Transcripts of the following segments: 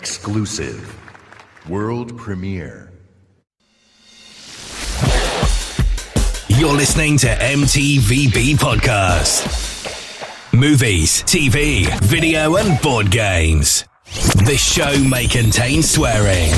Exclusive. World premiere. You're listening to M.T.V.B. Podcast. Movies, TV, video and board games. This show may contain swearing.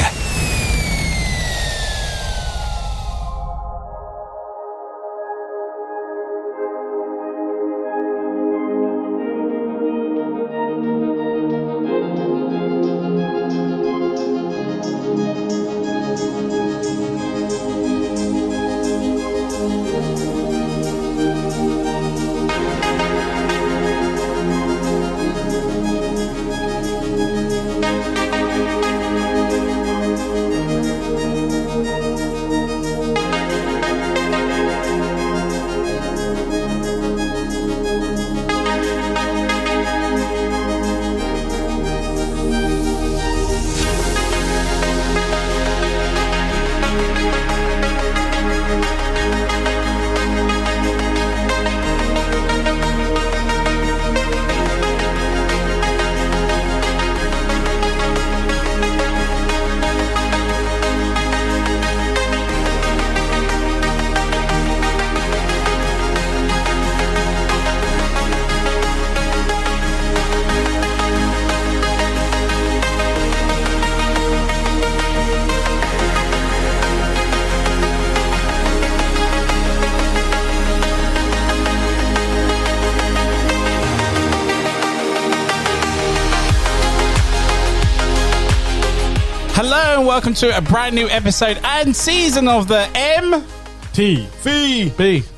Hello and welcome to a brand new episode and season of the M.T.V.B.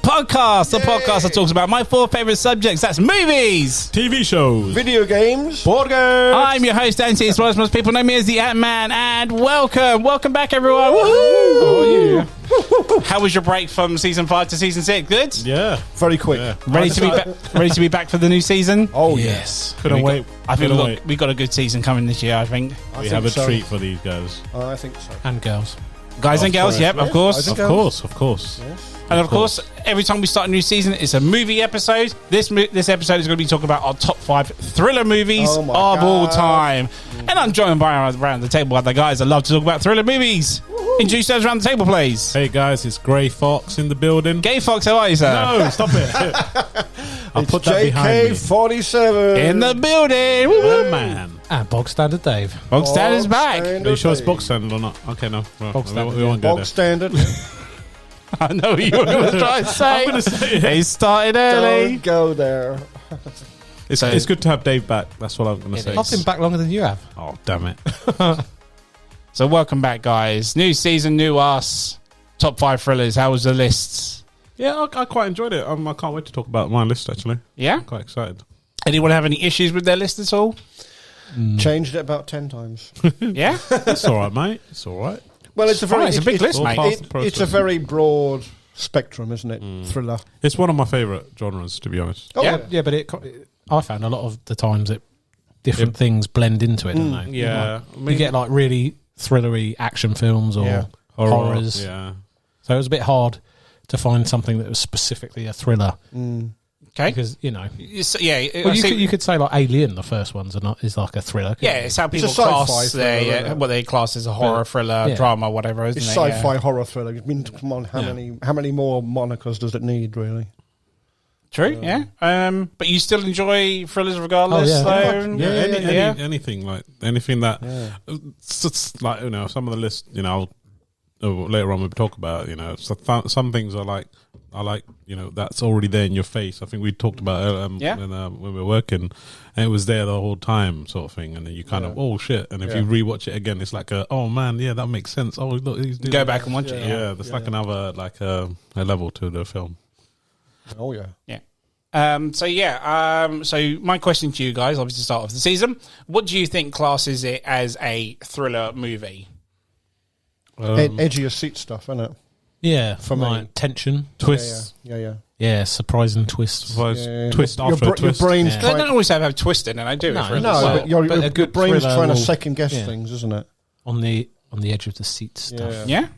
podcast. The podcast that talks about my four favourite subjects. That's movies, TV shows, video games, board games. I'm your host, Anthony, as well as most people know me as the Ant-Man, and welcome back everyone. Woohoo! Oh, yeah. How was your break from season 5 to season 6? Good? Yeah. very quick. Yeah. Ready to be back for the new season? Oh yes. Couldn't wait. I think we got a good season coming this year, I think. We have a treat for these guys. I think so. And girls. Guys and girls, yep, of course. Guys Of course. Yes. And of course, every time we start a new season, it's a movie episode. This episode is going to be talking about our top 5 thriller movies of all time. And I'm joined by around the table by the guys that love to talk about thriller movies. Introduce yourselves around the table, please. Hey guys, it's Grey Fox in the building. Gay Fox, how are you, sir? No, stop it. I'll put that behind me. JK47 In the building. Woo-woo. Yeah, man. And Bog Standard Dave. Bog Standard's back. Are you sure it's box standard or not? Okay, no. Well, Bog standard, we won't go Bog there. standard. I know what you were going to try to say. I'm going to say it. He started early. Don't go there. It's good to have Dave back. That's what I'm going to say. I've been back longer than you have. Oh, damn it. So welcome back, guys. New season, new us. Top 5 thrillers. How was the list? Yeah, I quite enjoyed it. I can't wait to talk about my list, actually. Yeah? I'm quite excited. Anyone have any issues with their list at all? Changed it about 10 times. Yeah? It's all right, mate. It's all right. Well, it's a very It's a big list, all mate. past the process. It's a very broad spectrum, isn't it? Thriller. It's one of my favourite genres, to be honest. Oh, Yeah, but I found a lot of the times that different things blend into it, don't they? Yeah. You get like really thrillery action films or horrors. Yeah. So it was a bit hard to find something that was specifically a thriller. Okay. Because, Yeah. well, you could say like Alien, the first one's is like a thriller. Yeah, it's how people It's a sci-fi class thriller, what they class as a horror thriller, drama, whatever, isn't It's it? sci-fi horror thriller. I mean, come on, how many more monikers does it need, really? True, yeah. But you still enjoy thrillers regardless? Oh, yeah. So, Anything that it's like, some of the list, later on we'll talk about, so some things are like, I like, that's already there in your face. I think we talked about it when we were working, and it was there the whole time, sort of thing. And then you kind of, oh shit! And if you rewatch it again, it's like, oh man, yeah, that makes sense. Oh look, he's doing Go back and watch it. Yeah, there's another a level to the film. Oh yeah. Yeah. So my question to you guys, obviously, to start off the season, what do you think classes it as a thriller movie? Edgy of seat stuff, isn't it? Yeah, For like me. tension, Twists, yeah, surprising twists. twist after Your twist. brain's They trying. don't always have twisted, and I do. No, it for No, well. but your a good brain's thriller trying to will- second guess yeah. things, isn't it? on the edge of the seat stuff. Yeah.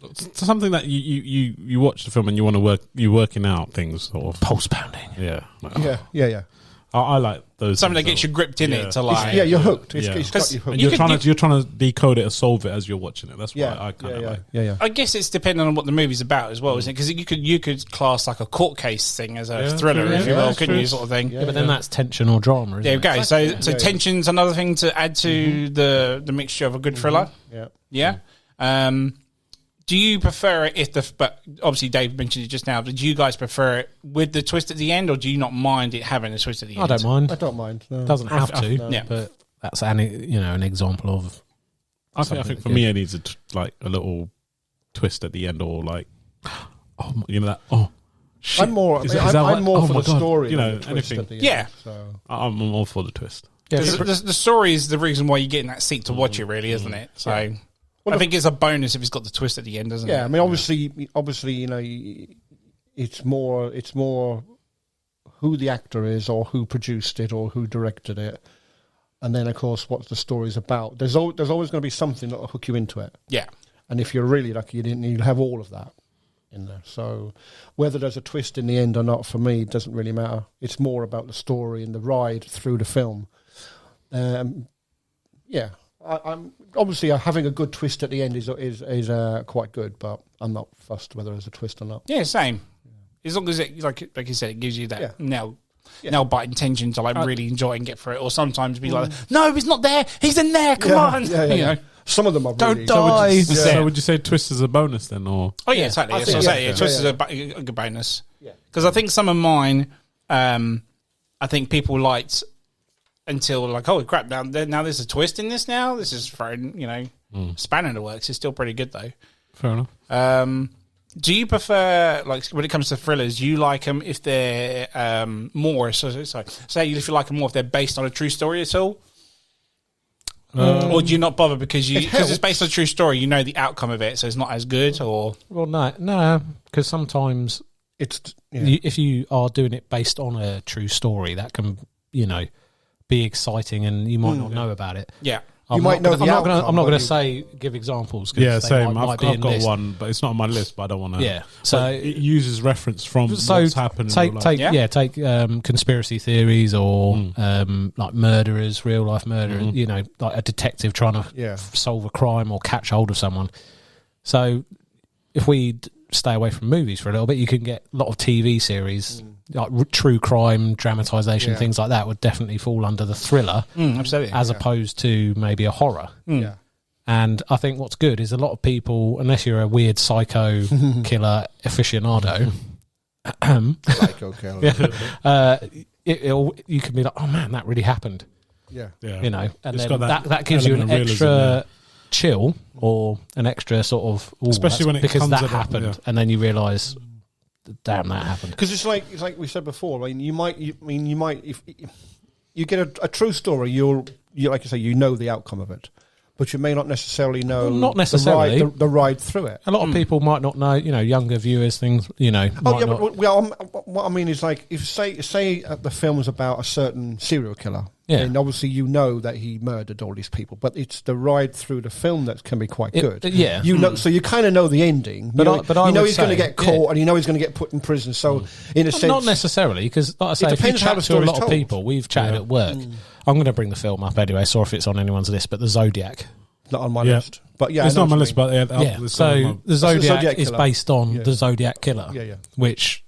It's something that you watch the film and you want to you're working out things, sort of Pulse pounding. yeah. Like, Yeah. I like those. Something that things, gets you gripped in it to like. You're hooked. Yeah. It's got you hooked. And you're trying to decode it or solve it as you're watching it. That's what I kind of like. Yeah. I guess it's depending on what the movie's about as well, isn't it? Because you could class like a court case thing as a thriller, if you will, couldn't you, sort of thing? Yeah, but then that's tension or drama, isn't There you it? go. Exactly. So tension's another thing to add to the mixture of a good thriller. Yeah. Yeah. Do you prefer it but obviously Dave mentioned it just now, but do you guys prefer it with the twist at the end, or do you not mind it having a twist at the end? I don't mind. I don't mind. No. It doesn't have to, Yeah. but that's an example of. I think for me it needs a little twist at the end, or like, that. Oh, shit. I'm more. Is that I'm more oh for my the God. story. You know, than the twist anything. at the end, Yeah. So. I'm all for the twist. Yeah, The story is the reason why you get in that seat to watch it, really, isn't it? So I think it's a bonus if it's got the twist at the end, doesn't it? Yeah, I mean, obviously, you know, it's more who the actor is, or who produced it, or who directed it, and then of course what the story's about. There's always going to be something that'll hook you into it. Yeah. And if you're really lucky, you'll have all of that in there. So whether there's a twist in the end or not, for me, it doesn't really matter. It's more about the story and the ride through the film. Yeah, I'm obviously having a good twist at the end is quite good, but I'm not fussed whether there's a twist or not. Yeah, same. As long as it, like you said, it gives you that nail bite intention to really enjoy and get through it, or sometimes be like, no, he's not there, he's in there, come on. You know. Some of them are Don't really... die. So would you say twist is a bonus then, or? Oh yeah, exactly. I That's think, what I say. Twist is a good bonus. Because I think some of mine, I think people liked until like, oh crap! Now there's a twist in this. Now this is throwing spanner in the works. It's still pretty good though. Fair enough. Do you prefer, like, when it comes to thrillers, do you like them if they're more? Say if you like them more if they're based on a true story at all? Or do you not bother because it's based on a true story? You know the outcome of it, so it's not as good. Or no, because sometimes It's if you are doing it based on a true story, that can be exciting, and you might not know about it. Yeah. You might know the outcome, I'm not going but to say give examples. 'Cause Yeah, they same. might I've be in got this. one, but it's not on my list. But I don't want to. Yeah, so it uses reference from what's happened. Take like, conspiracy theories or like murderers, real life murderers. Like a detective trying to solve a crime or catch hold of someone. So if we stay away from movies for a little bit, you can get a lot of TV series like true crime dramatisation, things like that would definitely fall under the thriller, absolutely, as opposed to maybe a horror. Yeah. And I think what's good is a lot of people, unless you're a weird psycho killer aficionado, psycho killer. you can be like, oh man, that really happened. Yeah. And It's then got that gives you an element of realism, extra chill or an extra sort of, Especially when it because comes that at a- happened, yeah. and then you realise, damn, that happened. Because it's like we said before. I mean, you might if you get a true story, you like you say, you know the outcome of it, but you may not necessarily know. Well, not necessarily. the ride through it. A lot of people might not know, younger viewers, things, Oh yeah, but what I mean is like if say the film is about a certain serial killer, and obviously you know that he murdered all these people, but it's the ride through the film that can be quite good. So you kind of know the ending, but you know he's going to get caught, and you know he's going to get put in prison. So in a sense, not necessarily, because like I say, if you depends how chat the to a lot story's of told. people, we've chatted at work. I'm going to bring the film up anyway. Sorry if it's on anyone's list, but the Zodiac. Not on my list, but it's not on my list. But So the Zodiac is killer. based on the Zodiac killer, Yeah. which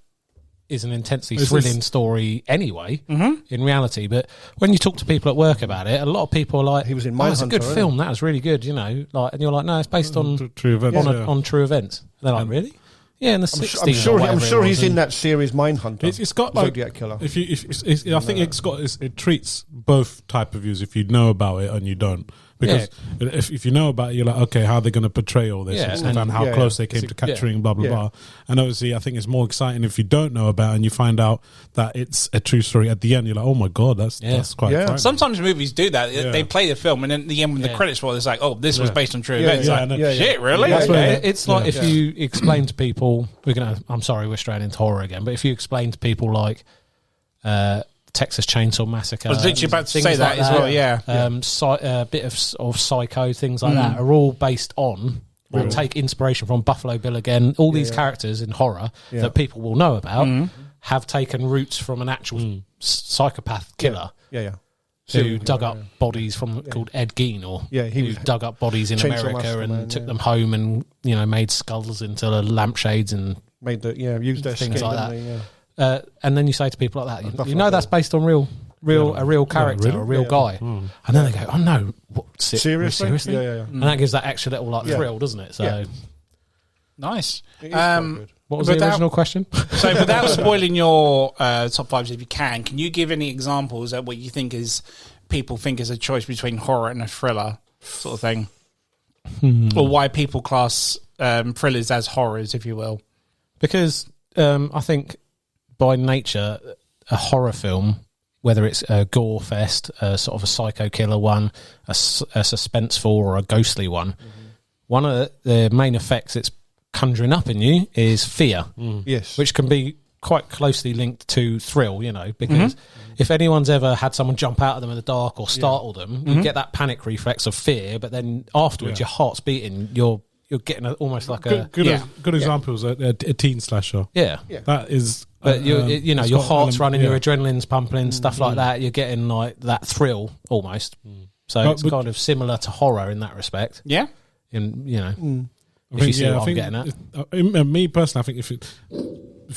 is an intensely thrilling story anyway, in reality. But when you talk to people at work about it, a lot of people are like, He was in it's a Mindhunter, good isn't film. That was really good, and you're like, no, it's based on true events. on true events. And they're like, really? Yeah, in the 60s. I'm sure he's in that series Mindhunter. It's got like, Zodiac killer. I think it treats both type of views. If you know about it and you don't, because if you know about it, you're like, okay, how are they going to portray all this and stuff, and how close they came to capturing blah blah blah. And obviously, I think it's more exciting if you don't know about it and you find out that it's a true story at the end. You're like, oh my god, that's quite. Yeah. Sometimes movies do that. They play the film, and then at the end when the credits roll, it's like, oh, this was based on true events. Shit, really? Yeah, It's like if you explain to people, I'm sorry, we're straying into horror again, but if you explain to people like Texas Chainsaw Massacre, I was literally about to say that as well. A bit of Psycho, things like that are all based on or take inspiration from Buffalo Bill again. All these characters in horror that people will know about. have taken roots from an actual psychopath killer. Yeah. Who dug up bodies from called Ed Gein, or who dug up bodies in America and took them home and made skulls into lampshades and made used their things skin, like that. And then you say to people like that, that's based on a real character, a real guy, and then they go, "Oh no, what, seriously?" Yeah. And that gives that extra little thrill, doesn't it? So nice. What was the original question? So, without spoiling your top fives, if you can you give any examples of what you think people think is a choice between horror and a thriller sort of thing, or why people class thrillers as horrors, if you will? Because I think by nature, a horror film, whether it's a gore fest, sort of a psycho killer one, a suspenseful or a ghostly one, one of the main effects it's conjuring up in you is fear. Yes. Which can be quite closely linked to thrill, because if anyone's ever had someone jump out at them in the dark or startle them, you get that panic reflex of fear, but then afterwards your heart's beating, you're getting almost like good example is a teen slasher. Yeah. That is... But your heart's running, your adrenaline's pumping, stuff like that. You're getting like that thrill almost. So it's kind of similar to horror in that respect. Yeah. If you see what I'm getting at. Me personally, I think if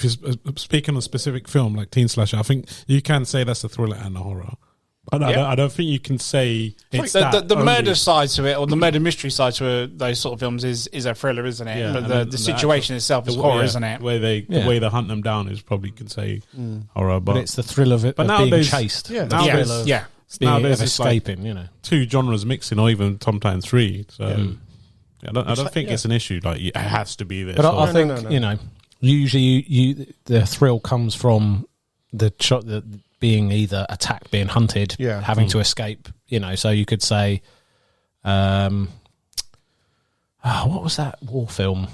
you're speaking on a specific film like teen slasher, I think you can say that's a thriller and a horror. I don't think you can say it's the murder side to it, or the murder mystery side to those sort of films is a thriller, isn't it? Yeah, but the situation itself is horror, isn't it? The way they hunt them down is probably you can say horror, but it's the thrill of it, of being chased. Yeah, Nowadays escaping. two genres mixing, or even sometimes three. So I don't think it's an issue. Like it has to be this. But I think usually the thrill comes from the being either attacked, being hunted, having to escape. So you could say, what was that war film?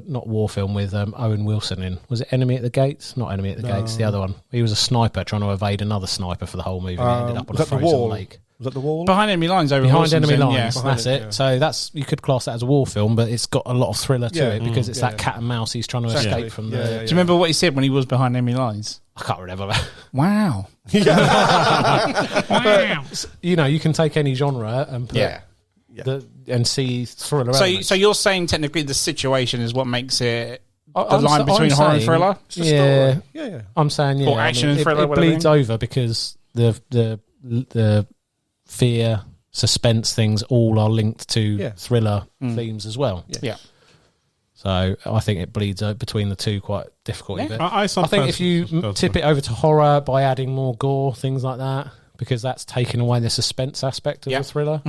Not war film with Owen Wilson in. Was it Enemy at the Gates? Not Enemy at the Gates. The other one. He was a sniper trying to evade another sniper for the whole movie. And he ended up on a frozen lake. Was that The Wall? Behind Enemy Lines. Behind Enemy Lines. That's it. So you could class that as a war film, but it's got a lot of thriller to it because it's that cat and mouse. He's trying to escape from the. Do you remember what he said when he was behind Enemy Lines? I can't remember. Wow. Wow. You can take any genre and put and see thriller. So you're saying technically the situation is what makes it the line between horror and thriller? Yeah. I'm saying or action and thriller. It bleeds over because the fear, suspense things all are linked to thriller themes as well. Yeah. So I think it bleeds out between the two quite difficultly. Yeah. I think if you tip it over to horror by adding more gore, things like that, because that's taking away the suspense aspect of the thriller.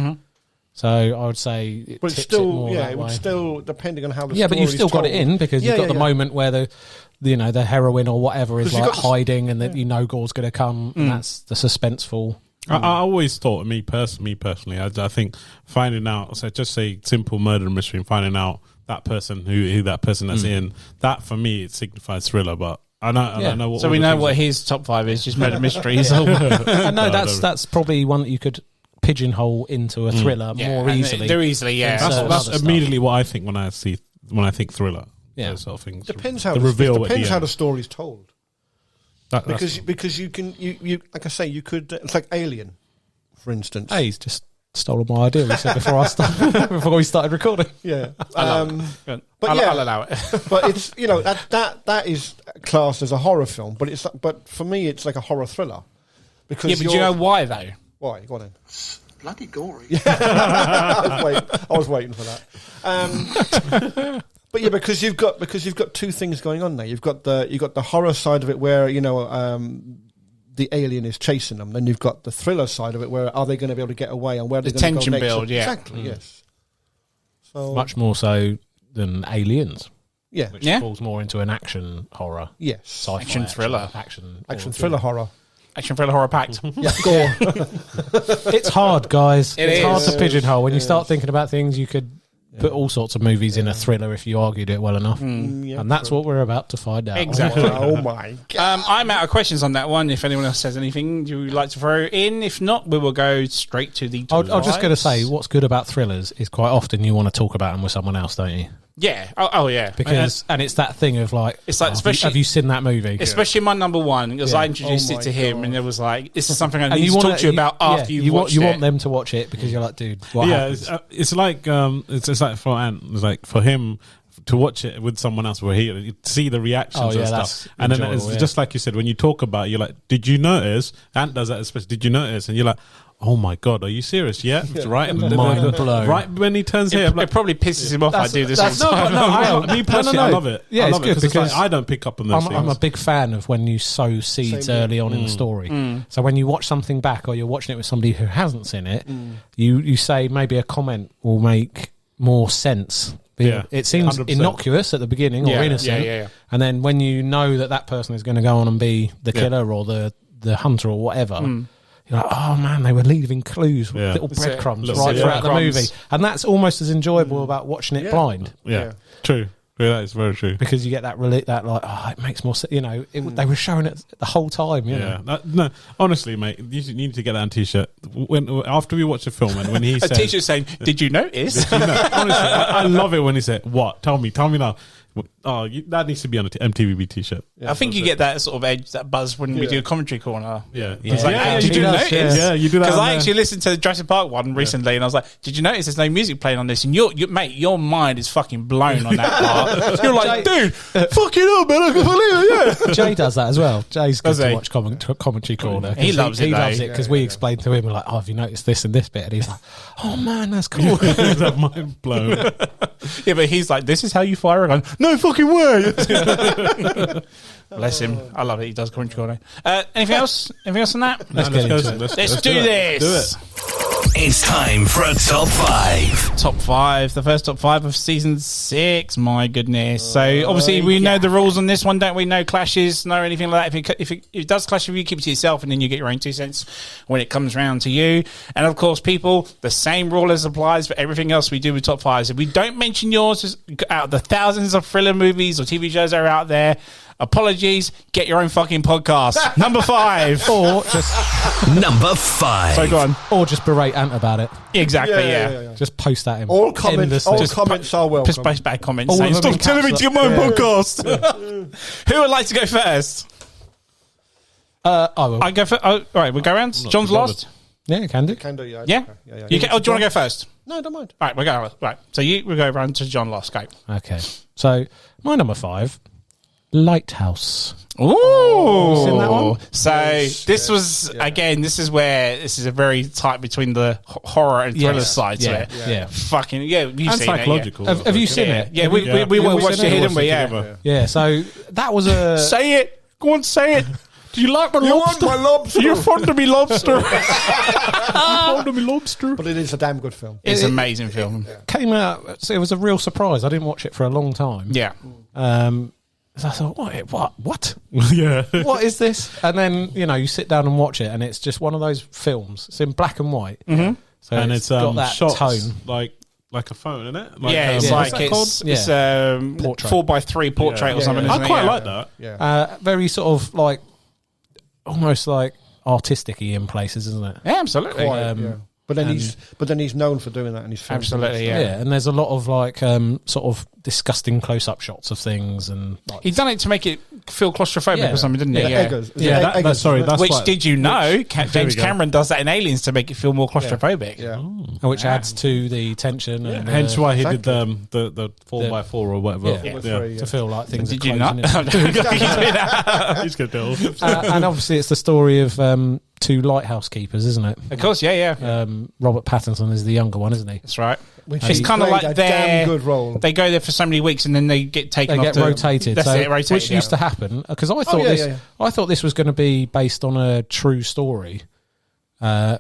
So I would say it but tips still, it more that it way. would still, depending on how the but you've still got it in because you've got the moment where the heroine or whatever is like hiding and that gore's going to come and that's the suspenseful. I always thought, me personally, I think finding out, so just say simple murder mystery and finding out that person who that person that's in, that for me it signifies thriller. But I know what. So we know what his top five is, just murder mysteries. That's probably one that you could pigeonhole into a thriller more easily. They're easily, That's immediately what I think when I think thriller. Yeah, those sort of things. Depends how the story's told. Because you can like I say, you could. It's like Alien, for instance. Hey, he's just stolen my idea. We said before we started recording. Yeah, but I'll allow it. But it's that is classed as a horror film. But for me, it's like a horror thriller. Because but do you know why though? Why? Go on then. Bloody gory. I was waiting for that. But yeah, because you've got two things going on there. You've got the horror side of it where the alien is chasing them. Then you've got the thriller side of it where are they going to be able to get away and where are they going to go next? The tension build, exactly. Yes. So much more so than Aliens. Yeah, which falls more into an action horror. Yes, action thriller, action thriller horror. Action thriller horror packed. Yeah, gore. It's hard, guys. It's hard to pigeonhole. When you start thinking about things, you could put all sorts of movies in a thriller if you argued it well enough. And that's what we're about to find out. Exactly. Oh my God. I'm out of questions on that one. If anyone else has anything you would like to throw in, if not, we will go straight to the top I'm just going to say, what's good about thrillers is quite often you want to talk about them with someone else, don't you? Yeah. Oh yeah. Because and it's that thing of like, it's like, especially, have you seen that movie? Especially my number one, because I introduced it to him, and it was like, this is something I need to talk to you about after you've watched it. You want them to watch it because you're like, dude, what happens? It's like it's like for Ant, it's like for him to watch it with someone else, where he see the reactions and stuff, and then it's just like you said, when you talk about it, you're like, did you notice? Ant does that especially. Did you notice? And you're like, oh my god, are you serious? Yeah, right. Mind blown. Right when he turns here, it probably pisses him off. I do this all the time. Me personally, I love it. Yeah, I it's love good it because I don't pick up on those things. I'm a big fan of when you sow seeds early on in the story. So when you watch something back, or you're watching it with somebody who hasn't seen it, you say maybe a comment will make more sense. Yeah, it seems 100%. Innocuous at the beginning or innocent, and then when you know that person is going to go on and be the killer or the hunter or whatever, you're like, oh man, they were leaving clues, little breadcrumbs right throughout the movie, and that's almost as enjoyable about watching it blind. Yeah, true. Yeah, that is very true. Because you get that it makes more sense. You know, they were showing it the whole time. No, honestly, mate, you need to get that on t-shirt. After we watch the film, and when he said, a t-shirt saying, "Did you notice?" Honestly, I love it when he said, "What? Tell me now." Oh, that needs to be on an M.T.V.B. t-shirt. I think you get that sort of edge, that buzz when we do a commentary corner. Did you notice? Yeah, you do that. Because I actually listened to the Jurassic Park one recently, and I was like, "Did you notice there's no music playing on this?" And your mind is fucking blown on that part. You're like, dude, fucking hell, man, I can believe it. Jay does that as well. Jay's good to watch commentary corner. He loves it. He loves it because we explained to him, we're like, "Oh, have you noticed this and this bit?" And he's like, "Oh man, that's cool." Mind blown. Yeah, but he's like, "This is how you fire a gun." No fucking way. Bless him. I love it. He does commentary corner. Anything else? Anything else on that? Let's do this. Do it. It's time for a top 5. Top 5. The first top 5 of season 6. My goodness. So obviously we know the rules on this one, don't we? No clashes, no anything like that. If it does clash with you, keep it to yourself, and then you get your own 2 cents when it comes round to you. And of course, people, the same rule as applies for everything else we do with top 5s. If we don't mention yours, out of the thousands of thriller movies or TV shows that are out there, apologies, get your own fucking podcast. Number 5. Or just Number 5. So go on. Or just berate Ant about it. Exactly, yeah. Just post that in. All comments are welcome. Just post bad comments All saying, of them stop telling me to get my own podcast. Who would like to go first? I will. I go first. All right, we'll go around. John's last. Yeah, can do. Can do, yeah. Yeah? You can, do you want to go first? No, don't mind. All right, we'll go. Right, so we'll go around to John last. Go. Okay. So, my number 5, Lighthouse. Ooh. You seen that one? So this was again. This is where this is a very tight between the horror and thriller side to it. Yeah. Fucking you've seen psychological. it. Yeah. Have you seen it? Yeah, we watched it here, didn't we? Yeah. So that was a. Say it. Go on, say it. Do you like my lobster? Want my lobster? You're fond of me lobster. Fond of me lobster. But it is a damn good film. It's an amazing film. Came out. So it was a real surprise. I didn't watch it for a long time. Yeah. So I thought, what? Yeah. What is this? And then, you sit down and watch it, and it's just one of those films. It's in black and white. Mm-hmm. So and it's got that shots tone. Like a phone, isn't it? It's portrait. 4x3 portrait or something. I quite like that. Yeah. Very sort of like, almost like artistic-y in places, isn't it? Yeah, absolutely. But then he's known for doing that in his films. Absolutely, yeah. And there's a lot of like sort of disgusting close-up shots of things, and like, he'd done it to make it feel claustrophobic or something, didn't he? That's which why, did you know? James Cameron does that in Aliens to make it feel more claustrophobic. Which adds to the tension. And hence why he did the 4x4 or whatever. To feel like things. Did are you not? He's good deal. And obviously, it's the story of 2 lighthouse keepers, isn't it? Of course, yeah. Robert Pattinson is the younger one, isn't he? That's right. It's kind of like a damn good role. They go there for so many weeks and then they get taken off. They get rotated. That's it, rotated. Which used to happen because I thought I thought this was going to be based on a true story,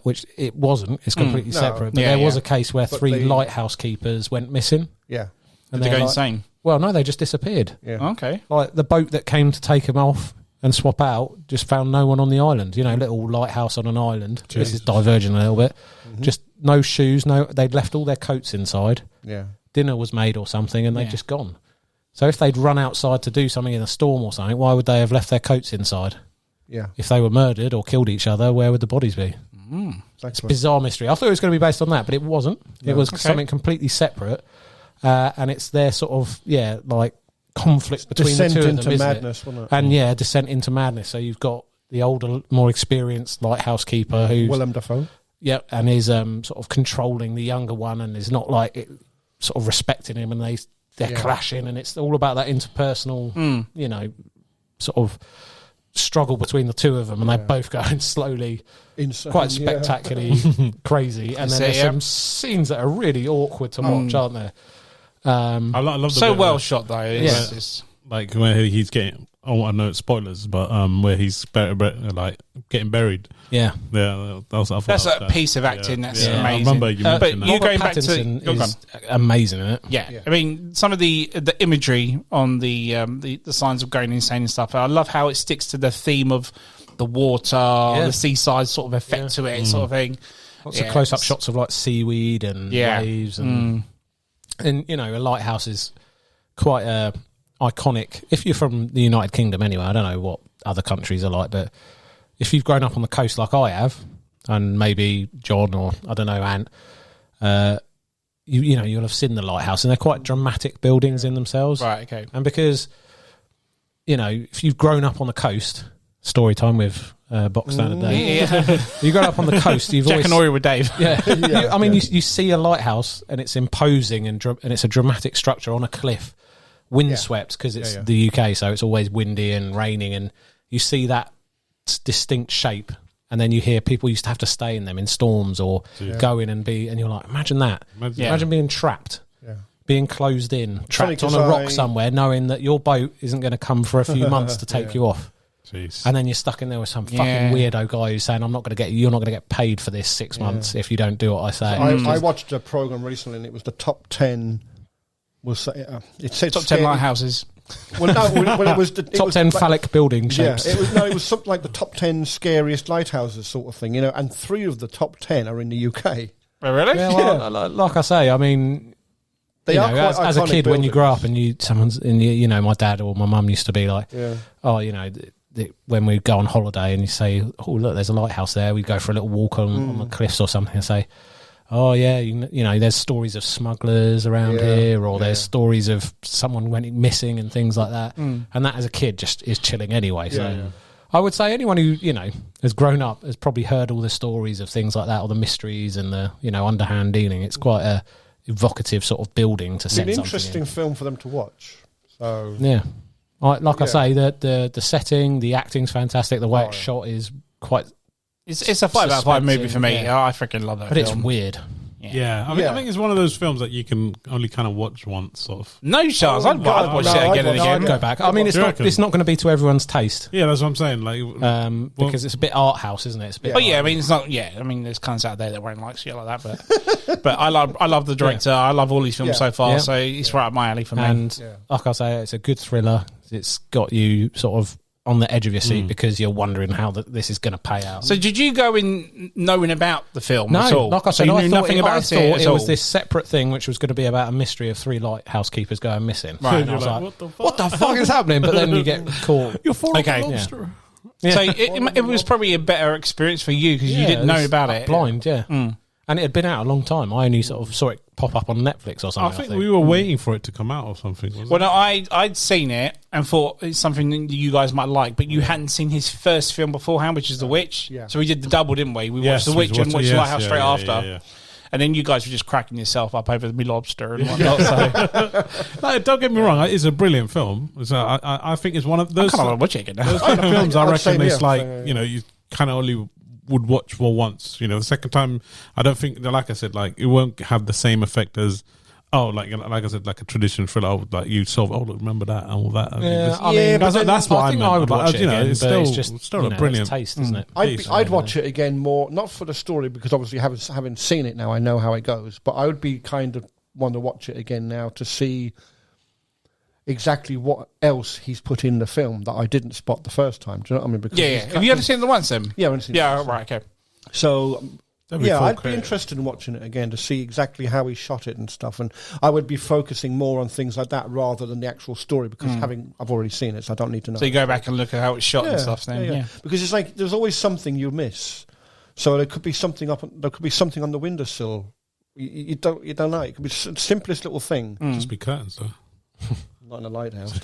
which it wasn't. It's completely separate. But there was a case where 3 lighthouse keepers went missing. Yeah, and they go insane. Well, no, they just disappeared. Yeah. Okay. Like the boat that came to take them off and swap out just found no one on the island. Little lighthouse on an island. Jesus. This is diverging a little bit. Mm-hmm. Just no shoes. They'd left all their coats inside. Yeah. Dinner was made or something, and they'd just gone. So if they'd run outside to do something in a storm or something, why would they have left their coats inside? Yeah. If they were murdered or killed each other, where would the bodies be? It's a bizarre mystery. I thought it was going to be based on that, but it wasn't. No. It was something completely separate. and it's their sort of like conflict between the two of them, into madness, wasn't it? And descent into madness. So you've got the older, more experienced lighthouse keeper who's Willem Dafoe. Yeah, and is sort of controlling the younger one, and is not like sort of respecting him, and they're clashing, and it's all about that interpersonal, sort of struggle between the two of them, and they both going slowly, quite spectacularly crazy, and then there's some scenes that are really awkward to watch, aren't there? I love the so well shot though. It's like where he's getting. Oh, I know it's spoilers, but where he's like getting buried. Yeah, that's a piece of acting that's amazing. I remember you mentioned but you going back to is amazing, isn't it? Yeah, I mean some of the imagery on the signs of going insane and stuff. I love how it sticks to the theme of the water, the seaside sort of effect to it, sort of thing. Lots of close-up shots of like seaweed and waves, and a lighthouse is quite a iconic. If you're from the United Kingdom anyway, I don't know what other countries are like, but if you've grown up on the coast like I have, and maybe John or I don't know Ant, you'll have seen the lighthouse, and they're quite dramatic buildings in themselves, right? Okay, and because if you've grown up on the coast, story time with Box Standard Dave. You grow up on the coast, you've Jack and Ori with Dave. You see a lighthouse, and it's imposing, and it's a dramatic structure on a cliff. Windswept because it's the UK, so it's always windy and raining, and you see that distinct shape, and then you hear people used to have to stay in them in storms or go in and you're like, imagine that. Imagine being trapped, being closed in, trapped on a rock somewhere, knowing that your boat isn't going to come for a few months to take you off. Jeez. And then you're stuck in there with some fucking weirdo guy who's saying, you're not going to get paid for this 6 months if you don't do what I say. I watched a program recently, and it was the top 10. It said top 10 lighthouses. Well, no, it was top 10 phallic building shapes. Yeah, it was something like the top 10 scariest lighthouses sort of thing, and 3 of the top 10 are in the UK. Oh, really? Yeah, well, like I say, I mean, they are quite as a kid buildings. when you grow up and someone's my dad or my mum used to be like, when we go on holiday and you say, oh look, there's a lighthouse there, we go for a little walk on the cliffs or something, and say, oh yeah, there's stories of smugglers around here, or there's stories of someone went missing and things like that. And that as a kid just is chilling anyway. So I would say anyone who has grown up has probably heard all the stories of things like that, or the mysteries and the underhand dealing. It's quite a evocative sort of building to set. It's an interesting film for them to watch. So yeah, I say the setting, the acting's fantastic. The way it's shot is quite. It's a 5 out of 5 movie for me. Yeah. I freaking love that but film. It's weird. Yeah. I think it's one of those films that you can only kind of watch once, sort of. No chance. I'd watch it again and again. I'd go back. I mean, it's not going to be to everyone's taste. Yeah, that's what I'm saying. Like, because it's a bit art house, isn't it? It's a bit. But I mean, it's not. Yeah, I mean, there's cunts out there that won't like shit like that. But I love the director. I love all his films so far. So it's right up my alley for me. And like I say, it's a good thriller. It's got you sort of on the edge of your seat because you're wondering how this is going to pay out. So did you go in knowing about the film at all? Like I said, so you I knew thought nothing about it was this separate thing which was going to be about a mystery of 3 lighthouse keepers going missing. Right. And I was like, what the fuck is happening? But then you get caught. You're falling lobster. Yeah. So it was probably a better experience for you because you didn't know about it. Blind, and it had been out a long time. I only sort of saw it pop up on Netflix or something. I think we were waiting for it to come out or something. Well, no, I'd seen it and thought it's something that you guys might like, but you hadn't seen his first film beforehand, which is The Witch. Yeah. So we did the double, didn't we? We watched The Witch and watched The Lighthouse straight after. Yeah. And then you guys were just cracking yourself up over the lobster and whatnot. No, don't get me wrong, it's a brilliant film. So I think it's one of those. I kind of want to watch it again. Those kind of films, I reckon, it's like you kind of only would watch for once. The second time, I don't think, like I said, like it won't have the same effect as like I said, like a traditional thriller. Like you remember that and all that. That's what I meant. I would watch it again, it's still a brilliant taste, isn't it? I'd watch it again more, not for the story, because obviously having seen it now, I know how it goes. But I would be kind of want to watch it again now to see exactly what else he's put in the film that I didn't spot the first time. Do you know what I mean? Because Have you ever seen it once then? Yeah, I've seen it. Yeah, right, okay. So I'd be interested in watching it again to see exactly how he shot it and stuff, and I would be focusing more on things like that rather than the actual story, because I've already seen it, so I don't need to know. So you go back and look at how it's shot and stuff then. Because it's like there's always something you miss. So there could be something on the windowsill You don't know. It could be the simplest little thing. Just be curtains, though. Not in a lighthouse.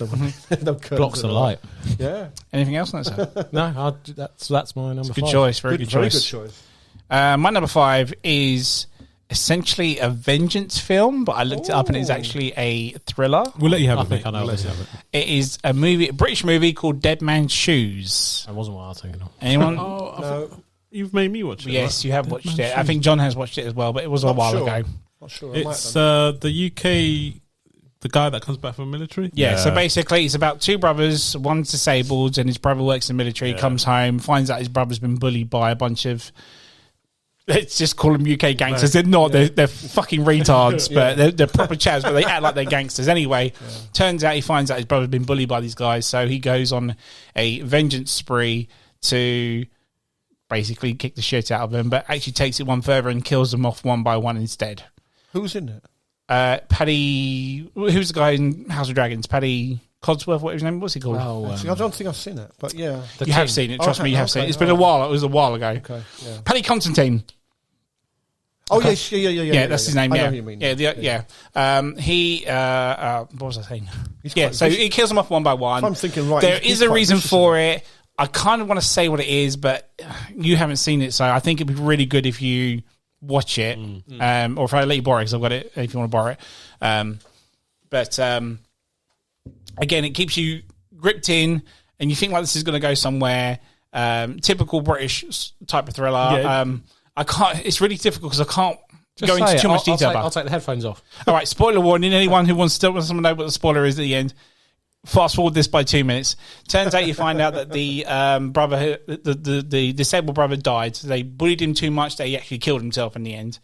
No Blocks of light. Yeah. Anything else on that, sir? No, that's my number 5. Good choice. Very good choice. Very good choice. My number 5 is essentially a vengeance film, but I looked it up and it's actually a thriller. We'll let you have I it. think I know We'll this. let you have it. It is a British movie called Dead Man's Shoes. That wasn't what I was thinking of. Anyone? No. You've made me watch it. Yes, right? you have watched it. I think John has watched it as well, but it was a while ago. Not sure. It's the UK, the guy that comes back from the military. Yeah, so basically it's about 2 brothers, one's disabled and his brother works in the military, comes home, finds out his brother's been bullied by a bunch of, let's just call them UK gangsters. They're not, they're fucking retards, but they're proper chavs, but they act like they're gangsters anyway. Turns out he finds out his brother's been bullied by these guys, so he goes on a vengeance spree to basically kick the shit out of them, but actually takes it one further and kills them off one by one instead. Who's in it? Paddy, who's the guy in House of Dragons? Paddy Codsworth, what's his name? What's he called? I don't think I've seen it, but yeah. You have seen it, trust me, you have seen it. It's been a while, it was a while ago. Okay, yeah. Paddy Constantine. Oh, yes, yeah. Yeah, that's his name, I yeah. know who you mean. He, what was I saying? So he kills them off one by one. I'm thinking, right. There is a reason for it. I kind of want to say what it is, but you haven't seen it, so I think it'd be really good if you watch it, or if I let you borrow it, because I've got it if you want to borrow it. But again, it keeps you gripped in, and you think like this is going to go somewhere. Typical British type of thriller. Yeah. I can't. It's really difficult because I can't go into too much detail. I'll take the headphones off. All right, spoiler warning. Anyone who wants to know what the spoiler is at the end, fast forward this by 2 minutes. Turns out you find out that the brother, the disabled brother, died. So they bullied him too much that he actually killed himself in the end.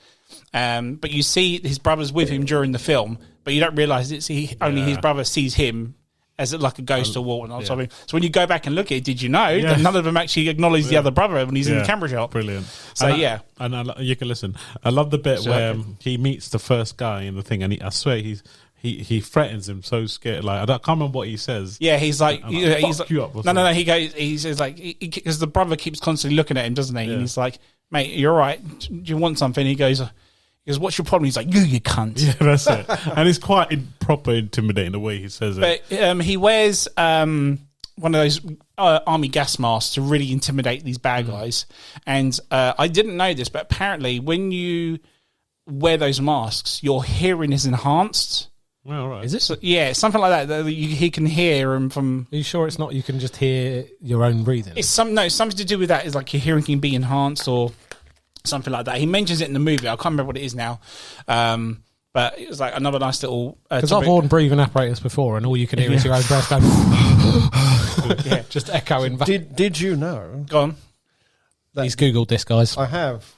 But you see his brother's with him during the film, but you don't realise only his brother sees him as like a ghost or whatnot. Yeah. So when you go back and look at it, did you know that none of them actually acknowledge the other brother when he's in the camera shot? Brilliant. So you can listen. I love the bit where he meets the first guy in the thing, and I swear he threatens him, so scared. Like I can't remember what he says. Yeah, he's like, he's like, you up, no. He says like, because the brother keeps constantly looking at him, doesn't he? Yeah. And he's like, mate, you're right. Do you want something? He goes, what's your problem? He's like, you cunt. Yeah, that's it. And it's quite proper intimidating the way he says it. But he wears one of those army gas masks to really intimidate these bad guys. And I didn't know this, but apparently when you wear those masks, your hearing is enhanced. Well, right. Is it? So, yeah, something like that. He can hear him from. Are you sure it's not? You can just hear your own breathing. It's something to do with that. Is like your hearing can be enhanced or something like that. He mentions it in the movie. I can't remember what it is now. But it was like another nice little. Because I've worn breathing apparatus before, and all you can hear is your own breath going. Yeah, just echoing back. Did you know? Go on. He's googled this, guys. I have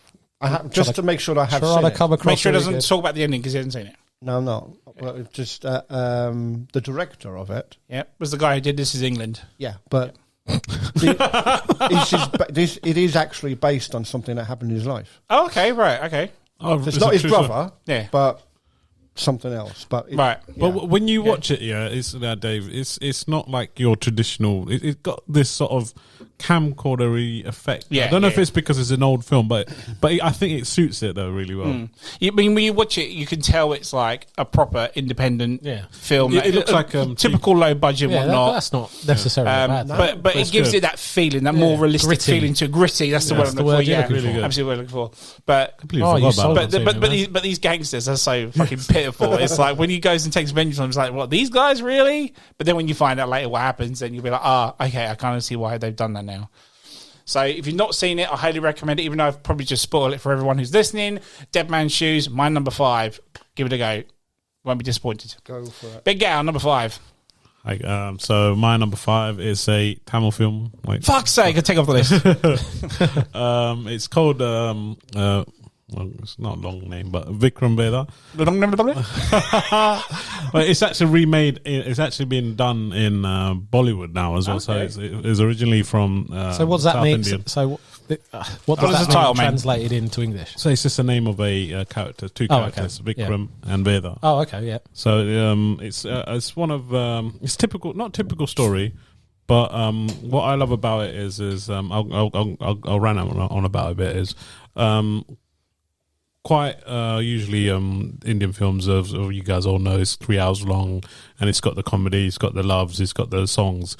just to make sure that I have seen it. Make sure it doesn't talk about the ending because he hasn't seen it. No, no. Well, just the director of it. Yeah, was the guy who did This Is England. Yeah, but it is actually based on something that happened in his life. Oh, okay, right, okay. Oh, it's not his brother, but something else. But right. But when you watch it, it's Dave. It's not like your traditional. It's got this sort of camcordery effect. Yeah, I don't know if it's because it's an old film, but I think it suits it though really well. I mean, when you watch it, you can tell it's like a proper independent film. It looks like typical low budget, whatnot. That's not necessarily bad. But it gives it that feeling, that more realistic feeling to gritty. That's the word I'm looking for. Yeah, really good. Absolutely what I'm looking for. But completely forgot about it. But these gangsters are so fucking pitiful. It's like when he goes and takes vengeance on them, it's like, what, these guys really? But then when you find out later what happens, then you'll be like, okay, I kind of see why they've done that now. So if you've not seen it, I highly recommend it, even though I've probably just spoiled it for everyone who's listening. Dead Man's Shoes, my number 5. Give it a go. Won't be disappointed. Go for it. Big Gal, number 5. So my number 5 is a Tamil film. Fuck's sake, I take off the list. It's called well, it's not a long name, but Vikram Vedha. The long name of the Well, it's actually remade. It's actually been done in Bollywood now as well. Okay. So it's originally from so what does that South mean? Indian. So what does that mean translated into English? So it's just the name of a character, two characters, Vikram and Vedha. Oh, okay, yeah. So it's one of it's typical, not typical story, but what I love about it is I'll run on about a bit is. quite usually Indian films of you guys all know is 3 hours long, and it's got the comedy, it's got the loves, it's got the songs.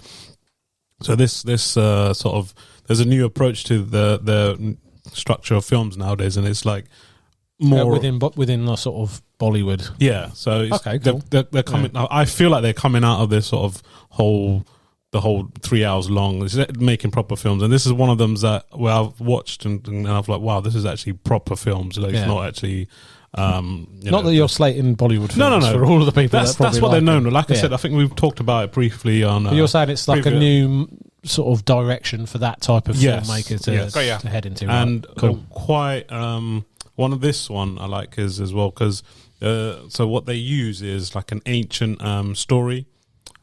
So this sort of, there's a new approach to the structure of films nowadays, and it's like more within the sort of Bollywood. Yeah, so it's, okay, cool. They're coming. Yeah. I feel like they're coming out of this sort of the whole 3 hours long. It's making proper films, and this is one of them that where I've watched and I've like, wow, this is actually proper films. Like, it's not actually. Not that you're slating Bollywood films no. for all of the people. That's what they're known. Like I said, I think we've talked about it briefly on. But you're saying it's like a new sort of direction for that type of filmmaker to head into, and right? Cool. Quite one of this one I like is as well because so what they use is like an ancient story,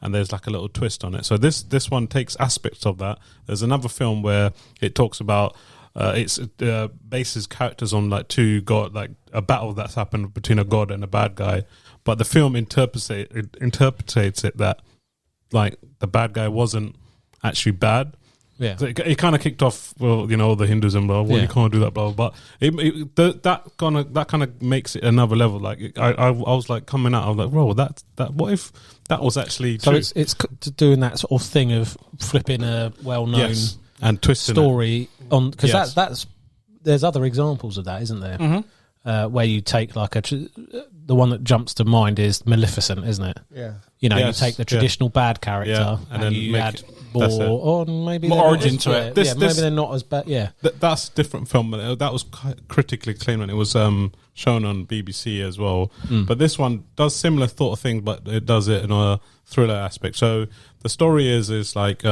and there's like a little twist on it. So this one takes aspects of that. There's another film where it talks about. It's bases characters on like two god, like a battle that's happened between a god and a bad guy, but the film interprets it that like the bad guy wasn't actually bad. Yeah, so it kind of kicked off. Well, all the Hinduism, blah, well, you can't do that, blah. But that kind of makes it another level. Like I was like coming out, I was like, bro, that what if that was actually true? So it's doing that sort of thing of flipping a well-known and twisting story on, because that's there's other examples of that, isn't there? Mm-hmm. Where you take like the one that jumps to mind is Maleficent, isn't it? Yeah. You take the traditional bad character and then you add more, or maybe more origin to it. Maybe they're not as bad. Yeah, that's a different film. That was critically acclaimed, and it was shown on BBC as well. But this one does similar sort of thing, but it does it in a thriller aspect. So the story is like.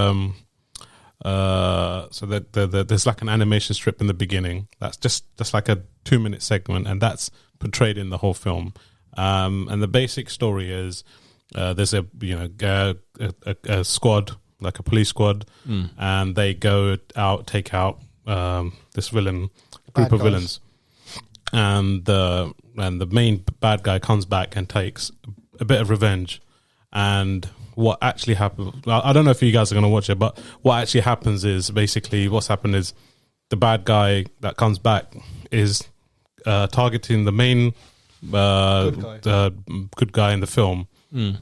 So there's like an animation strip in the beginning. That's just like a 2-minute segment, and that's portrayed in the whole film. And the basic story is there's a squad, like a police squad, and they go out, take out this group of villains, and the main bad guy comes back and takes a bit of revenge. And what actually happened, I don't know if you guys are going to watch it, but what actually happens is basically what's happened is the bad guy that comes back is targeting the main good guy in the film,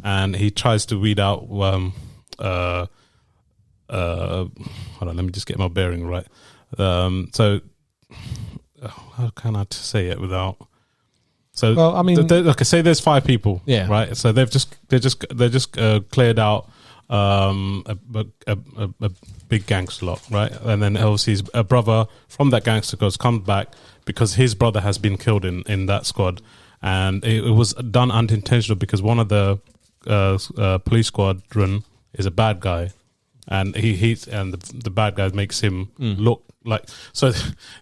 and he tries to weed out hold on, let me just get my bearing right. So how can I say it without? So, well, I mean, like I say, there's 5 people, right? So they're just cleared out a big gangster lot, right? And then obviously a brother from that gangster comes back because his brother has been killed in that squad, and it was done unintentional because one of the police squadron is a bad guy, and the bad guy makes him look. Like, so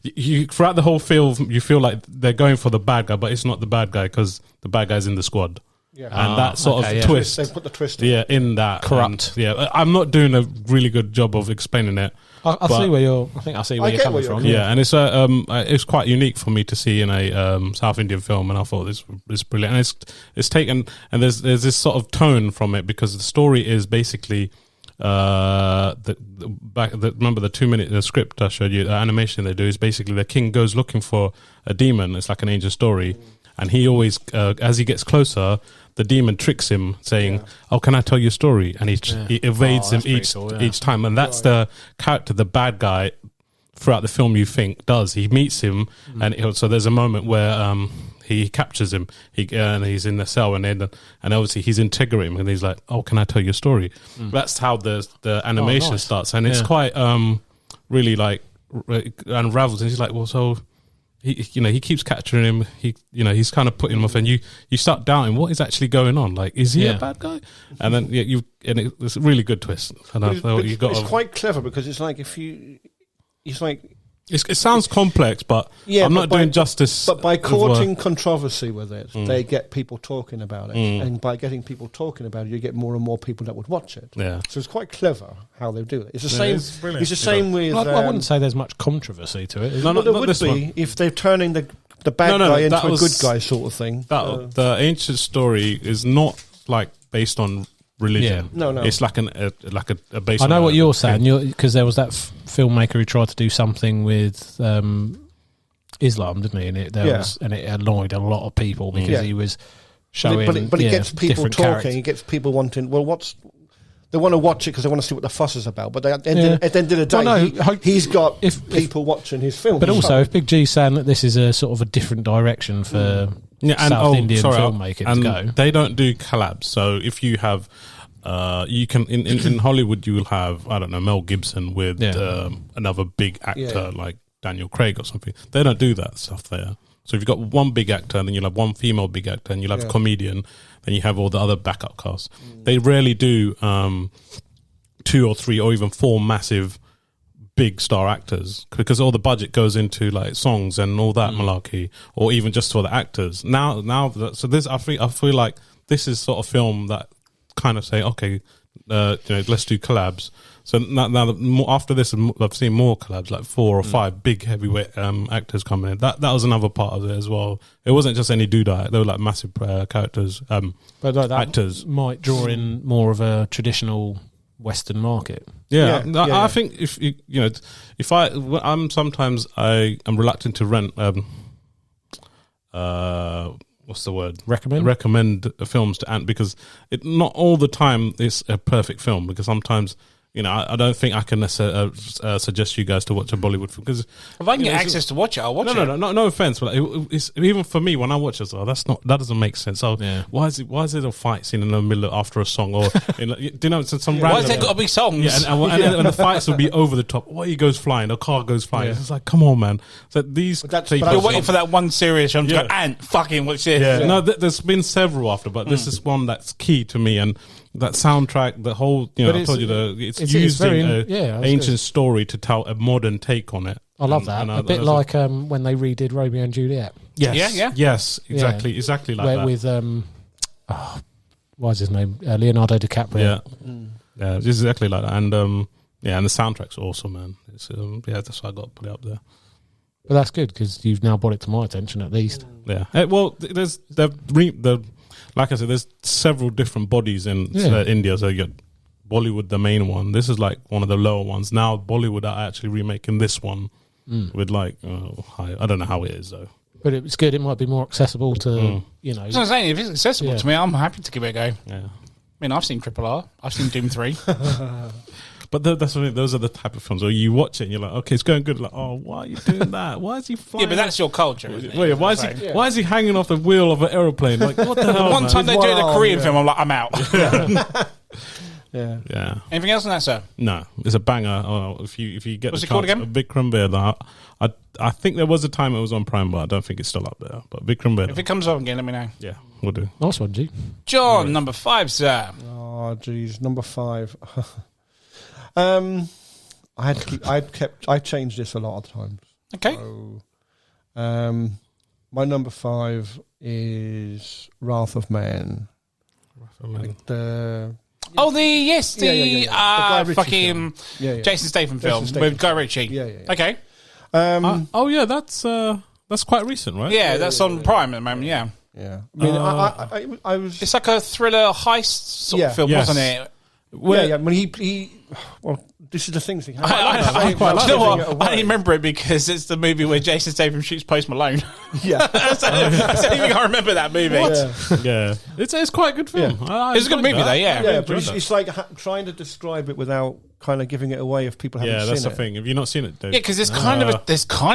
you throughout the whole film you feel like they're going for the bad guy, but it's not the bad guy because the bad guy's in the squad. And that sort of twist, they put the twist in that corrupt. And, I'm not doing a really good job of explaining it. I see where you're coming from. And it's quite unique for me to see in a South Indian film, and I thought this is brilliant. And it's taken, and there's this sort of tone from it because the story is basically. Remember the 2-minute script I showed you, the animation they do is basically the king goes looking for a demon. It's like an ancient story, and he always as he gets closer, the demon tricks him saying, "Oh, can I tell you a story?" And he evades him each time, and that's the character, the bad guy throughout the film. You think does he meets him, and so there's a moment where he captures him. And he's in the cell, and obviously he's integrating him, and he's like, "Oh, can I tell you a story?" That's how the animation starts, and it's quite really like unravels. And he's like, "Well, so he keeps capturing him. He's kind of putting him off, and you start doubting what is actually going on. Like, is he a bad guy?" And then it's a really good twist. And it's quite clever because it's like it sounds complex, but I'm not doing justice. But by courting controversy with it, they get people talking about it. And by getting people talking about it, you get more and more people that would watch it. Yeah. So it's quite clever how they do it. It's the same. It's the same with. I wouldn't say there's much controversy to it. No, there would be if they're turning the bad guy into a good guy sort of thing. The ancient story is not like based on religion. No. It's like a base. I know what you're saying, because there was that filmmaker who tried to do something with Islam, didn't he? And it annoyed a lot of people because he was showing. But it gets people talking. Characters. It gets people wanting. Well, they want to watch it because they want to see what the fuss is about. But at the end of the day, he's got people watching his film. But also, if Big G's saying that this is a sort of a different direction for South Indian filmmaking to go, they don't do collabs. So if you have, you can in Hollywood, you will have, I don't know, Mel Gibson with another big actor like Daniel Craig or something. They don't do that stuff there. So if you've got one big actor, and then you'll have one female big actor, and you'll have a comedian, then you have all the other backup casts. They rarely do 2 or 3 or even 4 massive big star actors, because all the budget goes into like songs and all that malarkey, or even just for the actors. I feel like this is sort of film that kind of say, okay, let's do collabs. So now after this, I've seen more collabs, like 4 or 5 big heavyweight actors coming in. That was another part of it as well. It wasn't just any doodah; they were like massive characters, but like that actors. Might draw in more of a traditional Western market. I think if I'm sometimes I am reluctant to rent. What's the word? Recommend films to Ant, because not all the time it's a perfect film, because sometimes. I don't think I can suggest you guys to watch a Bollywood film, because if I can get access to watch it, I'll watch it. No offense, but it's even for me when I watch it, that doesn't make sense. So why is it a fight scene in the middle after a song, or do you know some why has there got to be songs? Yeah, and the fights will be over the top. He goes flying, a car goes flying. It's like, come on, man. So these but you're waiting for that one serious film to go, Ant, fucking watch this. Yeah, no, there's been several after, but this is one that's key to me. And that soundtrack, the whole, I told you, it's using an ancient story to tell a modern take on it. I love that. A bit like when they redid Romeo and Juliet. Yes, yes, exactly like that. With what's his name? Leonardo DiCaprio. Yeah, it's exactly like that. And and the soundtrack's awesome, man. It's that's why I got to put it up there. But that's good, because you've now brought it to my attention at least. Yeah. Well, there's like I said, there's several different bodies in India. So you got Bollywood, the main one. This is like one of the lower ones. Now Bollywood are actually remaking this one with like I don't know how it is though. But it's good. It might be more accessible to That's what I'm saying. If it's accessible to me, I'm happy to give it a go. Yeah. I mean, I've seen Triple R. I've seen Doom 3. But that's what those are the type of films where you watch it and you're like, okay, it's going good. Like, oh, why are you doing that? Why is he flying? Yeah, but that's your culture, isn't it? Wait, why is he hanging off the wheel of an aeroplane? Like, what the hell? One time they do it in a Korean film, I'm like, I'm out. Yeah. Anything else on that, sir? No, it's a banger. Oh, if you get What's the it called chance, again? Vikram Vedha. I think there was a time it was on Prime, but I don't think it's still up there. But Vikram Vedha. If it comes up again, let me know. Yeah, we'll do. Nice one, G. John, number 5, sir. Oh, geez, number 5. I changed this a lot of times. Okay. So, my number 5 is Wrath of Man. Like the guy fucking film. Jason Statham film with Guy Ritchie. Yeah. Okay. That's quite recent, right? Yeah, that's on Prime at the moment. Yeah. Yeah. I mean, I was. It's like a thriller heist sort of film, wasn't it? Yeah. When he well, this is the thing. I didn't remember it because it's the movie where Jason Statham shoots Post Malone. Yeah, that's the only thing I remember that movie. Yeah, it's quite a good film. Yeah. It's a good movie though. Yeah, but it's like trying to describe it without kind of giving it away if people haven't seen it. Yeah, that's the thing. Have you not seen it, Dave? Yeah, because there's kind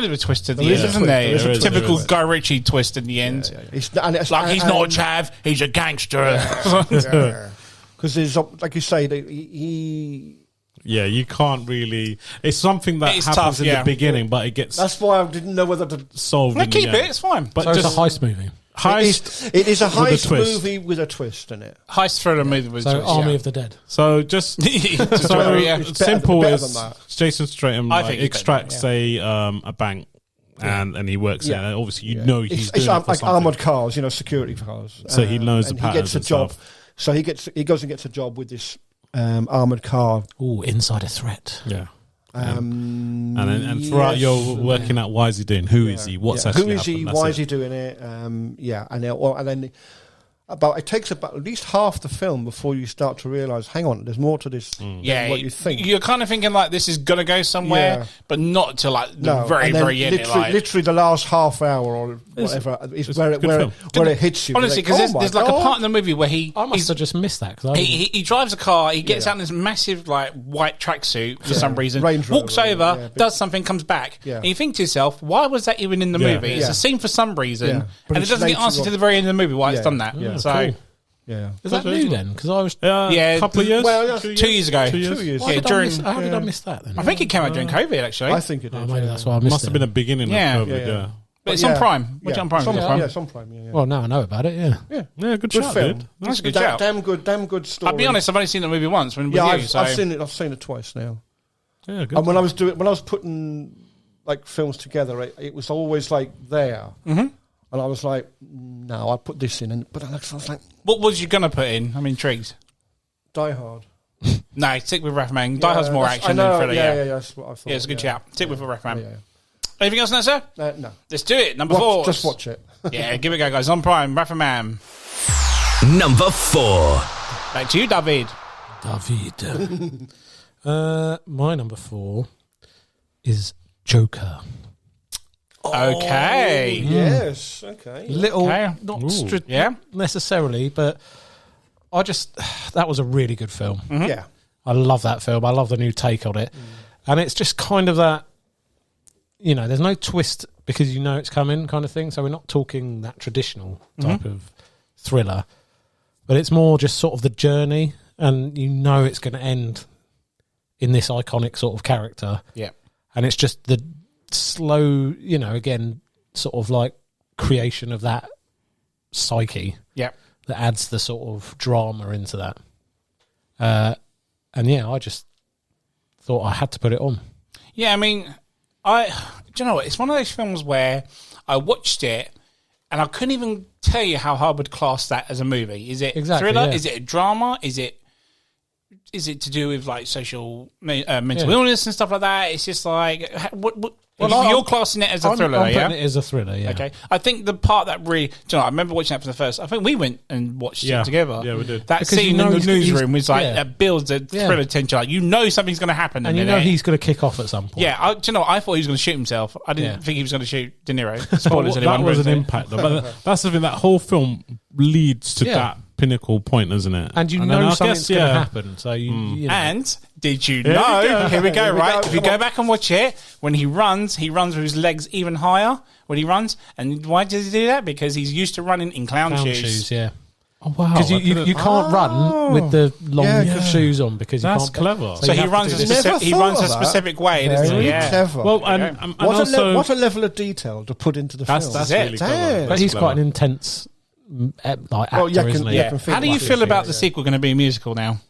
of a twist at the end, isn't there? It's a typical Guy Ritchie twist in the end. Yeah. It's like he's not a chav, he's a gangster. Because there's, like you say, he. Yeah, you can't really. It's something that happens tough, in the beginning, but it gets. That's why I didn't know whether to solve. No, keep it. It's fine. But so just, it's a heist movie. It is a heist movie with a twist in it. Heist thriller movie with a twist. Army of the Dead. So just simple as Jason Statham extracts a bank. And he works there. And obviously, he's doing it like armored cars, security cars. So he knows the patterns. He gets a job. So he goes and gets a job with this armored car. Oh, insider threat. Yeah. And throughout you're working out why is he doing? Who is he? What's actually who is he? happened? Why is he doing it? And then it takes about at least half the film before you start to realise, hang on, there's more to this than what you think. You're kind of thinking like this is going to go somewhere, but not till like the very end. Literally the last half hour or whatever is where it hits you. Honestly, because there's like a part in the movie where I must have just missed that. Cause he drives a car, he gets out in this massive like white tracksuit for some reason, walks over, does something, comes back, and you think to yourself, why was that even in the movie? It's a scene for some reason, and it doesn't get answered to the very end of the movie why it's done that. So, is that new then? Because I was a couple of years. Well, 2 years ago. 2 years. How did I miss that then? I think it came out during COVID. Actually, I think it did. Maybe that's why I missed it. Must have been a beginning of COVID. But it's on Prime. Watch it on Prime. It's on Prime. Yeah. Well, now I know about it. Yeah, good shout, film. dude. That's a good shout. Damn good story. I'll be honest, I've only seen the movie once. I've seen it. I've seen it twice now. Yeah, good. And when I was putting like films together, it was always like there. And I was like, no, I'll put this in. But I was like, what was you going to put in? I'm intrigued. Die Hard. No, stick with Rathman. Die Hard's more action than thriller. Yeah, that's what I thought. Yeah, it's a good shout. Stick with Rathman. Yeah. Anything else on that, sir? No. Let's do it. Number 4. Just watch it. Yeah, give it a go, guys. On Prime, Rathman. Number 4. Back to you, David. My number 4 is Joker. Okay. Yes. Okay. Not necessarily, but that was a really good film. Yeah. I love that film. I love the new take on it. And it's just kind of that, there's no twist because it's coming kind of thing. So we're not talking that traditional type of thriller, but it's more just sort of the journey, and it's going to end in this iconic sort of character. Yeah. And it's just the slow, again, sort of like creation of that psyche. Yeah. That adds the sort of drama into that. I just thought I had to put it on. Yeah, I mean, do you know what? It's one of those films where I watched it and I couldn't even tell you how I would class that as a movie. Is it thriller? Yeah. Is it a drama? Is it to do with like social mental illness and stuff like that? It's just like you're classing it as a thriller. I'm putting it as a thriller. Yeah. Okay. I think the part that really, I remember watching that for the first. I think we went and watched it together. Yeah, we did. That because scene in the newsroom was like that builds a thriller tension. Like something's going to happen, and he's going to kick off at some point. Yeah. I thought he was going to shoot himself. I didn't think he was going to shoot De Niro. Spoilers. That was an impact, though. But that's the thing. That whole film leads to that pinnacle point, isn't it? And something's going to happen. So And did you know? Here we go. Right, if you go back and watch it, when he runs with his legs even higher when he runs. And why does he do that? Because he's used to running in clown shoes. Yeah. Oh wow! Because you can't run with the long shoes on because that's you can't. Clever. So he runs a specific way. Very clever. Well, and also what a level of detail to put into the film. That's really clever. But he's quite an intense actor, isn't he? How do you feel about the sequel going to be a musical now?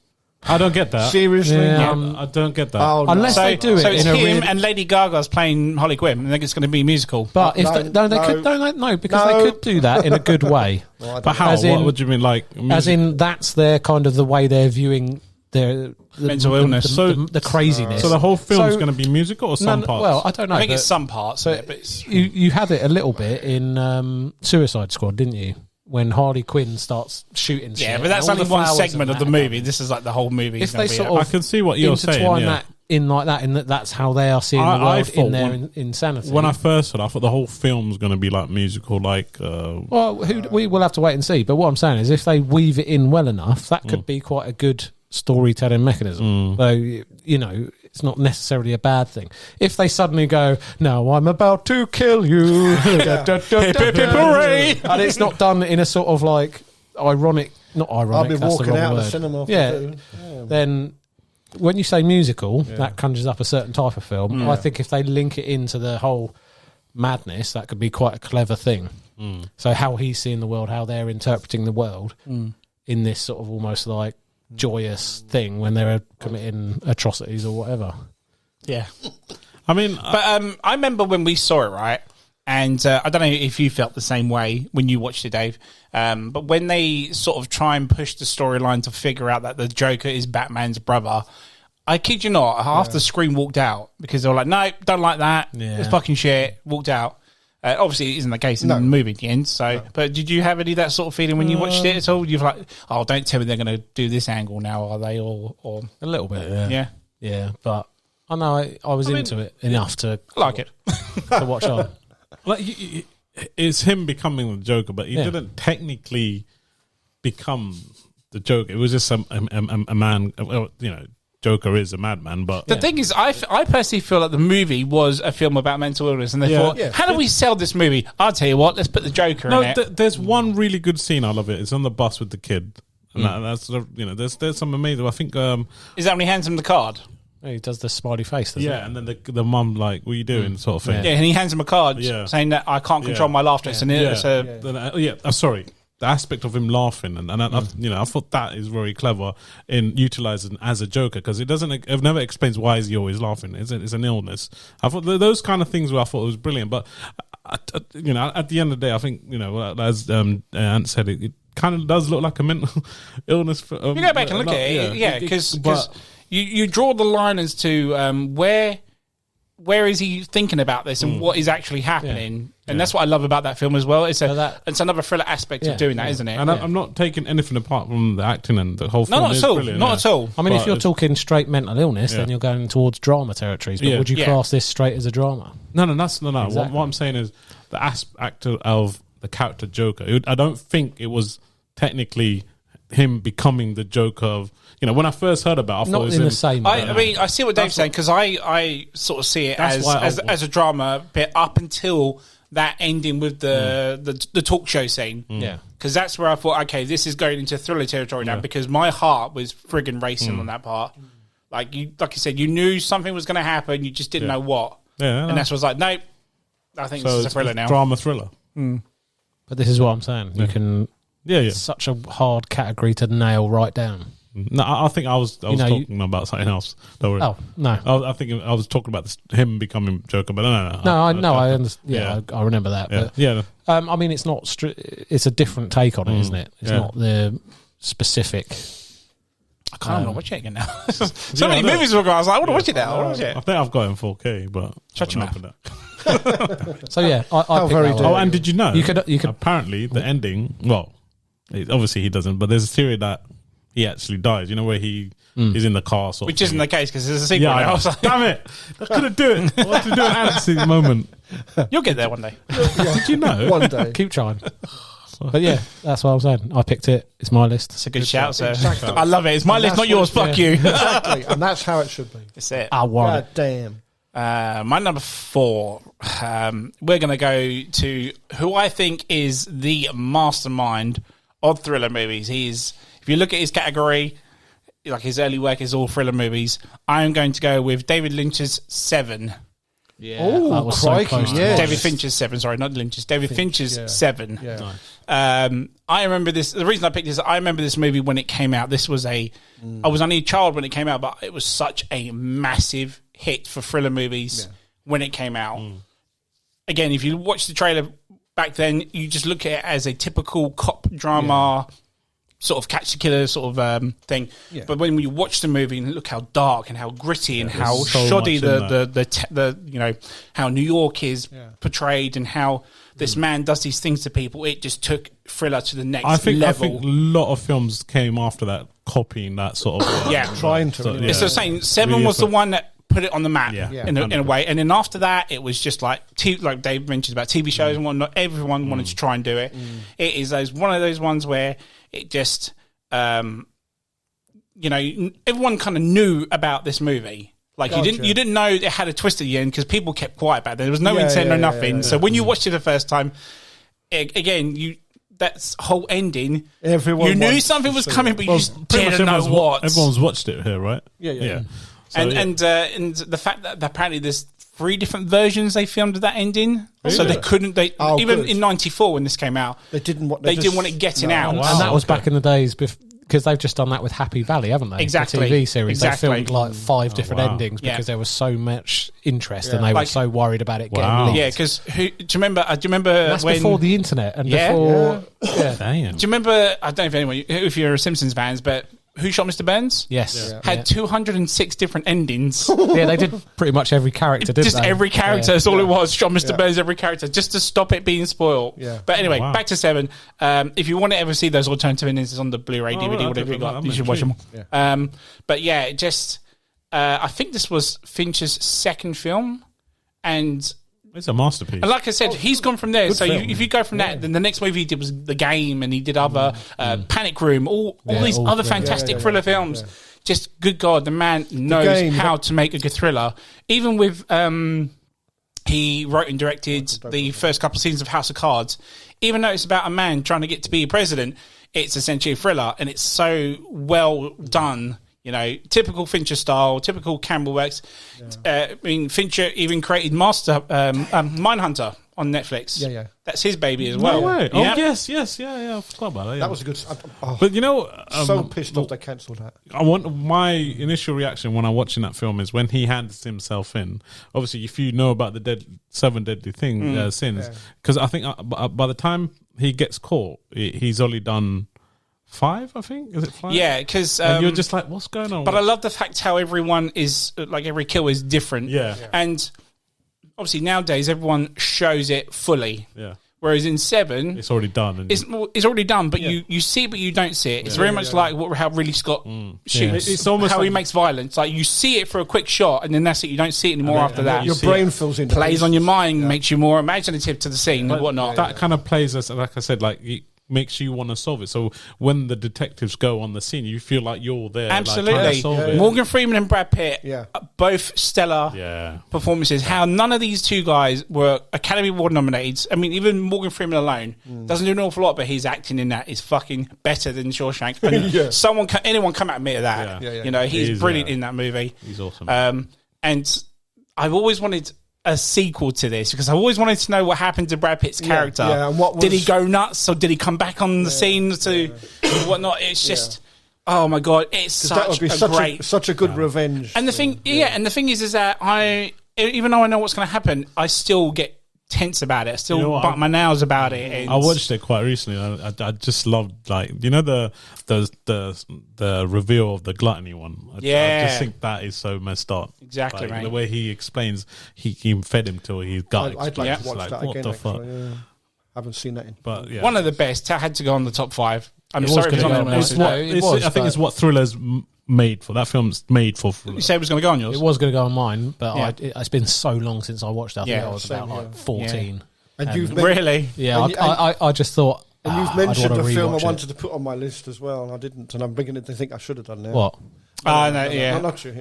I don't get that. Seriously? I don't get that. Oh, unless they do it. So it's him and Lady Gaga's playing Harley Quinn. I think it's going to be a musical. But if they could do that in a good way. But how? What do you mean? Like, as in, that's their kind of the way they're viewing their mental illness, the craziness. So the whole film's going to be musical or some parts? Well, I don't know. I think it's some parts. But you had it a little bit in Suicide Squad, didn't you? When Harley Quinn starts shooting shit. Yeah, but that's only one segment of the movie. This is like the whole movie. If they sort of I can see what you're saying. That in like that, in that's how they are seeing the world in their insanity. When I first heard, I thought the whole film's going to be like musical, like. We will have to wait and see. But what I'm saying is, if they weave it in well enough, that could be quite a good storytelling mechanism. So it's not necessarily a bad thing. If they suddenly go, "Now I'm about to kill you," and it's not done in a sort of like ironic, not ironic. I'll be walking out of the cinema. Then when you say musical, that conjures up a certain type of film. I think if they link it into the whole madness, that could be quite a clever thing. So how he's seeing the world, how they're interpreting the world in this sort of almost like joyous thing when they're committing atrocities or whatever. Yeah. I mean, but I remember when we saw it, right? And I don't know if you felt the same way when you watched it, Dave. But when they sort of try and push the storyline to figure out that the Joker is Batman's brother, I kid you not, half the screen walked out because they were like, "No, don't like that. It's fucking shit." Walked out. Obviously, it isn't the case in the movie at the end. So, but did you have any of that sort of feeling when you watched it at all? You're like, oh, don't tell me they're going to do this angle now, are they? Or a little bit, yeah. But I know I was into it enough to like it to watch on. Like it's him becoming the Joker, but he didn't technically become the Joker. It was just a man. Joker is a madman, but the thing is, I personally feel like the movie was a film about mental illness, and they thought, how do we sell this movie? I'll tell you what, let's put the Joker in it. There's one really good scene. I love it. It's on the bus with the kid, and that's there's some amazing. I think is that when he hands him the card? He does the smiley face, doesn't he? And then the mum like, "What are you doing?" sort of thing. Yeah, and he hands him a card saying that I can't control my laughter. Sorry. The aspect of him laughing, and I thought that is very clever in utilizing as a Joker, because it never explains why is he always laughing. It's an illness. I thought those kind of things I thought was brilliant, but at the end of the day, I think as Ant said, it kind of does look like a mental illness. You go back and look at it, because you draw the line as to where is he thinking about this and what is actually happening. And that's what I love about that film as well. It's another thriller aspect of doing that, isn't it? And I'm not taking anything apart from the acting and the whole film. Not at all. Not at all. I mean, if you're talking straight mental illness, then you're going towards drama territories. But would you class this straight as a drama? No. Exactly. What I'm saying is the aspect of the character Joker. I don't think it was technically him becoming the Joker of. When I first heard about it, I thought it was in the same. I mean, I see what Dave's saying, because I sort of see it as a drama bit up until that ending with the talk show scene. Because that's where I thought, okay, this is going into thriller territory now, because my heart was friggin' racing on that part. Like you said, you knew something was going to happen, you just didn't know what. And that's what I was like, nope, I think this is a thriller now. Drama thriller. But this is what I'm saying. You can. It's such a hard category to nail right down. No, I think I was talking about something else. Don't worry. Oh no, I think I was talking about him becoming Joker, but no. I understand. I remember that. But, I mean, it's not. It's a different take on it, isn't it? It's not the specific. I can't remember watch it again now. So many movies were going. I was like, I want to watch it now. I think I've got it in 4K, but shut your mouth. So I very. And did you know? You could apparently the ending. Well, obviously he doesn't, but there's a theory that he actually dies. Where he is in the car, which isn't the case, because there's a sequel. Yeah, I was like, damn it! I couldn't do it. I wanted to do an Ant moment. You'll get there one day. Did you know? One day. Keep trying. But that's what I was saying. I picked it. It's my list. It's a good shout, sir. Exactly. I love it. It's my list, not yours. Fuck you. Exactly, and that's how it should be. That's it. I want it. Damn. My number 4, we're going to go to who I think is the mastermind of thriller movies. If you look at his category, like his early work is all thriller movies, I'm going to go with David Lynch's Seven. Yeah. Oh, crikey. Yes. David Fincher's Seven, sorry, not Lynch's. David Fincher's Seven. Yeah. Nice. I remember this. The reason I picked this, I remember this movie when it came out. This was I was only a child when it came out, but it was such a massive hit for thriller movies when it came out. Again, if you watch the trailer back then, you just look at it as a typical cop drama, sort of catch the killer sort of thing. Yeah. But when you watch the movie and look how dark and how gritty and how so shoddy the how New York is portrayed and how this man does these things to people, it just took thriller to the next level. I think a lot of films came after that, copying that sort of trying to. It's the same. Seven was the one that put it on the map in a way, and then after that it was just like Dave mentioned about TV shows and whatnot. Everyone wanted to try and do it. It is one of those ones where it just everyone kind of knew about this movie. Like you didn't know it had a twist at the end because people kept quiet about it. There was no intent or nothing. So when you watched it the first time, that whole ending, you knew something was coming, but you just didn't know what. Everyone's watched it here, right? Yeah. So, and the fact that apparently there's 3 different versions they filmed of that ending, so they couldn't. Even in '94 when this came out, they didn't want it getting out, and that was back in the days because they've just done that with Happy Valley, haven't they? Exactly, the TV series. Exactly. They filmed like 5 different endings because there was so much interest and they were so worried about it getting leaked. Yeah, because do you remember? That's when, before the internet and before. Do you remember? I don't know if you're a Simpsons fans, but Who Shot Mr. Burns? Yes. Had 206 different endings. Yeah, they did pretty much every character, didn't Just they? every character, that's all it was. Shot Mr. Burns, every character, just to stop it being spoiled. Yeah. But anyway, back to 7. If you want to ever see those alternative endings, it's on the Blu-ray, DVD, whatever you got. You should watch them. Yeah. But yeah, just I think this was Fincher's second film, and it's a masterpiece. And like I said, he's gone from there. So if you go from that, then the next movie he did was The Game, and he did other Panic Room, all these other fantastic thriller films. Yeah. Just, good God, the man knows how to make a good thriller. Even with, he wrote and directed the first couple of seasons of House of Cards. Even though it's about a man trying to get to be a president, it's essentially a thriller, and it's so well done. You know, typical Fincher style, typical camera works. I mean, Fincher even created Mindhunter on Netflix. Yeah. That's his baby as well. No way. Oh, Yeah. yes. I forgot about that. Yeah. That was a good. But you know, so pissed off they cancelled that. My initial reaction when I'm watching that film is when he hands himself in. Obviously, if you know about the 7 deadly sins, because I think by the time he gets caught, he's only done 5, I think. Is it 5? Yeah, because you're just like, what's going on? But I love the fact how everyone is like, every kill is different. Yeah. And obviously nowadays everyone shows it fully. Yeah. Whereas in 7, it's already done. It's already done, but you see it, but you don't see it. It's very much like how Ridley Scott shoots. It's almost how like he makes violence. Like, you see it for a quick shot, and then that's it. You don't see it anymore after that. Your brain fills in. Plays on your mind, makes you more imaginative to the scene and whatnot. That kind of plays us, like I said, like it makes you want to solve it. So when the detectives go on the scene, you feel like you're there. Absolutely. Like, trying to solve it. Morgan Freeman and Brad Pitt, both stellar performances. How none of these two guys were Academy Award nominated. I mean, even Morgan Freeman alone doesn't do an awful lot, but his acting in that is fucking better than Shawshank. And anyone come at me at that. You know, he's brilliant in that movie. He's awesome. And I've always wanted a sequel to this, because I always wanted to know what happened to Brad Pitt's character. And did he go nuts, or did he come back on the scene to whatnot? It's just, oh my God, it's such a good revenge. And the thing, and the thing is that even though I know what's going to happen, I still get tense about it. I still bite my nails about it. And I watched it quite recently. I just loved, like, you know, the reveal of the gluttony one. I just think that is so messed up. Exactly, like, right. The way he explains, he fed him till his gut. I'd like to watch like, that what again. the fuck? I haven't seen that. But one of the best. I had to go on the top 5. I'm It sorry was if it's gonna on go the on list. mine. I think it's what Thriller's made for. That film's made for Thriller. You said it was going to go on yours. It was going to go on mine, but it's been so long since I watched it. I think I was about 14. And you've really? Yeah, I just thought. And you've mentioned a film I wanted to put on my list as well, and I didn't. And I'm beginning to think I should have done that. What? Not sure.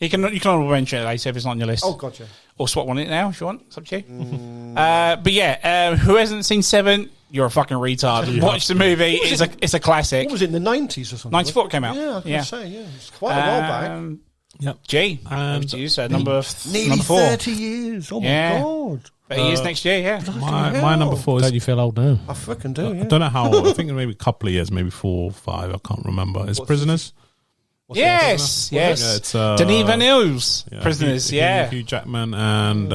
You can mention it later if it's not on your list. Oh, gotcha. Or swap on it now if you want. It's up to you. But yeah, who hasn't seen 7? You're a fucking retard. Watch the movie. It's a classic. What was it, in the 90s or something? 94 it came out. Yeah, I was going to say, it's quite a while back. Yep. G. Over to you, sir. Number 4. 30 years. Oh, my God. But he is next year, yeah. My number 4 is... Don't you feel old now? I fucking do, I don't know how old. I think maybe a couple of years, maybe 4 or 5. I can't remember. It's Prisoners. Yes. It's Denis Villeneuve's Prisoners, Hugh Jackman and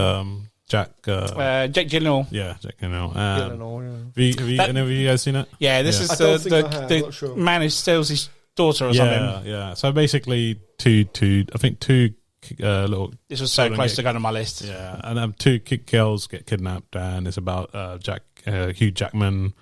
Jack Gyllenhaal. Yeah, Jack Gyllenhaal. Have any of you guys seen it? Yeah, this is the man who steals his daughter or something. Yeah. So basically, two little... This was so close to going on my list. Yeah, and 2 girls get kidnapped, and it's about Hugh Jackman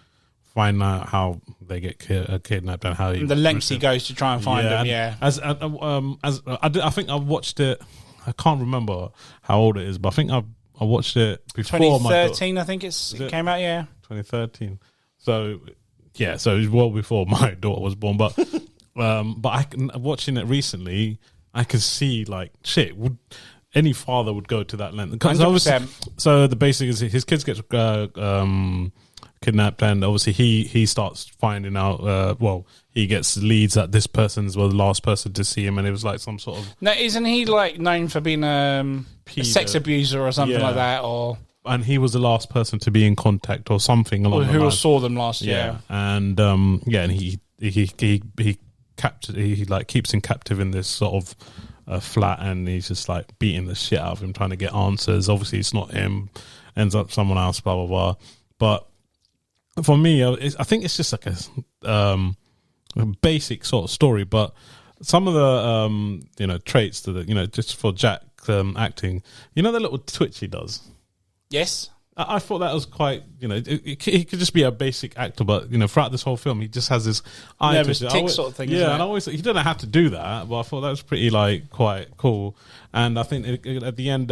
finding out how they get kidnapped and how the lengths he goes to try and find them. Yeah, I think I watched it. I can't remember how old it is, but I think I watched it before 2013. I think it came out. Yeah, 2013. So yeah, so it was well before my daughter was born. But watching it recently, I could see like shit. Any father would go to that length. 100%. So the basic is his kids get kidnapped, and obviously he starts finding out. He gets leads that this person's the last person to see him, and it was like some sort of. Now, isn't he like known for being a sex abuser or something like that, or? And he was the last person to be in contact or something along who saw them last year. And and he keeps him captive in this sort of flat, and he's just like beating the shit out of him, trying to get answers. Obviously, it's not him; ends up someone else. Blah blah blah. But for me, I think it's just like basic sort of story, but some of the traits that just for Jack acting, the little twitch he does. Yes. I thought that was quite, he could just be a basic actor, but throughout this whole film, he just has this eye twitch sort of thing. Yeah, and he didn't have to do that, but I thought that was pretty quite cool. And I think at the end,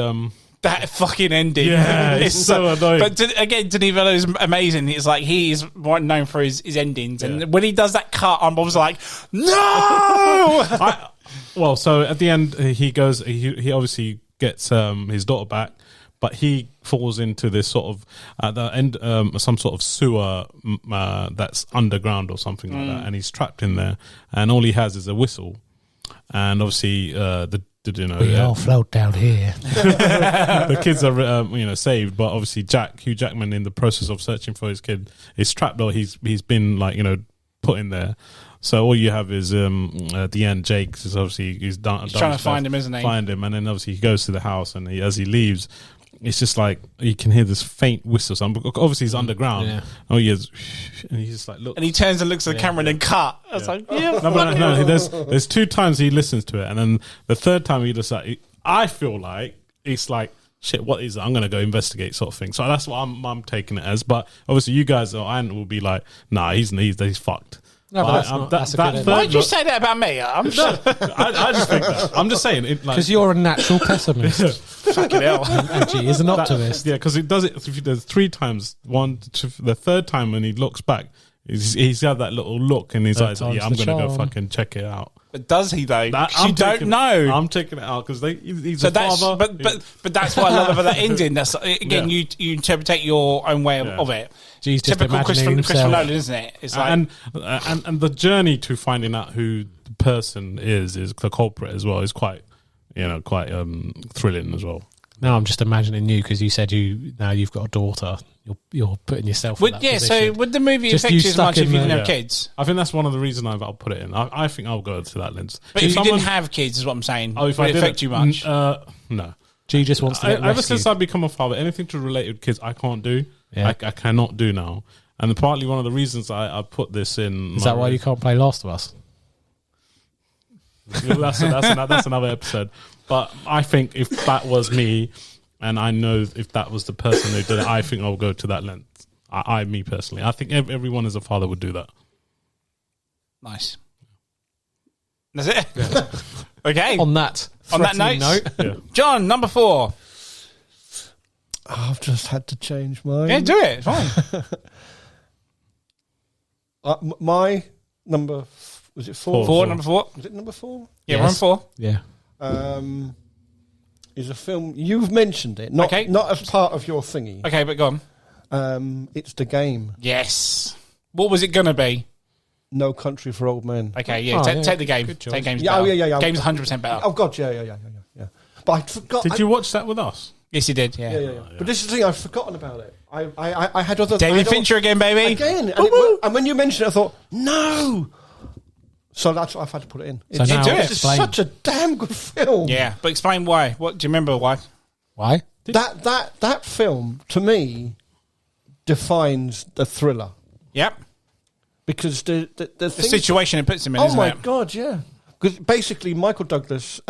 that fucking ending, yeah, it's so annoying. But again, Denis Villeneuve is amazing. It's like he's known for his endings, and when he does that cut, I'm always like, no. So at the end, he goes. He obviously gets his daughter back. But he falls into this sort of at the end, some sort of sewer that's underground or something like that, and he's trapped in there. And all he has is a whistle, and obviously we all float down here. The kids are saved, but obviously Hugh Jackman, in the process of searching for his kid, is trapped. Or he's been put in there. So all you have is at the end, Jake is obviously he's trying to find him, isn't he? Find him, and then obviously he goes to the house, and as he leaves, it's just like you can hear this faint whistle. Obviously he's underground. Yeah. Oh, he is, and he's just like, look, and he turns and looks at the camera and then cut. I was like, no. There's 2 times he listens to it, and then the third time he just I feel like it's like, shit, what is that? I'm going to go investigate, sort of thing. So that's what I'm taking it as. But obviously you guys will be like, nah, he's fucked. No, but that's a good why did you say that about me? I just think that. I'm just saying it because you're a natural pessimist. Fucking hell. And she is an optimist. Because it does it. There's 3 times. The third time when he looks back, he's got that little look in his eyes. Yeah, I'm going to go fucking check it out. But does he though? You don't know. I'm taking it out because he's a father. But that's what I love about that ending. That's again, you interpret your own way of it. She's just typical imagining Christopher himself. Nolan, isn't it? It's like, and the journey to finding out who the person is the culprit as well is quite thrilling as well. Now I'm just imagining you because you said now you've got a daughter. You're putting yourself in that position. So would the movie affect you as much if you didn't have kids? I think that's one of the reasons I'll put it in. I think I'll go to that lens. But if you didn't have kids, is what I'm saying, would it affect you much? No. G just wants to get ever since I've become a father, anything to relate with kids, I can't do. Yeah. I cannot do now. And partly one of the reasons I put this in... Is that why you can't play Last of Us? That's another episode. But I think if that was me... And I know if that was the person who did it, I think I'll go to that length. Me personally, I think everyone as a father would do that. Nice. That's it. Yeah. Okay. On that note. Yeah. John, number 4. I've just had to change mine. Yeah, do it. It's fine. My number was it 4? 4. Number 4. Was it number 4? Yeah, yes. We're on 4. Yeah. Is a film you've mentioned it, not as part of your thingy. Okay, but go on. It's The Game. Yes. What was it gonna be? No Country for Old Men. Okay, yeah. Take the game. Take game's better. Yeah. Game's 100% better. Oh god, yeah. But I forgot. Did you watch that with us? Yes, you did. Yeah. But this is the thing, I've forgotten about it. I had other. David Fincher again, baby. Again, and when you mentioned it, I thought no. So that's why I've had to put it in. It's such a damn good film. Yeah, but explain why. What do you remember? Why? Why? That film to me defines the thriller. Yep. Because the situation it puts him in. Oh my god, yeah. Because basically, Michael Douglas,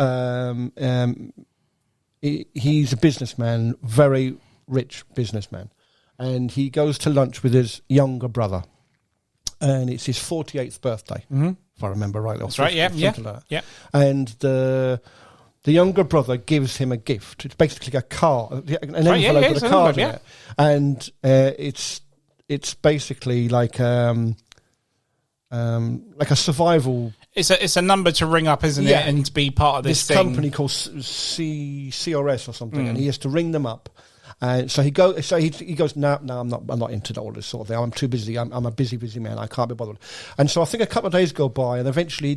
he's a businessman, very rich businessman, and he goes to lunch with his younger brother, and it's his 48th birthday. Mm-hmm. If I remember rightly. That's right, yeah. And the younger brother gives him a gift. It's basically a card, an envelope with a card in it. And it's basically like a survival... It's a number to ring up, isn't it? And to be part of this thing. Company called CRS or something, and he has to ring them up. And so he goes. No, I'm not into all this sort of thing. I'm too busy. I'm a busy man. I can't be bothered. And so I think a couple of days go by, and eventually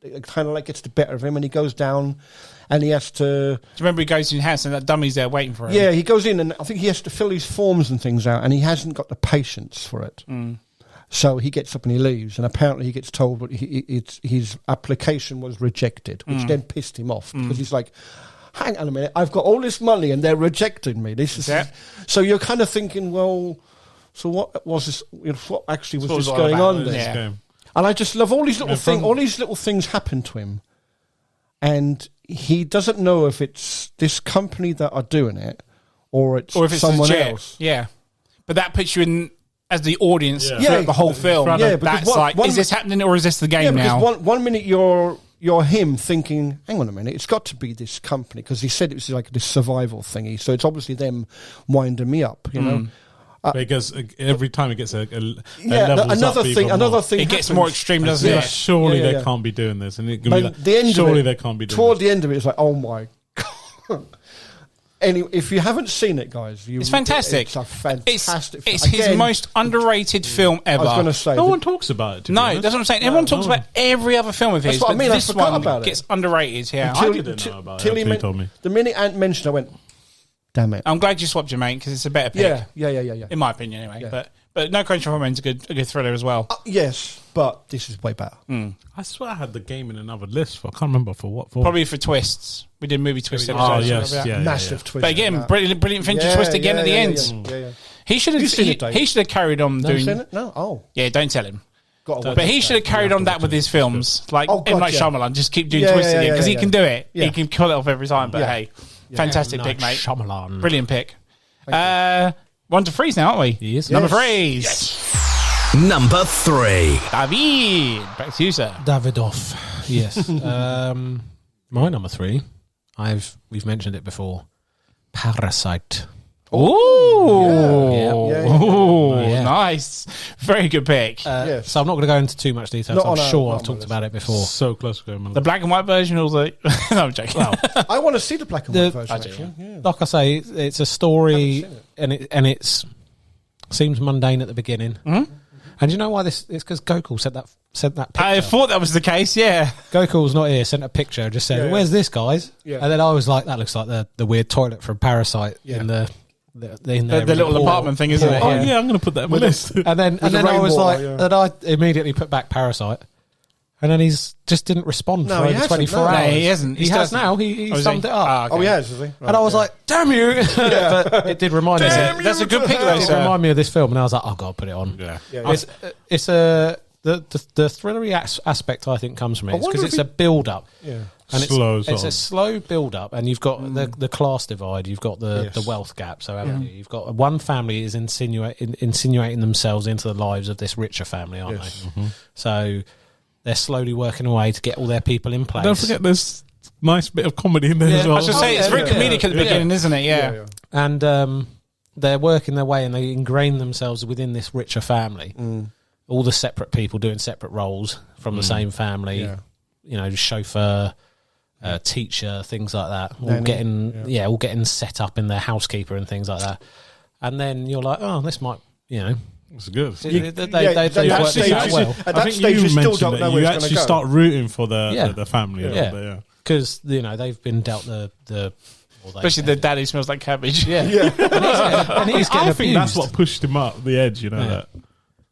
it kind of like gets the better of him, and he goes down, and he has to. Do you remember he goes in his house and that dummy's there waiting for him? Yeah, he goes in, and I think he has to fill these forms and things out, and he hasn't got the patience for it. So he gets up and he leaves, and apparently he gets told that his application was rejected, which then pissed him off because he's like, hang on a minute, I've got all this money and they're rejecting me. So you're kind of thinking, well, so what was this? What actually was this going on there? Yeah. And I just love all these little things. All these little things happen to him, and he doesn't know if it's this company that are doing it or if it's someone else. Yeah, but that puts you in as the audience throughout the whole film. Yeah, that's is this happening or is this the game now? Because one minute you're him thinking, hang on a minute, it's got to be this company because he said it was like this survival thingy. So it's obviously them winding me up, you know. Because every time it gets a another thing. It gets more extreme, doesn't it? Surely they can't be doing this, and it can be like, surely they can't be doing. Toward the end of it, it's like, oh my god. Anyway, if you haven't seen it, guys, it's fantastic. It's a fantastic. It's his most underrated film ever. I was going to say, no one talks about it. No, that's what I'm saying. Everyone talks about every other film of his, but this one gets underrated. Yeah, I didn't know about it. He told me. The minute Ant mentioned, I went, damn it. I'm glad you swapped your mate because it's a better pick. Yeah. In my opinion, anyway. Yeah. But No Country for Old Men's a good thriller as well. Yes, but this is way better. I swear I had the game in another list. I can't remember for what. Probably for twists. We did movie twist episodes. Oh yes, massive twist. But again, brilliant Fincher twist again at the end. Yeah. He should have carried on doing. Seen it? No. Oh. Yeah, don't tell him. But he should have carried on that with his films, like M. Night Shyamalan. Just keep doing twists again because he can do it. He can pull it off every time. But hey, fantastic pick, mate. Shyamalan. Brilliant pick. 1 to 3 now, aren't we? Yes. Number 3. Yes. Number 3. David, back to you, sir. Davidoff. Yes. My number 3. We've mentioned it before. Parasite. Ooh, nice, very good pick. So I'm not going to go into too much detail. I'm sure I've talked about it before. So close to going. The black and white version, or the no, I'm joking. Well, I want to see the black and white version. Actually. Like I say, it's a story, and it's seems mundane at the beginning. Mm-hmm. And you know why this? It's because Gokul sent that picture. I thought that was the case. Yeah, Gokul's not here. Sent a picture. Just said, "Where's this, guys?" Yeah. And then I was like, "That looks like the weird toilet from Parasite in the little apartment thing, isn't it? Oh yeah, I'm going to put that in my list. And then I was like, and I immediately put back Parasite. And then he's just didn't respond for over 24 hours. No, he hasn't. He has now. He summed it up. Oh, he has, has he? Right, and I was like, damn you. But it did remind me. That's a good pick, though. It reminded me of this film. And I was like, oh, God, put it on. Yeah. It's the thrillery aspect, I think, comes from it. It's because it's a build-up. Yeah. And it's a slow build-up. And you've got the class divide. You've got the wealth gap. So you've got one family is insinuating themselves into the lives of this richer family, aren't they? Mm-hmm. So they're slowly working away to get all their people in place. Don't forget this nice bit of comedy in there as well. I should say, it's very comedic at the beginning, isn't it? Yeah. And they're working their way and they ingrain themselves within this richer family. All the separate people doing separate roles from the same family. You know, chauffeur, teacher, things like that. All getting set up in their housekeeper and things like that. And then you're like, oh, this might, you know. It's good. At that stage, you still don't know where it's going to go. You actually start rooting for the family. Yeah. Because, you know, they've been dealt the especially the daddy smells like cabbage. Yeah. And he's getting I think that's what pushed him up the edge, you know that.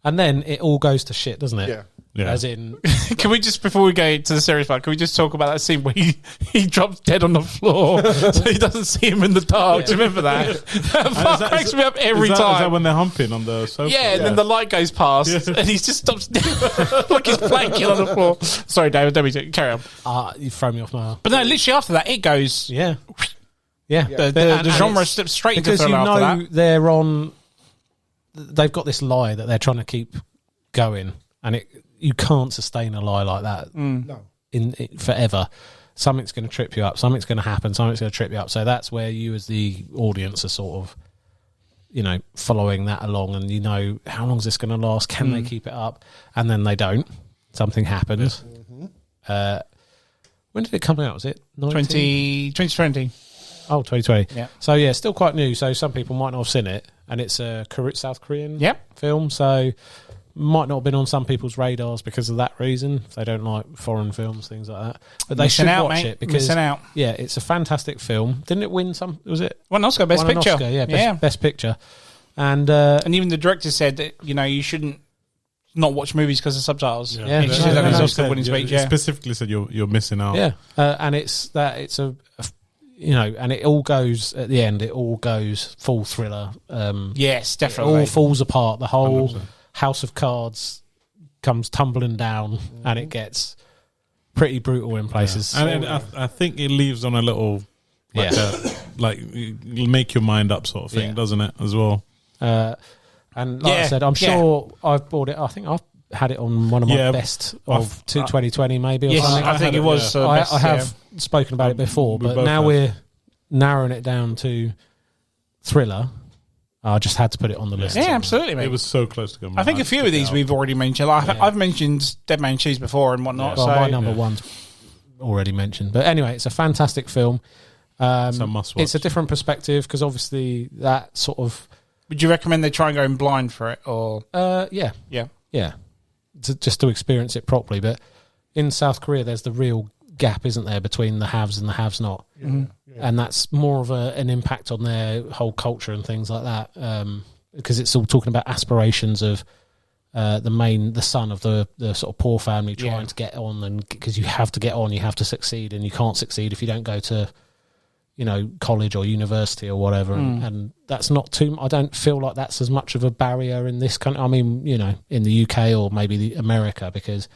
And then it all goes to shit, doesn't it? Yeah. As in, can we just, before we go to the serious part, can we just talk about that scene where he drops dead on the floor so he doesn't see him in the dark? Do you remember that? That cracks me up every time. Is that when they're humping on the sofa? Yeah, and then the light goes past and he just stops like he's planking on the floor. Sorry, David, don't be carry on. You throw me off my... But no, literally after that, it goes... Yeah. The genre steps straight into thriller after that. Because they're on... They've got this lie that they're trying to keep going, and you can't sustain a lie like that in forever. Something's going to trip you up. Something's going to happen. Something's going to trip you up. So that's where you, as the audience, are sort of, you know, following that along, and you know, how long is this going to last? Can they keep it up? And then they don't. Something happens. When did it come out? Was it 2020? Oh, 2020. Yeah. So, yeah, still quite new. So some people might not have seen it. And it's a South Korean film. So might not have been on some people's radars because of that reason. If they don't like foreign films, things like that. But they should watch it because, yeah, it's a fantastic film. Didn't it win some? Was it? Won an Oscar, Best Picture. Oscar, Best Picture. And even the director said that, you know, you shouldn't not watch movies because of subtitles. Yeah. He should have his Oscar-winning speech. He specifically said you're missing out. Yeah. And it's a you know, and it all goes at the end. It all goes full thriller. Yes, definitely. It all falls apart. The whole 100%. House of Cards comes tumbling down, and it gets pretty brutal in places. And I think it leaves on a little, like you make your mind up sort of thing, doesn't it, as well? And like I said, I'm sure I've bought it. I think I've had it on one of my best of 2020 maybe. Or something. I think it was. I have spoken about it before, but now we're narrowing it down to thriller. I just had to put it on the list. Yeah, absolutely, mate. It was so close to going. I think a few of these we've already mentioned. I've mentioned Dead Man Shoes before and whatnot. Well, my number one's already mentioned. But anyway, it's a fantastic film. It's a must watch. It's a different perspective because obviously that sort of... Would you recommend they try and go in blind for it? Or Yeah. Just to experience it properly. But in South Korea, there's the real gap, isn't there, between the haves and the haves not. And that's more of an impact on their whole culture and things like that, because it's all talking about aspirations of the son of the sort of poor family trying to get on, and because you have to get on, you have to succeed, and you can't succeed if you don't go to college or university or whatever. And that's not too, I don't feel like that's as much of a barrier in this country. I mean, in the UK or maybe America, because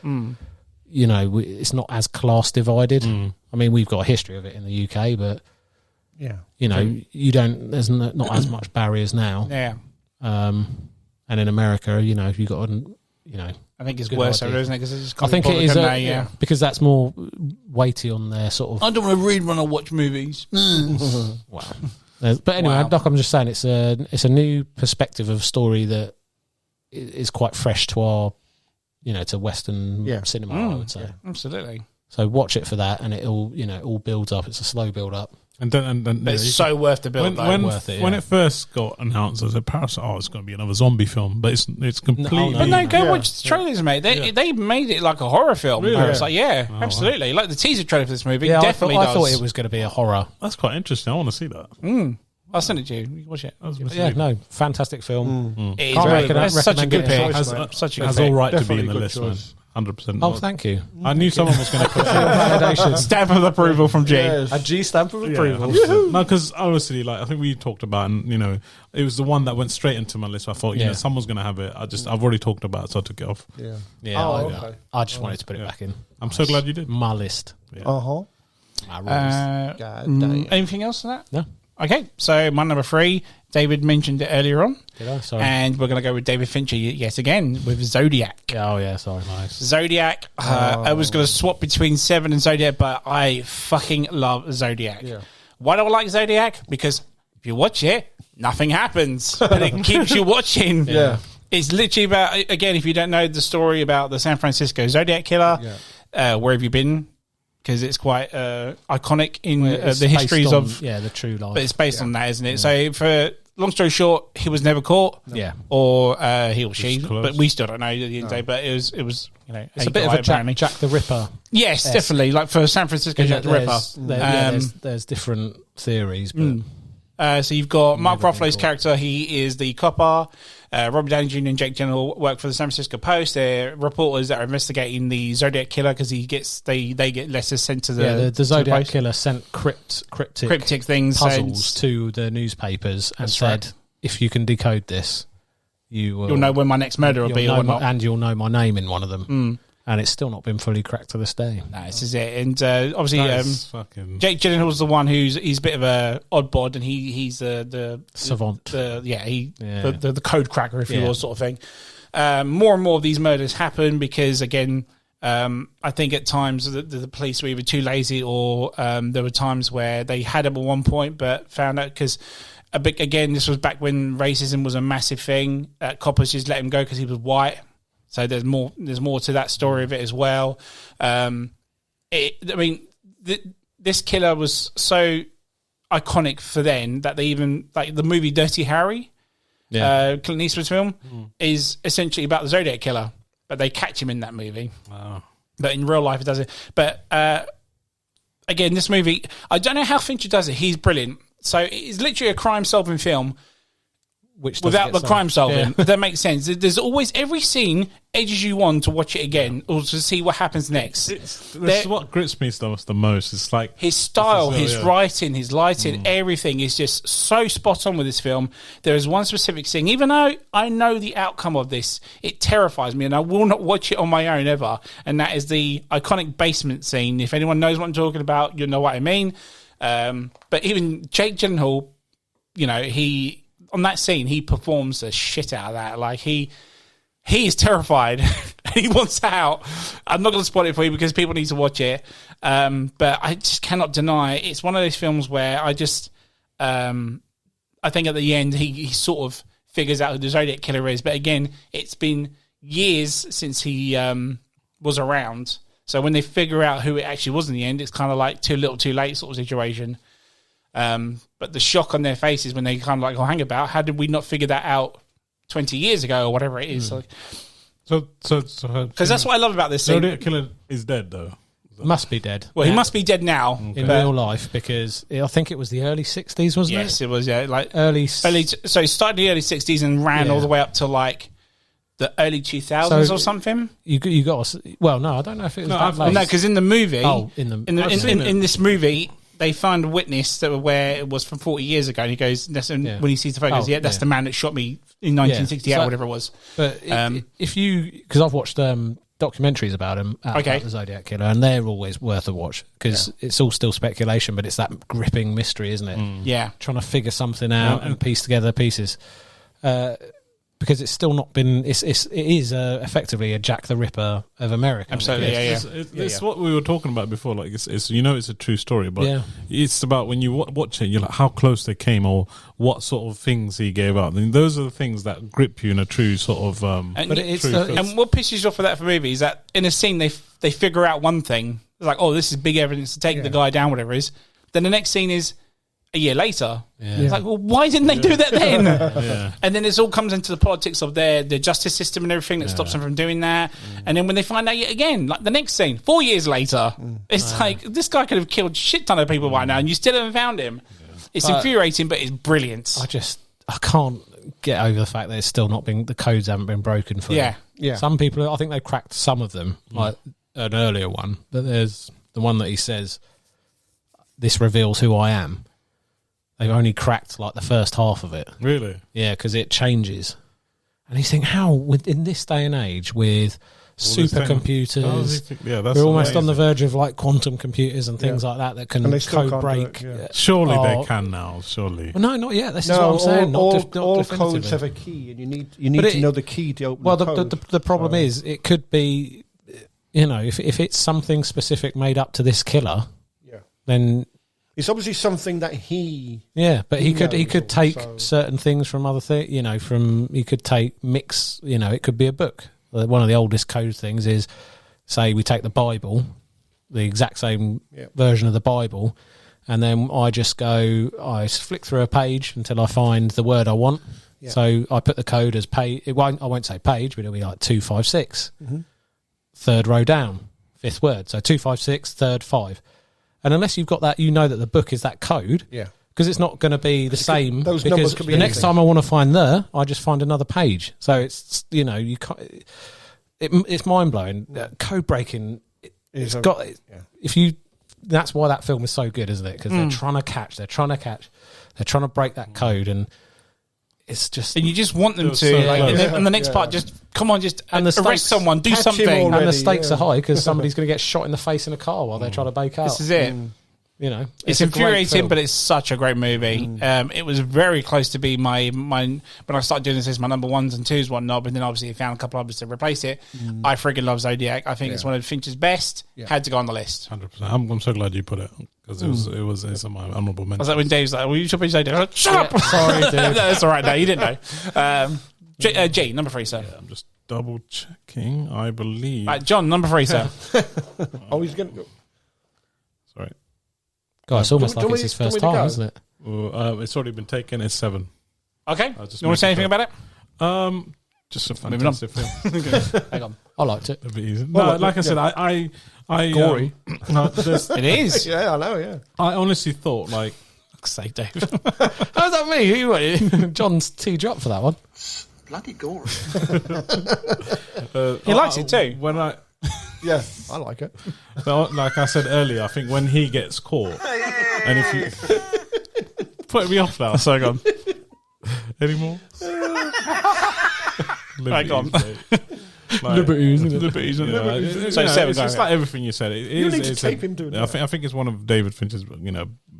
it's not as class divided. I mean, we've got a history of it in the UK, but you don't. There's not as much barriers now. Yeah. And in America, you got I think it's worse over, isn't it? Because it's I think it is because that's more weighty on their sort of. I don't want to read when I watch movies. Wow. But anyway, Doc, I'm just saying it's a new perspective of story that is quite fresh to our, to Western cinema. I would say absolutely. So watch it for that, and it all builds up. It's a slow build up. And it's so worth the build. When it first got announced as a Parasite, it's going to be another zombie film, but it's completely. Go watch the trailers, mate. They made it like a horror film. Really? Parasite, absolutely. Like the teaser trailer for this movie, I definitely. thought it was going to be a horror. That's quite interesting. I want to see that. I'll send it to you. You can watch it. Fantastic film. It is really good. It's such a good pick. Such a good pick. All right to be in the list, man. 100%. Oh, thank you. I knew someone was going to put validation. Stamp of approval from G. Yes. A G stamp of approval. No, because honestly, I think we talked about, and it was the one that went straight into my list. So I thought, someone's going to have it. I've already talked about it, so I took it off. I just wanted to put it back in. I'm so glad you did. My list. My rules. Anything else on that? No. Okay, so my number 3, David mentioned it earlier on. Did I? Sorry. And we're going to go with David Fincher yet again with Zodiac. Oh, yeah, sorry. Nice. Zodiac. I was going to swap between Seven and Zodiac, but I fucking love Zodiac. Yeah. Why do I like Zodiac? Because if you watch it, nothing happens. But it keeps you watching. Yeah. It's literally about, again, if you don't know the story about the San Francisco Zodiac Killer, where have you been? Because it's quite iconic in the histories of the true life. But it's based on that, isn't it? So, for long story short, he was never caught. Yeah, or he or she, but we still don't know at the end of the day. But it was it's a bit of a Jack the Ripper. Yes, definitely. Like for San Francisco Jack the Ripper. There's different theories, but so you've got Mark Ruffalo's character. He is the copper. Robert Downey Jr. and Jake Gyllenhaal work for the San Francisco Post. They're reporters that are investigating the Zodiac Killer because they get letters sent to the Zodiac Killer sent cryptic things, puzzles to the newspapers and said, if you can decode this, you'll know when my next murder will be or not, and you'll know my name in one of them. And it's still not been fully cracked to this day. No, this is it. And obviously, Jake Gyllenhaal's the one he's a bit of a odd bod, and he's the savant. The code cracker, if you will, sort of thing. More and more of these murders happen because, again, I think at times the police were either too lazy or there were times where they had him at one point but found out because. Again, this was back when racism was a massive thing. Coppers just let him go because he was white. So there's more to that story of it as well. This killer was so iconic for then that they even like the movie Dirty Harry, Clint Eastwood's film, is essentially about the Zodiac Killer, but they catch him in that movie. Wow. But in real life, it doesn't. But again, this movie, I don't know how Fincher does it. He's brilliant. So it's literally a crime-solving film which without the crime solving. That makes sense. There's always every scene edges you on to watch it again or to see what happens next. That's what grits me the most. It's like his style, his writing, his lighting, everything is just so spot on with this film. There is one specific scene, even though I know the outcome of this, it terrifies me and I will not watch it on my own ever. And that is the iconic basement scene. If anyone knows what I'm talking about, you'll know what I mean. But even Jake Gyllenhaal, he on that scene, he performs the shit out of that. Like he is terrified. He wants out. I'm not going to spoil it for you because people need to watch it. But I just cannot deny it's one of those films where I just, I think at the end he sort of figures out who the Zodiac Killer is. But again, it's been years since he was around. So when they figure out who it actually was in the end, it's kind of like too little, too late sort of situation. But the shock on their faces when they kind of like, hang about, how did we not figure that out 20 years ago or whatever it is? So because that's what I love about this thing. Zodiac Killer is dead though. Must be dead. Well, he must be dead now in real life because I think it was the early 60s, wasn't it? Yes, it was. Yeah, like early. So he started in the early 60s and ran all the way up to like the early 2000s or something. You got. Well, no, I don't know if it was that late. No, because in the movie, in this movie, they found a witness that where it was from 40 years ago, and he goes, when he sees the photos, that's the man that shot me in 1968 or whatever it was. But if you, because I've watched documentaries about him, about the Zodiac Killer, and they're always worth a watch because it's all still speculation, but it's that gripping mystery, isn't it? Yeah, trying to figure something out and piece together pieces. Because it's still not been. It is effectively a Jack the Ripper of America. Absolutely, It's what we were talking about before. Like it's it's a true story, but it's about when you watch it, you're like how close they came, or what sort of things he gave up. I mean, those are the things that grip you in a true sort of. And what pisses you off for that for movie is that in a scene they figure out one thing, it's like, oh, this is big evidence to take the guy down, whatever it is. Then the next scene is a year later. It's like, well, why didn't they do that then? And then it all comes into the politics of their justice system and everything that stops them from doing that. And then when they find out yet again, like the next scene, 4 years later, it's like, this guy could have killed a shit ton of people by now and you still haven't found him. It's infuriating, but it's brilliant. I can't get over the fact that it's still not been, the codes haven't been broken for them. Some people, I think they've cracked some of them, like an earlier one, but there's the one that he says, this reveals who I am. They've only cracked like the first half of it. Really? Yeah, because it changes. And you think, how, in this day and age, with supercomputers, we're almost on the verge of like quantum computers and things like that can code break. Surely they can now, surely. Well, no, not yet. This is what I'm saying. All codes have a key, and you need to know the key to open the code. The problem is, it could be, if it's something specific made up to this killer, then... It's obviously something that he... Yeah, but he could take certain things from other things, he could take mix, it could be a book. One of the oldest code things is, say we take the Bible, the exact same version of the Bible, and then I flick through a page until I find the word I want. Yeah. So I put the code as page, I won't say page, but it'll be like 256. Third row down, fifth word. So 256, third 5. And unless you've got that, that the book is that code. Yeah. Because it's not going to be the same. Those numbers could be the next time I want to find I just find another page. So it's, you can't... It's mind blowing. Code breaking. That's why that film is so good, isn't it? Because they're trying to break that code, and it's just. And you just want them to. And the next part, just come on, just arrest someone, do something. And the stakes are high because somebody's going to get shot in the face in a car while they're trying to bake out. This is it. It's infuriating, but it's such a great movie. It was very close to be my when I started doing this, my number 1s and 2s, whatnot. But then obviously I found a couple others to replace it. I freaking love Zodiac. I think it's one of Fincher's best. Had to go on the list. 100%. I'm so glad you put it because it's on my honourable mention. I was like when Dave's like, "Well, you should be Zodiac." Like, shut up! Sorry, dude. No, that's all right. No, you didn't know. G, number 3, sir. I'm just double checking. I believe. Right, John, number 3, sir. He's going to go. Sorry. God, it's almost like it's his first time, isn't it? It's already been taken. It's 7. Okay. You want to say anything about it? Just a fantastic film. Hang on. I liked it. A bit easy. No, like I said, I gory. It is. Yeah, I know. Yeah. I honestly thought, like, Fuck's sake, Dave. How's that me? Who John's teed you up for that one. Bloody gory. He likes it too. Yeah, I like it. So, like I said earlier, I think when he gets caught, and if you put me off now, So gone. anymore? Right, go on. Liberties, isn't it? Liberties, isn't it? It's, So seven it's just going. like everything you said. You need to tape him doing I that. think it's one of David Fincher's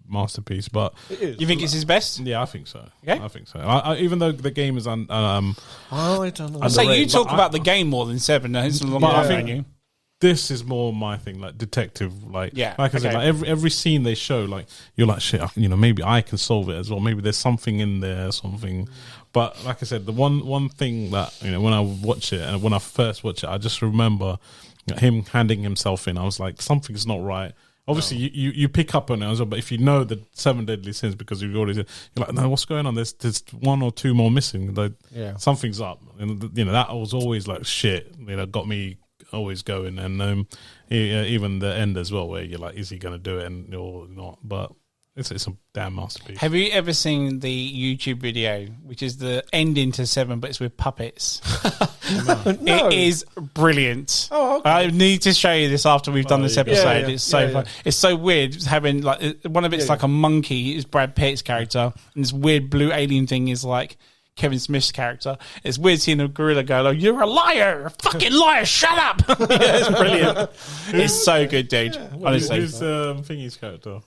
masterpiece. But It is. You think it's his best? yeah, I think so. Okay. I think so. Even though the game is Oh, I don't know. I'd say you underrated, talk but about the game more than Seven. It's a long But I time think- you. this is more my thing, like detective, like Yeah, like I said, okay. like every scene they show, like you're like shit, maybe I can solve it as well. Maybe there's something in there, something. But like I said, the one thing that when I watch it and when I first watch it, I just remember him handing himself in. I was like, something's not right. Obviously, you pick up on it as well, but if you know the 7 deadly sins because you've already, you're like, no, what's going on? There's 1 or 2 more missing. Like, something's up, and that was always like shit. Got me always going, and even the end as well, where you're like, is he going to do it and or not? But it's a damn masterpiece. Have you ever seen the YouTube video, which is the ending to Seven, but it's with puppets? No. It is brilliant. Oh, okay. I need to show you this after we've done this episode. Yeah, yeah. It's so Yeah, fun. yeah. It's so weird having like one of it's like a monkey, is Brad Pitt's character, and this weird blue alien thing is like Kevin Smith's character. It's weird seeing a gorilla go like, "You're a liar, a fucking liar, shut up!" Yeah, it's brilliant. It's so good, dude. Honestly, Who's Thingy's character?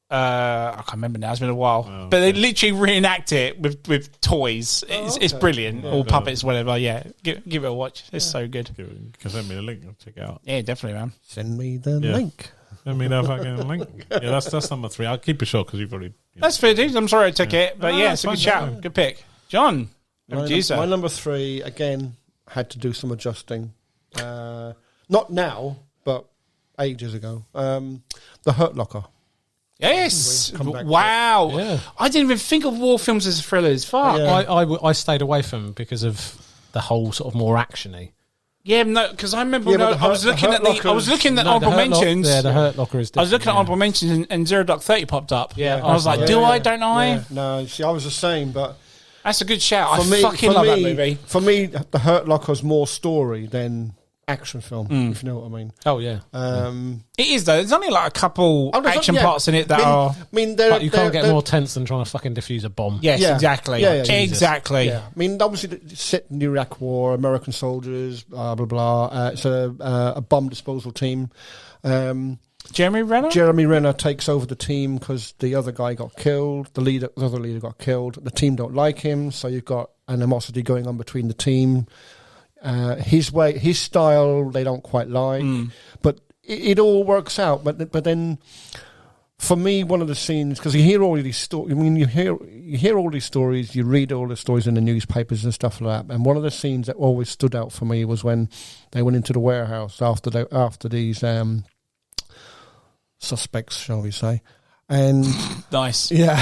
I can't remember now. It's been a while, but they literally reenact it with toys. It's brilliant. All puppets, whatever. Yeah, give it a watch. It's so good. You can send me a link. I'll check it out. Yeah, definitely, man. Send me the Yeah. link. Send me that fucking link. Yeah, that's number 3. I'll keep it short because you've already. That's fair, dude. I'm sorry I took it, but No, yeah, it's it's a good fine, shout. Good pick, John. Over to you, sir. My number 3 again had to do some adjusting. Not now, but ages ago. The Hurt Locker. Yes. Come back to Wow. Yeah. I didn't even think of war films as thrillers. Fuck. Yeah. I stayed away from because of the whole sort of more actiony. Yeah, no, because I remember Yeah, but I was looking at Hurt I was looking at No, honorable the Hurt mentions. Yeah, the Hurt Locker is I was different. looking at yeah. honorable mentions and 0 Dark 30 popped up. Yeah, I was like, yeah, do Yeah, I? Don't I? yeah. No, see, I was the same, but That's a good shout. for I me, fucking for love me, that movie. For me, the Hurt Locker's more story than action film, if you know what I mean. Oh yeah. It is though. There's only like a couple Oh, there's action yeah. parts in it that are. I mean, they're, But you can't they're- get more tense than trying to fucking defuse a bomb. Yes, Yeah. exactly. Yeah, yeah, exactly. Yeah, I mean, obviously, it's set in the Iraq War, American soldiers, blah blah blah. It's a bomb disposal team. Jeremy Renner. Jeremy Renner takes over the team because the other guy got killed. The other leader got killed. The team don't like him, so you've got animosity going on between the team. His style, they don't quite like, but it all works out. But then, for me, one of the scenes, because you hear all these stories. I mean, you hear all these stories. You read all the stories in the newspapers and stuff like that. And one of the scenes that always stood out for me was when they went into the warehouse after these suspects, shall we say, and. Nice. Yeah,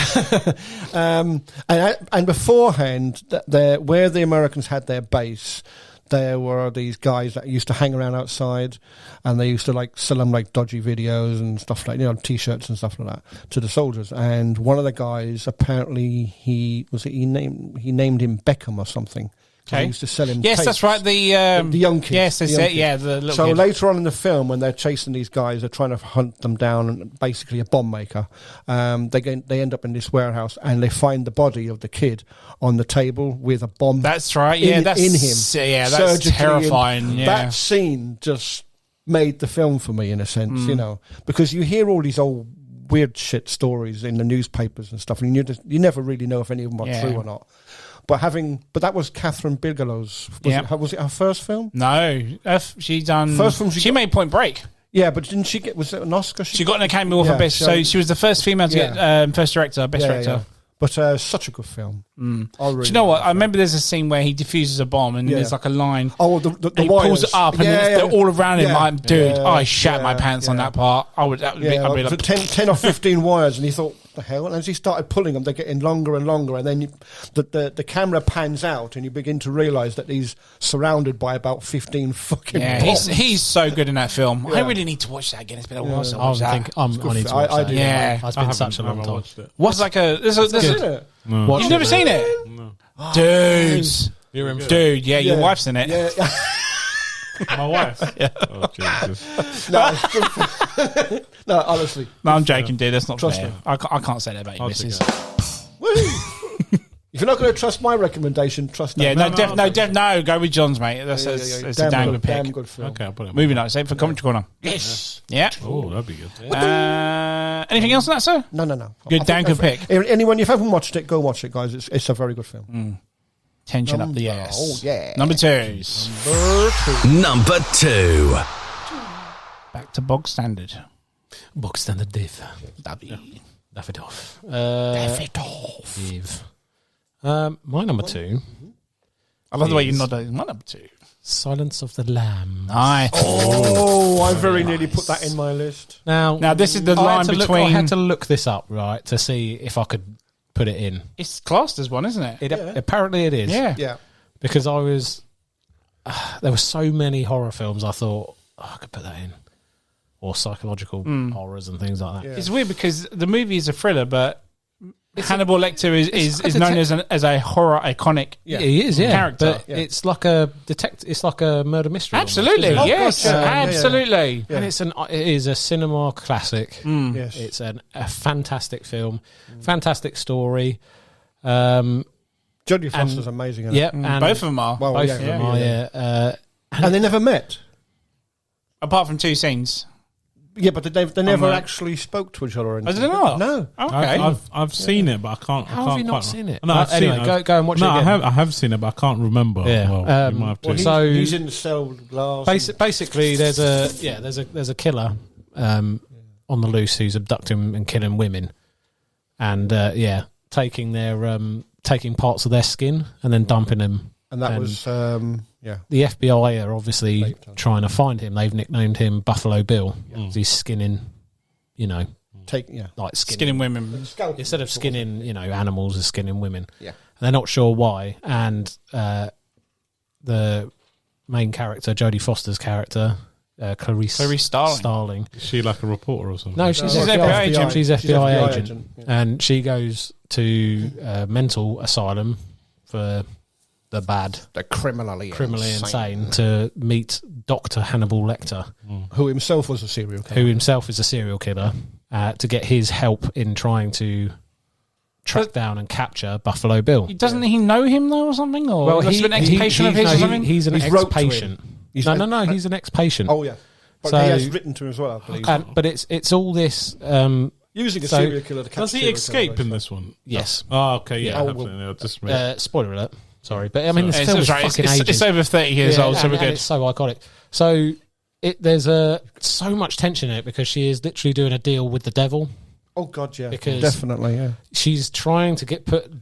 and beforehand, where the Americans had their base, there were these guys that used to hang around outside, and they used to like sell them like dodgy videos and stuff like T-shirts and stuff like that to the soldiers. And one of the guys, apparently, he named him Beckham or something. Okay. He used to sell him. Yes, tapes. that's right. The young kids. Yes, that's the young it. kids. Yeah, the little So kid. later on in the film, when they're chasing these guys, they're trying to hunt them down, and basically a bomb maker. They end up in this warehouse, and they find the body of the kid on the table with a bomb. That's right. Yeah, in that's him. Yeah, that's surgically terrifying. in. Yeah. That scene just made the film for me in a sense, because you hear all these old weird shit stories in the newspapers and stuff, and you never really know if any of them are true or not. But that was Catherine Bigelow's. Was it her first film? No, she done First film she made Point Break. Yeah, but didn't she get? Was it an Oscar? She got an Academy Award for best. So she was the first female to get first director, best director. But such a good film. Really Do you know what? I remember there's a scene where he diffuses a bomb and there's like a line. Oh, the he wires. pulls it up and they're all around him. Like, dude, I shat my pants on yeah. that part. I'd be like, 10 or 15 wires, and he thought, the hell? And as he started pulling them, they're getting longer and longer, and then the camera pans out, and you begin to realise that he's surrounded by about 15 fucking bombs. He's so good in that film. I really need to watch that again. It's been a while since I watched that. I need to watch that. Yeah. It's been such a long time. What's like a... There's it? No. You've never seen it? No. Dude, your wife's in it. Yeah. My wife. Yeah. Oh, Jesus. No, honestly. No, I'm joking, dude. That's not Trust fair. me. I can't say that about your missus. If you're not going to trust my recommendation, trust that. Yeah, no, go with John's, mate. That's a damn good pick. Damn good film. Okay, I'll put it. Moving on, save for commentary corner. Yes. Yeah. Oh, that'd be good. Anything else on that, sir? No. Good, damn good pick. Anyone, if you haven't watched it, go watch it, guys. It's a very good film. Tension up the ass. Oh, yeah. Number twos. Number 2. Back to bog standard. Bog standard div. Davidoff. Div. My number 2. I love the way you nod. My number 2. Silence of the Lambs. Nice. I very nearly put that in my list. Now this is the line between... I had to look this up, right, to see if I could put it in. It's classed as one, isn't it? Apparently it is. Yeah. Because I was... there were so many horror films I thought, I could put that in. Or psychological horrors and things like that. It's weird because the movie is a thriller, but Hannibal Lecter is known as a horror iconic he is, character. But it's like a it's like a murder mystery. Absolutely, almost, yes, absolutely. And it is a cinema classic. Yes. It's a fantastic film, fantastic story. Jodie Foster's amazing. Yeah, and both of them are. Well, both of them are. Yeah, and they never met. Apart from 2 scenes. Yeah, but they never actually spoke to each other. I don't know. No. Okay. I've seen it, but I can't. How have you not seen it? No, I've anyway, seen it. go and watch it again. I have seen it, but I can't remember. Yeah. Well, you might have to. So he's in the cell with glass. Basically, there's a killer on the loose who's abducting and killing women, and taking their taking parts of their skin and then dumping them. And that was the FBI are obviously trying to find him. They've nicknamed him Buffalo Bill. He's skinning, like skinning women. Instead of skinning, animals, is skinning women. Yeah, and they're not sure why. And the main character, Jodie Foster's character, Clarice Starling. Is she like a reporter or something? No, she's an FBI agent. She's FBI agent, and she goes to mental asylum for the criminally insane to meet Dr. Hannibal Lecter, who himself was a serial killer. Who himself is a serial killer, to get his help in trying to track down and capture Buffalo Bill. Doesn't he know him though, or something? Or well, he's an ex-patient of his or something? He's an ex-patient. No, he's an ex-patient. Oh yeah, but he has written to him as well, I believe. But it's all this. Using a serial killer to capture. Does he escape in this one? Yes. Oh, okay. Yeah. Just spoiler alert. Sorry, but I mean, this film is fucking ages. It's over 30 years old, so we're good. It's so iconic. So there's so much tension in it because she is literally doing a deal with the devil. Oh God, yeah, because definitely, yeah. She's trying to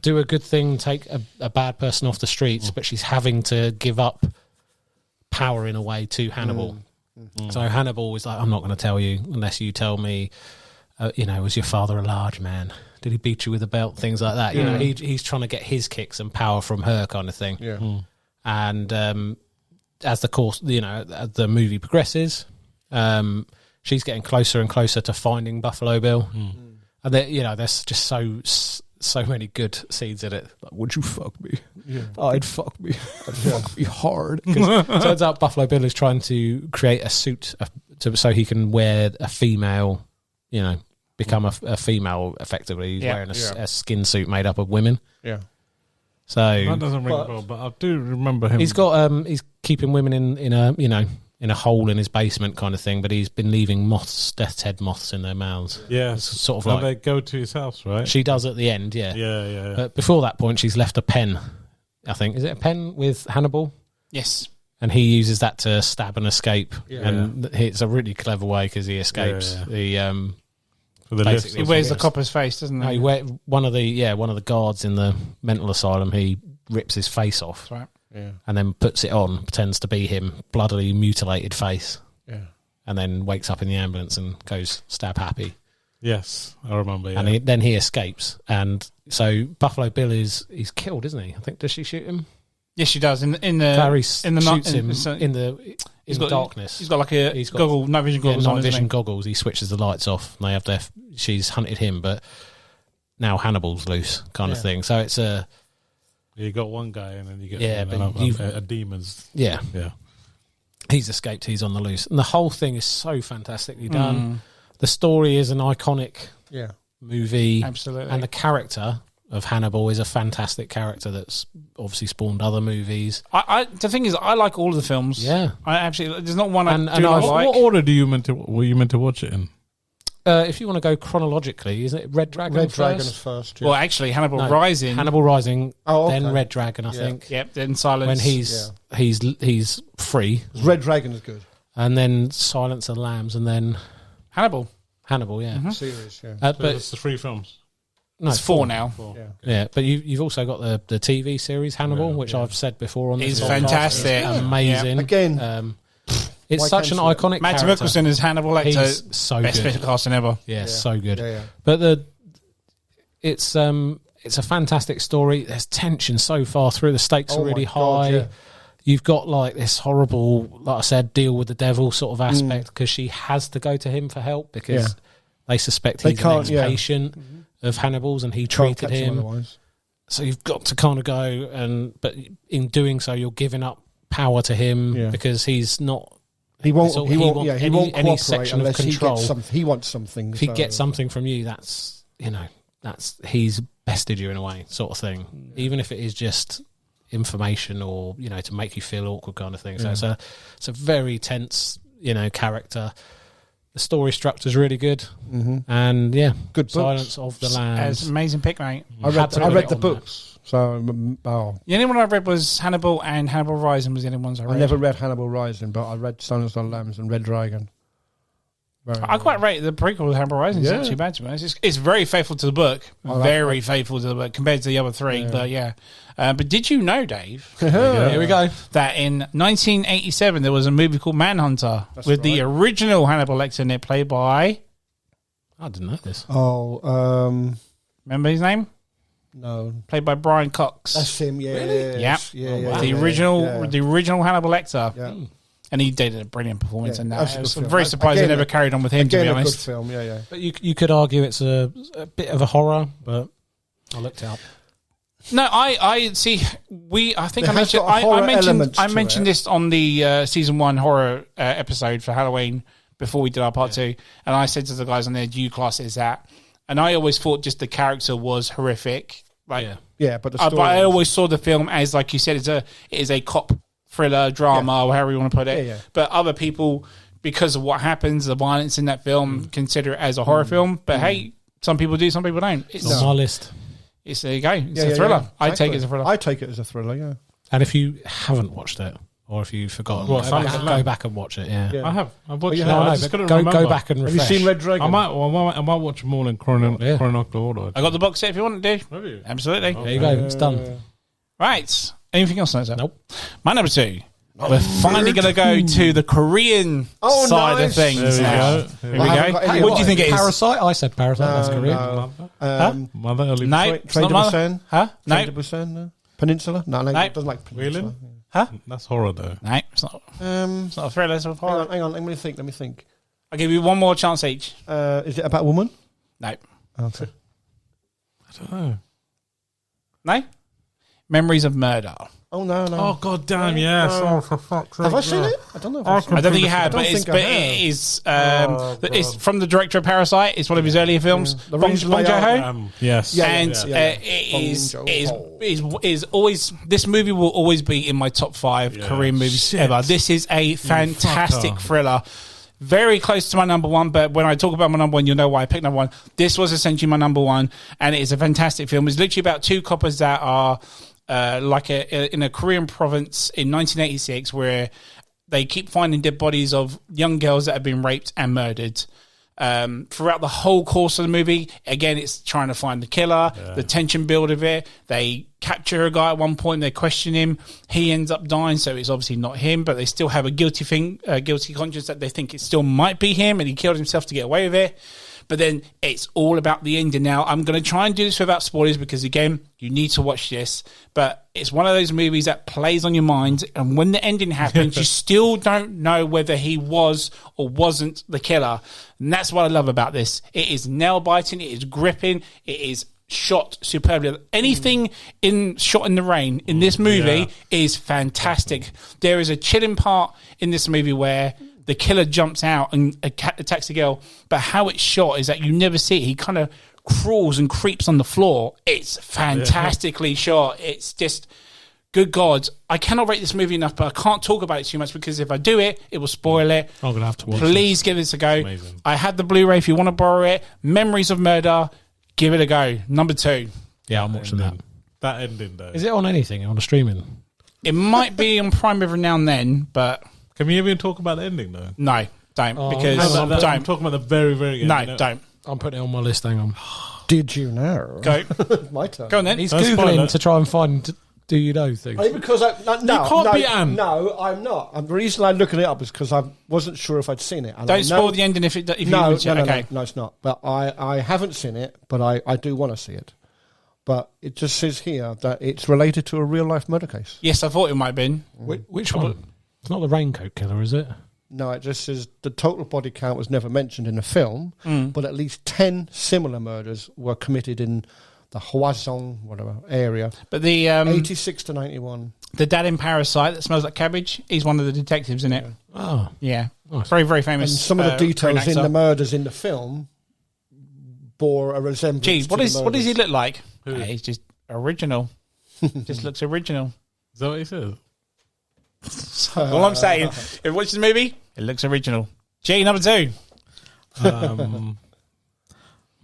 do a good thing, take a bad person off the streets, but she's having to give up power in a way to Hannibal. So Hannibal was like, "I'm not going to tell you unless you tell me." Was your father a large man? Did he beat you with a belt? Things like that. He's trying to get his kicks and power from her, kind of thing. Yeah. And as the movie progresses, she's getting closer and closer to finding Buffalo Bill. And there's just so many good scenes in it. Like, would you fuck me? Yeah. I'd fuck me. I'd fuck me hard. Because it turns out Buffalo Bill is trying to create a suit so he can wear a female. Become a female effectively. He's wearing a skin suit made up of women. Yeah. So that doesn't ring a bell, but I do remember him. He's got he's keeping women in a hole in his basement kind of thing, but he's been leaving death's head moths in their mouths. Yeah. It's sort of like they go to his house, right? She does at the end, yeah. Yeah. But before that point she's left a pen. I think is it a pen with Hannibal? Yes. And he uses that to stab and escape. Yeah. And it's a really clever way because he escapes. For the Basically. He wears the copper's face, doesn't he? No, one of the guards in the mental asylum, he rips his face off. That's right. Yeah. And then puts it on, pretends to be him, bloodily mutilated face. Yeah. And then wakes up in the ambulance and goes stab happy. Yes, I remember. Yeah. And then he escapes. And so Buffalo Bill he's killed, isn't he? I think, does she shoot him? Yes, she does. In the Clarice in the shoots night him in the darkness. He's got like a night vision goggles on. Night vision goggles. He switches the lights off. And they have she's hunted him, but now Hannibal's loose, kind of thing. So it's a. You got one guy, and then you get a demon's. Yeah. Yeah. He's escaped. He's on the loose, and the whole thing is so fantastically done. The story is an iconic movie, absolutely, and the character of Hannibal is a fantastic character that's obviously spawned other movies. The thing is, I like all of the films. Yeah, I absolutely. There's not one I do and not like. What order were you meant to watch it in? If you want to go chronologically, isn't it Red Dragon? Red Dragon first. Yeah. Well, actually, Hannibal Rising, then Red Dragon, I think. Yep, then Silence. When he's free. Red Dragon is good. And then Silence of the Lambs, and then Hannibal, yeah. Series, yeah. So but it's the 3 films. No, it's 4 now. 4. Yeah, but you've also got the TV series Hannibal, which I've said before on this. It's fantastic, it's amazing. Yeah. Again, it's such an iconic Matt character. Mikkelsen as Hannibal Lecter. He's so best good. casting ever. Yeah, so good. Yeah. But it's a fantastic story. There's tension so far through. The stakes are really high. Yeah. You've got like this horrible, like I said, deal with the devil sort of aspect because she has to go to him for help because they suspect he's an ex-patient of Hannibal's and he treated him. Otherwise. So you've got to kind of go but in doing so, you're giving up power to him because he's not. He won't any cooperate section unless of control. He wants something. If he gets something from you, that's he's bested you in a way, sort of thing. Even if it is just information or to make you feel awkward, kind of thing. So it's a very tense character. The story structure is really good, and good books. Silence of the Lambs. It's an amazing pick, mate. I read the books. So, the only one I read was Hannibal, and Hannibal Rising was the only ones I read. I never read Hannibal Rising, but I read Silence of the Lambs and Red Dragon. I quite rate the prequel of Hannibal Rising. It's not too bad, to be honest. It's very faithful to the book. Very faithful to the book compared to the other 3. But did you know, Dave? Here we go. That in 1987 there was a movie called Manhunter with the original Hannibal Lecter in it, played by. I didn't know this. Remember his name? No. Played by Brian Cox. That's him. Yeah. Really? Yeah. The original Hannibal Lecter. Yeah. And he did a brilliant performance in that. That's a I was good film. very surprised they never carried on with him, to be honest. A good film, yeah. But you could argue it's a bit of a horror, but I looked it up. No, I see. I think It has got a horror element I to mentioned it. this on the season 1 horror episode for Halloween before we did our part 2, and I said to the guys on there, "Do you class it as that?" And I always thought just the character was horrific, but the story I always saw the film as, like you said, it is a cop thriller drama or however you want to put it. But other people, because of what happens, the violence in that film, consider it as a horror film. But hey, some people do, some people don't. It's on my list. There you go. It's a thriller. Exactly. I take it as a thriller. I take it as a thriller. Yeah. And if you haven't watched it, or if you've forgotten, go back and watch it. Yeah. I have. I've watched it. No, I just couldn't remember. Go back and refresh. Have you seen Red Dragon? I might watch them all in chronological order. I got the box set if you want to do. Have you? Absolutely. There you go. It's done. Right. Anything else? Nope. My number 2. We're finally going to go to the Korean side of things. There we go. Here we go. What do you think it is? Parasite? I said Parasite. That's Korean. Mother. No, it's not Mother. Huh? No. Train to Busan, no. Peninsula? No, it doesn't like Peninsula. Really? Huh? That's horror, though. No, it's not. It's not a thriller. It's a horror. Hang on. Let me think. I'll give you one more chance each. Is it about a woman? No. Okay. I don't know. No? Memories of Murder. Oh, no. Oh, god damn, yes. Oh, for fuck's sake. Have I seen it? I don't know if I've seen I it. don't think you have, I but don't think I have. it's from the director of Parasite. It's one of his earlier films. The Bong Rings Bong Play Joon-ho. Out. Yes. And Bong it is always, this movie will always be in my top 5 Korean movies ever. This is a fantastic thriller. Very close to my number 1, but when I talk about my number 1, you'll know why I picked number 1. This was essentially my number 1, and it is a fantastic film. It's literally about 2 coppers that are in a Korean province in 1986 where they keep finding dead bodies of young girls that have been raped and murdered. throughout the whole course of the movie. Again, it's trying to find the killer, the tension build of it. They capture a guy at one point, they question him, he ends up dying, so it's obviously not him, but they still have a guilty conscience that they think it still might be him, and he killed himself to get away with it. But then it's all about the ending. Now, I'm going to try and do this without spoilers because, again, you need to watch this. But it's one of those movies that plays on your mind. And when the ending happens, you still don't know whether he was or wasn't the killer. And that's what I love about this. It is nail-biting. It is gripping. It is shot superbly. Anything shot in the rain in this movie is fantastic. There is a chilling part in this movie where the killer jumps out and attacks the girl, but how it's shot is that you never see it. He kind of crawls and creeps on the floor. It's fantastically shot. It's just, good God. I cannot rate this movie enough, but I can't talk about it too much because if I do it, it will spoil it. I'm going to have to watch Please give this a go. Amazing. I had the Blu-ray if you want to borrow it. Memories of Murder. Give it a go. Number 2. Yeah, I'm watching that. That ending, though. Is it on anything? On a streaming? It might be on Prime every now and then, but... Can we even talk about the ending, though? No, don't. Because I'm don't. talking about the very, very end. No, don't. I'm putting it on my list, hang on. Did you know? Go. My turn. Go on then. He's Don't spoil Googling it. to try and find do you know things. Because no, You can't be Anne. No, I'm not. The reason I'm looking it up is because I wasn't sure if I'd seen it. And Don't spoil the ending if you No, okay. no, it's not. But I haven't seen it, but I do want to see it. But it just says here that it's related to a real life murder case. Yes, I thought it might have been. Which one? It's not the Raincoat Killer, is it? No, it just says the total body count was never mentioned in the film, but at least 10 similar murders were committed in the Hwasong area. But the 86 to 91. the dad in Parasite that smells like cabbage, he's one of the detectives in it. Oh. Yeah. Nice. Very, very famous. And some of the details in reenactor. the murders in the film bore a resemblance. Gee, what to does he murders. look like? He's just original. Just looks original. Is that what he says? All I'm saying, if you watch the movie, it looks original. G, number 2.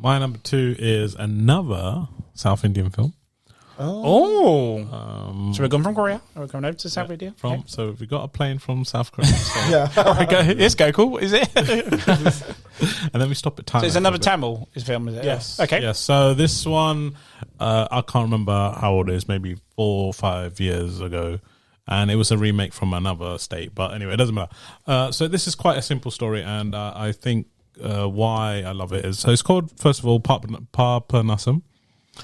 My number 2 is another South Indian film. Oh. So we're going from Korea? Are we coming over to South India? Okay. So we got a plane from South Korea. So, Yeah. All right, go. Let's go. Cool. Is it? and then we stop at Thailand. So it's another for a bit. Tamil film, is it? Yes. Okay. Yes. So this one, I can't remember how old it is, maybe 4 or 5 years ago. And it was a remake from another state. But anyway, it doesn't matter. So this is quite a simple story. And I think why I love it is, so it's called, first of all, Papanasam.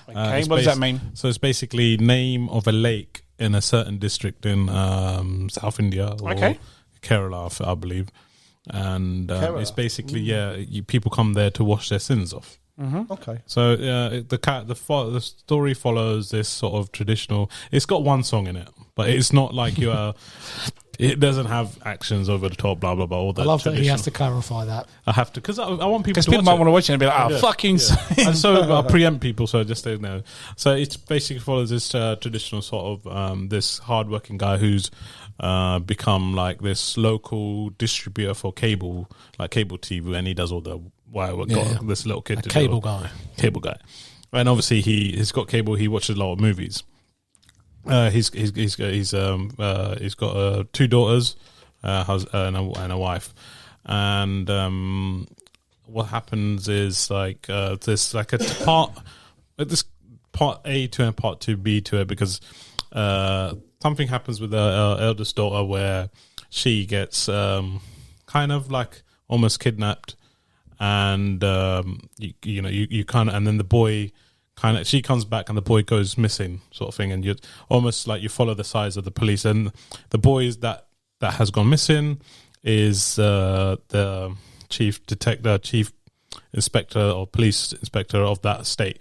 Okay, what does that mean? So it's basically name of a lake in a certain district in South India or Kerala, I believe. And it's basically, people come there to wash their sins off. Mm-hmm. Okay. So the story follows this sort of traditional. It's got one song in it, but it's not like you are. It doesn't have actions over the top, blah blah blah. All that I love that he traditional. has to clarify that. I have to because I want people Because to people watch might it. want to watch it and be like, Yeah. fucking... And so I preempt people, so just they know. So it basically follows this traditional sort of this hardworking guy who's become like this local distributor for cable TV, and he does all the got this little kid, cable guy, and obviously he's got cable. He watches a lot of movies. He's got 2 daughters, and a wife, and what happens is like there's like a this part A to and part 2B to it because something happens with her eldest daughter where she gets kind of like almost kidnapped, and you kind of, and then the boy kind of, she comes back and the boy goes missing, sort of thing, and you almost like you follow the sides of the police, and the boy that has gone missing is the chief inspector or police inspector of that state.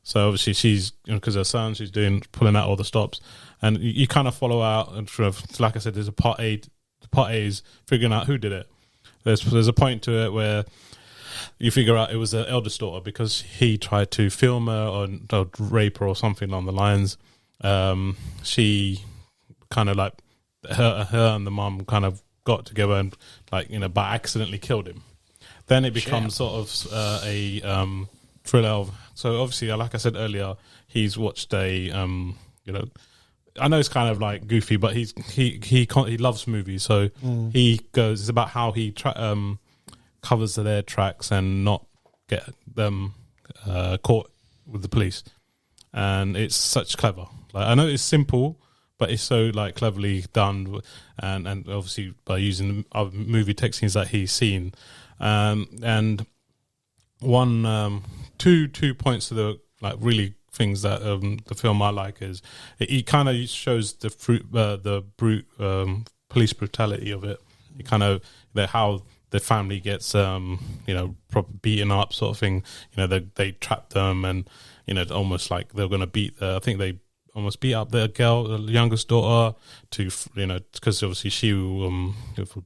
So obviously she's, because her son, she's pulling out all the stops, and you kind of follow out, and sort of, like I said, there's a part A. Part A is figuring out who did it. There's a point to it where you figure out it was the eldest daughter because he tried to film her or rape her or something along the lines. She kind of like her and the mum kind of got together and by accidentally killed him. Then it becomes sort of a thriller. So obviously, like I said earlier, he's watched a I know it's kind of like goofy, but he loves movies. So he goes. It's about how he covers their tracks and not get them caught with the police. And it's such clever. Like, I know it's simple, but it's so like cleverly done, and obviously by using other movie tech scenes that he's seen. And two points to the like really things that the film I like is it kind of shows the police brutality of it. It kind of how the family gets beaten up, sort of thing. They trap them, and almost like they're going to beat. I think they almost beat up their girl, the youngest daughter, to because obviously she will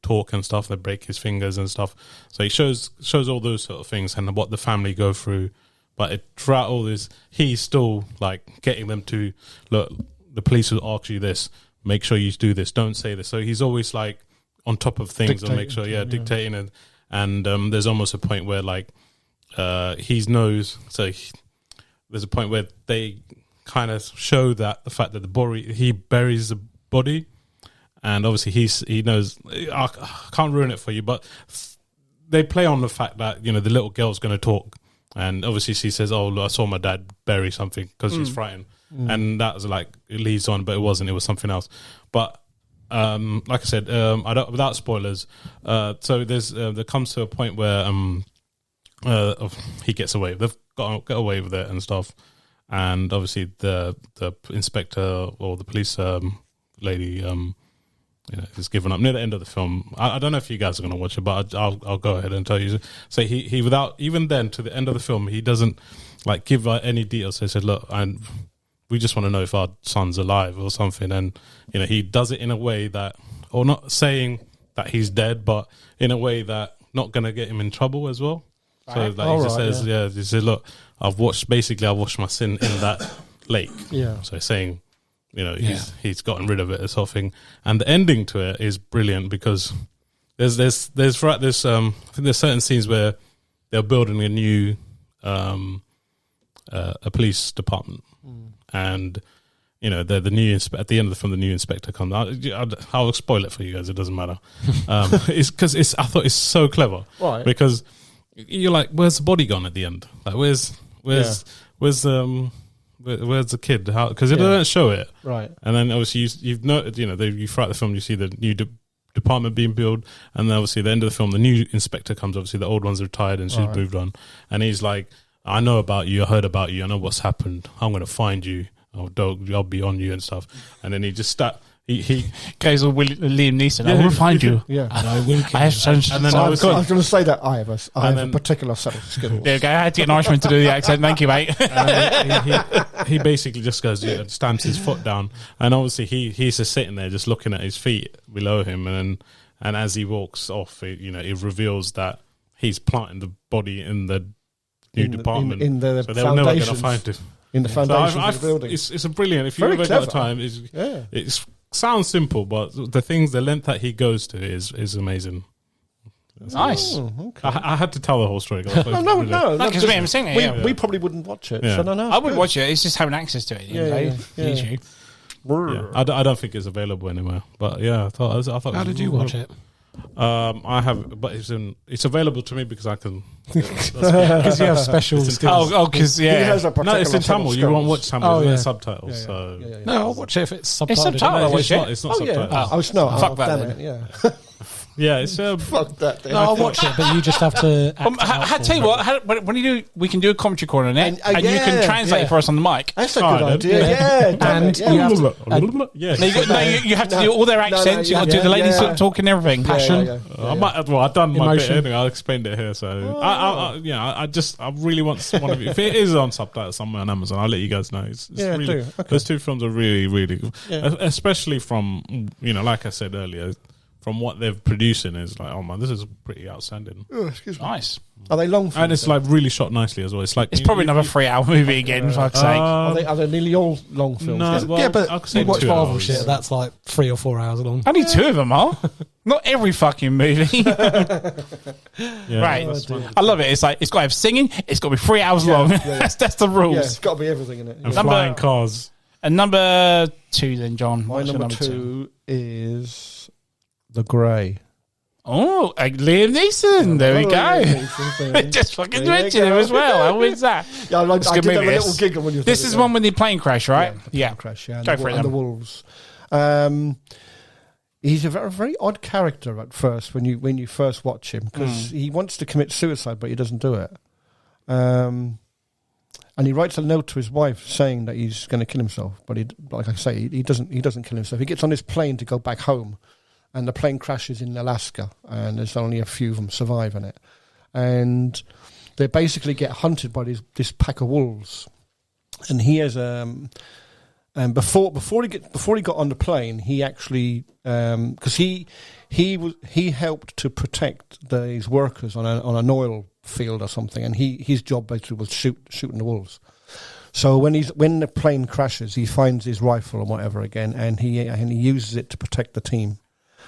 talk and stuff. They break his fingers and stuff. So he shows all those sort of things and what the family go through. But throughout all this, he's still like getting them to look. The police will ask you this. Make sure you do this. Don't say this. So he's always like on top of things and make sure, dictating and there's almost a point where like he knows. So there's a point where they kind of show that the fact that he buries the body, and obviously he knows. I can't ruin it for you, but they play on the fact that the little girl's going to talk, and obviously she says, "Oh, I saw my dad bury something," because she's frightened, and that was like it leads on, but it wasn't. It was something else. But like I said, without spoilers. So there comes to a point where he gets away. They've got away with it and stuff. And obviously the inspector or the police lady is given up near the end of the film. I don't know if you guys are going to watch it, but I'll go ahead and tell you. So he without even then to the end of the film, he doesn't like give any details. So he said, "Look, we just want to know if our son's alive or something." And he does it in a way that, or not saying that he's dead, but in a way that not going to get him in trouble as well. So like he just says, he said, "Look, I've washed my sin in that lake." Yeah. So saying, he's gotten rid of it, this whole thing. And the ending to it is brilliant because there's throughout this, I think there's certain scenes where they're building a new a police department, and the new at the end of the film, the new inspector comes. I'll spoil it for you guys. It doesn't matter. It's because I thought it's so clever, right? Because you're like, where's the body gone at the end? Like, where's the kid? How? Because they don't show it, right? And then obviously you've noted, you throughout the film you see the new department being built, and then obviously at the end of the film the new inspector comes. Obviously the old one's retired and she's moved on, and he's like, "I know about you. I heard about you. I know what's happened. I'm going to find you. I'll be on you and stuff." And then he just He goes all Liam Neeson. I will find you. Yeah, and I will. I have some. And then I was going to say that I have a particular set of skills. There you go. I had to get an Irishman to do the accent. Thank you, mate. He basically just goes, stamps his foot down, and obviously he's just sitting there, just looking at his feet below him, and as he walks off, it reveals that he's planting the body in the new department, so they were never going to find him. In the foundations of the building. It's a brilliant. If you ever got the time, it sounds simple, but the length that he goes to is amazing. Nice. Okay. I had to tell the whole story. No, because I'm saying it. We probably wouldn't watch it. Yeah. So no, I would watch it. It's just having access to it. Yeah. I don't think it's available anywhere. But yeah, I thought. How did you watch it? I have, but it's available to me because I can. Because you have special skills. Because no, it's in Tamil. You won't watch Tamil. There's subtitles. No, I'll watch it if it's subtitled. It's subtitled. It's not subtitled. It's not. Fuck that. Damn it. Yeah, it's fuck that. No, I'll watch it, but you just have to. I tell you what, when you do, we can do a commentary corner on it, and you can translate for us on the mic. That's a good idea. Yeah, and you have to do all their accents. You got to do the ladies talking, everything. Passion. I've done my bit Emotion. anyway. I'll explain it here. So I really want one of you. If it is on subtitles somewhere on Amazon, I'll let you guys know. It's really, do. Okay. Those two films are really, really good, especially from like I said earlier. From what they're producing is like, oh man, this is pretty outstanding. Nice. Are they long films? And it's like really shot nicely as well. It's like it's probably another 3-hour movie again, for fuck's sake. Are they nearly all long films? No, well, but you watch 2 Marvel hours. shit, that's like 3 or 4 hours long. Only 2 of them are. Not every fucking movie. Right. I love it. It's like, it's got to have singing, it's got to be 3 hours long. That's the rules. Yeah, it's got to be everything in it. And flying cars. And number 2 then, John. My number 2 is The Grey. Oh, Liam Neeson. There we go. Just fucking mention him as well. How is that? Yeah, I did have a little giggle when you. This is one with the plane crash, right? Yeah, crash. Yeah, go for it. And the wolves. He's a very, very odd character at first when you first watch him because he wants to commit suicide, but he doesn't do it. And he writes a note to his wife saying that he's going to kill himself, but like I say, he doesn't kill himself. He gets on his plane to go back home. And the plane crashes in Alaska, and there's only a few of them surviving it. And they basically get hunted by this pack of wolves. And he has before he got on the plane, he actually because he helped to protect these workers on an oil field or something, and his job basically was shooting the wolves. So when the plane crashes, he finds his rifle or whatever again, and he uses it to protect the team.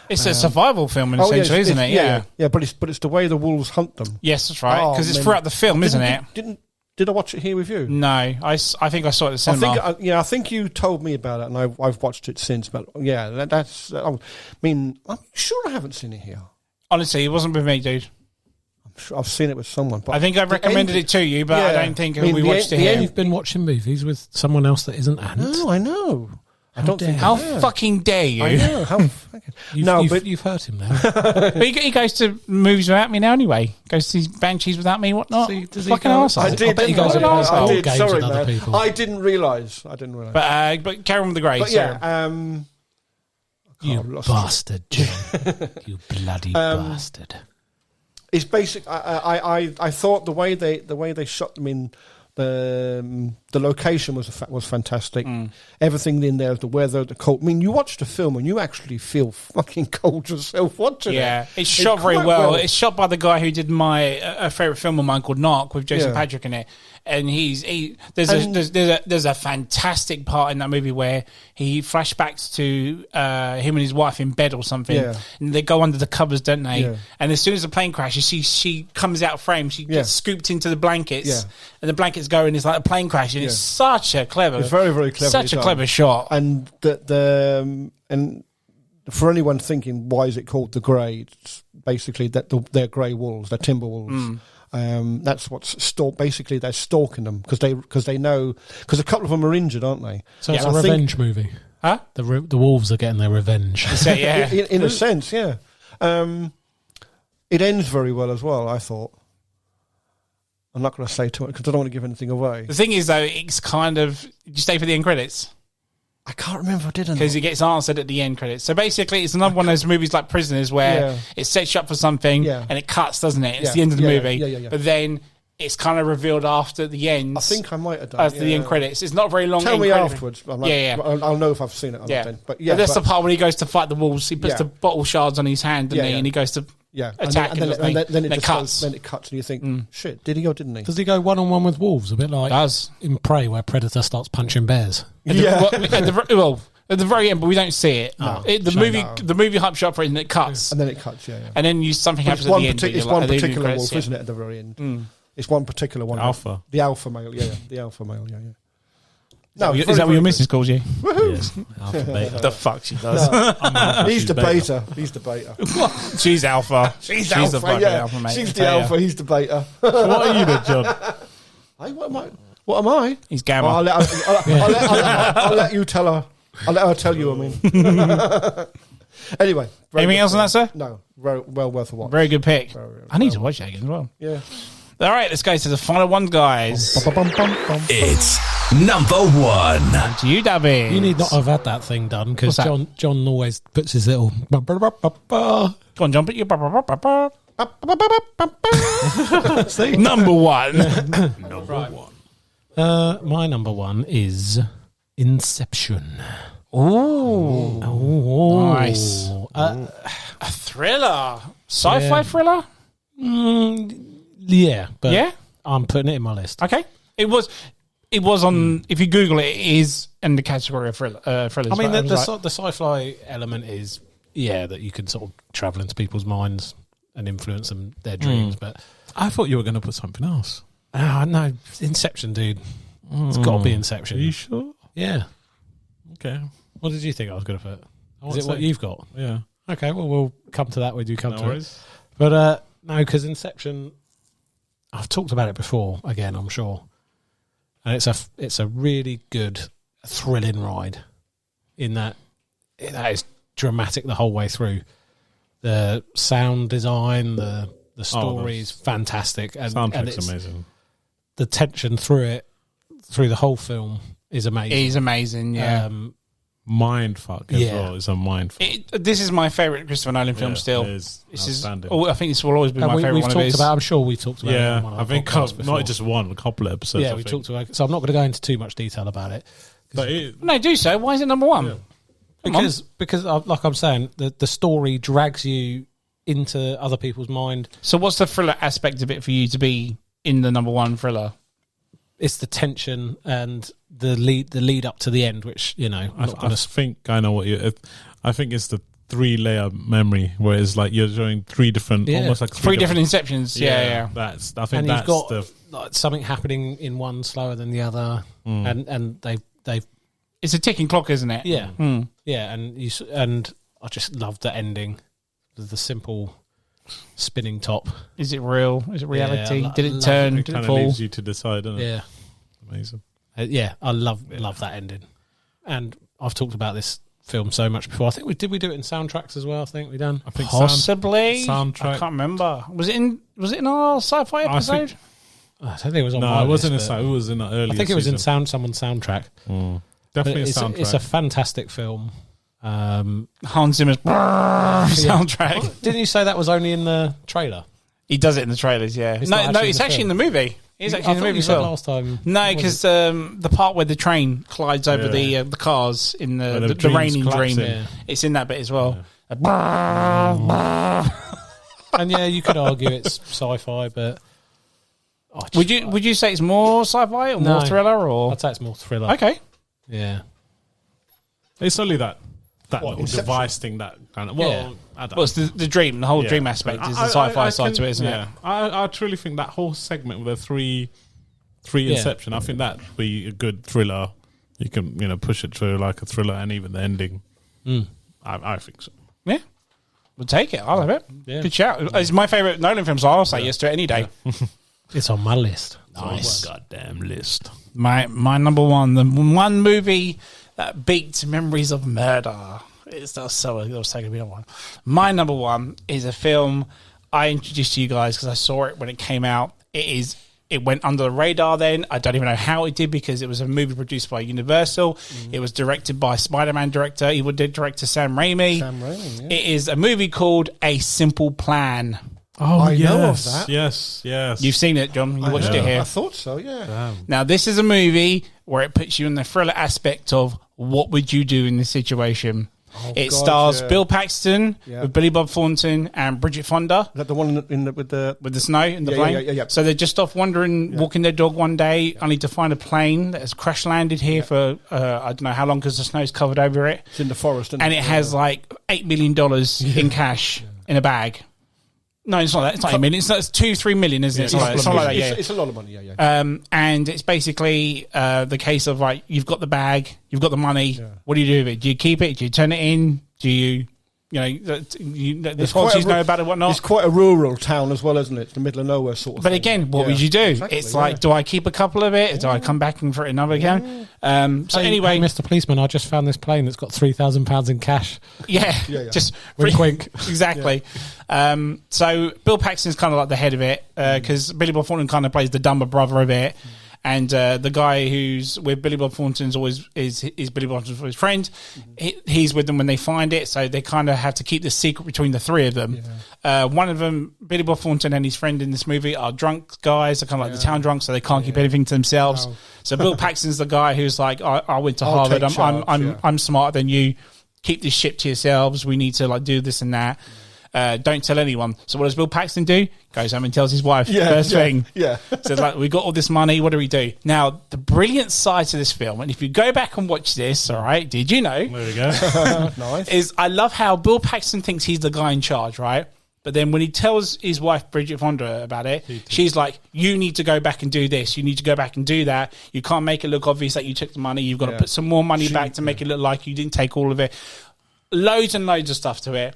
It's a survival film, essentially, isn't it? Yeah. But it's the way the wolves hunt them. Yes, that's right. Because it's throughout the film, isn't it? Did I watch it here with you? No, I think I saw it at the cinema. I think you told me about it, and I've watched it since. But yeah, that's. I mean, I'm sure I haven't seen it here. Honestly, it wasn't with me, dude. I'm sure I've seen it with someone. But I think I've recommended it to you, but I don't think we watched it here. You've been watching movies with someone else that isn't Ant. No, I know. How fucking dare you? I know. How fucking... but you've hurt him now. But he goes to movies without me now anyway. Goes to see Banshees without me, whatnot. Does fucking he arsehole. I bet he goes and plays board games with other people. I didn't realise. But carry on with the grades. But yeah, you bastard, John. You bloody bastard. It's basic. I thought the way they shot them in. The location was fantastic. Everything in there, the weather, the cold. I mean, you watch the film and you actually feel fucking cold yourself watching it. Yeah, it's shot very well. It's shot by the guy who did my favourite film of mine called Narc with Jason Patrick in it. And there's a fantastic part in that movie where he flashbacks to him and his wife in bed or something, and they go under the covers, don't they? Yeah. And as soon as the plane crashes, she comes out of frame. She gets scooped into the blankets, and the blankets go, and it's like a plane crash. And it's such a clever, it's very, very clever, such a clever shot. And and for anyone thinking why is it called the Grey, it's basically that they're grey wolves, they're timber wolves. That's what's basically they're stalking them because they know because a couple of them are injured, aren't they? So it's a revenge movie, huh? The wolves are getting their revenge. Yeah, in a sense, yeah. It ends very well as well. I thought. I'm not going to say too much because I don't want to give anything away. The thing is, though, it's kind of. Did you stay for the end credits? I can't remember. I didn't because it gets answered at the end credits. So basically, it's another one of those movies like Prisoners where it sets you up for something and it cuts, doesn't it? It's the end of the movie. Yeah. But then it's kind of revealed after the end. I think I might have done after the end credits. It's not very long. Tell me credit. Afterwards. I'll know if I've seen it. Or not then. But that's the part when he goes to fight the wolves. He puts the bottle shards on his hand, doesn't he? And he goes to attack. And then it cuts. Then it cuts, and you think, shit, did he or didn't he? Does he go one-on-one with wolves? A bit like in Prey, where Predator starts punching bears. At the very end, but we don't see it. The movie hype shot for it, and it cuts. And then it cuts, And then something happens at the end. It's one particular wolf, isn't it, at the very end? It's one particular one. Alpha. The alpha male, the alpha male, No, is that what your missus calls you? Yes. Alpha, beta. The fuck she does. No. He's the beta. He's the beta. She's alpha. She's alpha, the fucking alpha, mate. She's the alpha. He's the beta. What are you then, John? Hey, what am I? He's gamma. I'll let you tell her. I'll let her tell you. I mean. Anyway, anything else on that, sir? No. Well worth a watch. Very good pick. I need to watch that again as well. Yeah. All right, let's go to the final one, guys. It's number one. To you, Dabby. You need not have had that thing done because John always puts his little. Go on, John. Put your. See? Number one. Number one. My number one is Inception. Oh, nice. A thriller, sci-fi thriller. Yeah, but I'm putting it in my list. Okay, it was on. If you Google it, it is in the category of thrillers. I mean, the sci-fi element is that you can sort of travel into people's minds and influence them their dreams. But I thought you were going to put something else. No, Inception, dude. It's got to be Inception. Are you sure? Yeah. Okay. What did you think I was going to put? Is it what you've got? Yeah. Okay, well, we'll come to that when you come to worries. it. But no, because Inception, I've talked about it before, again, I'm sure. And it's a really good, thrilling ride in that is dramatic the whole way through. The sound design, the story is fantastic. And soundtrack's amazing. The tension through the whole film is amazing. It is amazing, yeah. Mind fuck as well. It's a mind fuck. This is my favourite Christopher Nolan film still. This is I think this will always be my favourite one of his. I'm sure we've talked about it on one of I think before. not just one, a couple of episodes. Yeah, we talked about it. So I'm not going to go into too much detail about it. No, do so. Why is it number one? Yeah. Because like I'm saying, the story drags you into other people's mind. So what's the thriller aspect of it for you to be in the number one thriller? It's the tension and the lead up to the end, which, you know, I think I know what I think it's the 3-layer memory, where it's like you're doing three different, almost like three different inceptions. Yeah. I think you've got like something happening in one slower than the other, and they it's a ticking clock, isn't it? Yeah, yeah, and I just loved the ending, the simple spinning top. Is it real? Is it reality? Yeah, did it turn? It did kind it of fall? leaves you to decide, doesn't it? Yeah, amazing. I love that ending, and I've talked about this film so much before. I think we do it in soundtracks as well. I think we done. I think possibly soundtrack. I can't remember. Was it in our sci-fi episode? I don't think it was on. No, it wasn't. List, It was in the early. I think it was in someone's soundtrack. Definitely a soundtrack. It's a fantastic film. Hans Zimmer's soundtrack. Didn't you say that was only in the trailer? He does it in the trailers. Yeah. It's actually in the movie. It's actually in the movie as well. Last time. No, because the part where the train collides over the cars in the raining dream, it's in that bit as well. Yeah. And yeah, you could argue it's sci-fi, but would you say it's more sci-fi or more thriller? Or I'd say it's more thriller. Okay. Yeah. It's only that little device thing that kind of I don't know. It's the dream, the whole dream aspect is the sci-fi side to it, isn't it? I truly think that whole segment with the three Inception, I think that'd be a good thriller. You can push it through like a thriller, and even the ending. I think so. Yeah, we'll take it. I'll have it. Yeah. Good shout. It's my favourite Nolan film, so I'll say yes to it any day. It's on my list. Nice. Goddamn list. My number one, the one movie that beats Memories of Murder. It's so going to be one. My number one is a film I introduced to you guys because I saw it when it came out. It went under the radar then. I don't even know how it did because it was a movie produced by Universal. It was directed by Spider-Man director, evil director Sam Raimi. Yeah. It is a movie called A Simple Plan. Oh, I know of that. Yes. You've seen it, John. You watched it here. I thought so, yeah. Damn. Now, this is a movie where it puts you in the thriller aspect of what would you do in this situation. It stars Bill Paxton with Billy Bob Thornton and Bridget Fonda. Is that the one with the snow in the plane? Yeah. So they're just off wandering, walking their dog one day, only to find a plane that has crash landed here for I don't know how long because the snow's covered over it. It's in the forest, and it has like $8 million in cash in a bag. No, it's not that. It's not $8 million. It's 2-3 million, isn't it? It's not like that. Yeah, it's a lot of money. Yeah. And it's basically the case of like you've got the bag, you've got the money. Yeah. What do you do with it? Do you keep it? Do you turn it in? Do you? The policies know about it, whatnot. It's quite a rural town as well, isn't it? It's the middle of nowhere sort of But thing. again, what would you do? Exactly, it's like, do I keep a couple of it? Do I come back and for another again? So anyway, Mr. Policeman, I just found this plane that's got £3,000 in cash. Yeah. Just wink, wink. Exactly. So Bill Paxton's kind of like the head of it because Billy Bob Thornton kind of plays the dumber brother of it. And the guy who's with Billy Bob Thornton's always is Billy Bob Thornton's friend. He's with them when they find it, so they kind of have to keep the secret between the three of them. Yeah. One of them, Billy Bob Thornton and his friend in this movie, are drunk guys. They're kind of like the town drunks, so they can't keep anything to themselves. Wow. So Bill Paxton's the guy who's like, I went to Harvard. I'm smarter than you. Keep this shit to yourselves. We need to like do this and that. Don't tell anyone. So what does Bill Paxton do? Goes home and tells his wife first thing. Yeah. So like, we got all this money. What do we do? Now, the brilliant side to this film, and if you go back and watch this, all right, did you know? There we go. Nice. Is I love how Bill Paxton thinks he's the guy in charge, right? But then when he tells his wife, Bridget Fonda, about it, she's like, you need to go back and do this. You need to go back and do that. You can't make it look obvious that you took the money. You've got to put some more money back to make it look like you didn't take all of it. loads and loads of stuff to it.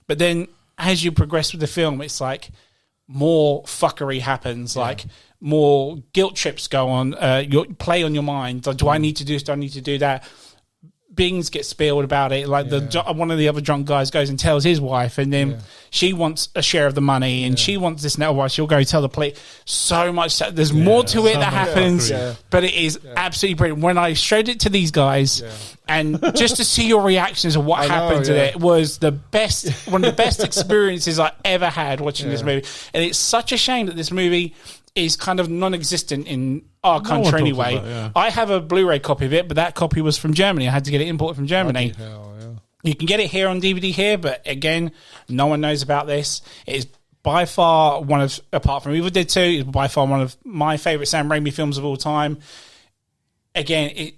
But then as you progress with the film, it's like more fuckery happens, like more guilt trips go on, play on your mind. Like, do I need to do this? Do I need to do that? Beans get spilled about it. Like one of the other drunk guys goes and tells his wife, and then she wants a share of the money, and she wants this now. Why she'll go tell the police. So much. There's more to it that happens, but it is absolutely brilliant. When I showed it to these guys, and just to see your reactions of what happened to it was the best, one of the best experiences I ever had watching this movie. And it's such a shame that this movie is kind of non-existent in our country anyway. I have a Blu-ray copy of it, but that copy was from Germany. I had to get it imported from Germany. You can get it here on DVD here, but again, no one knows about this. It is by far one of, apart from Evil Dead 2, it's by far one of my favourite Sam Raimi films of all time. Again,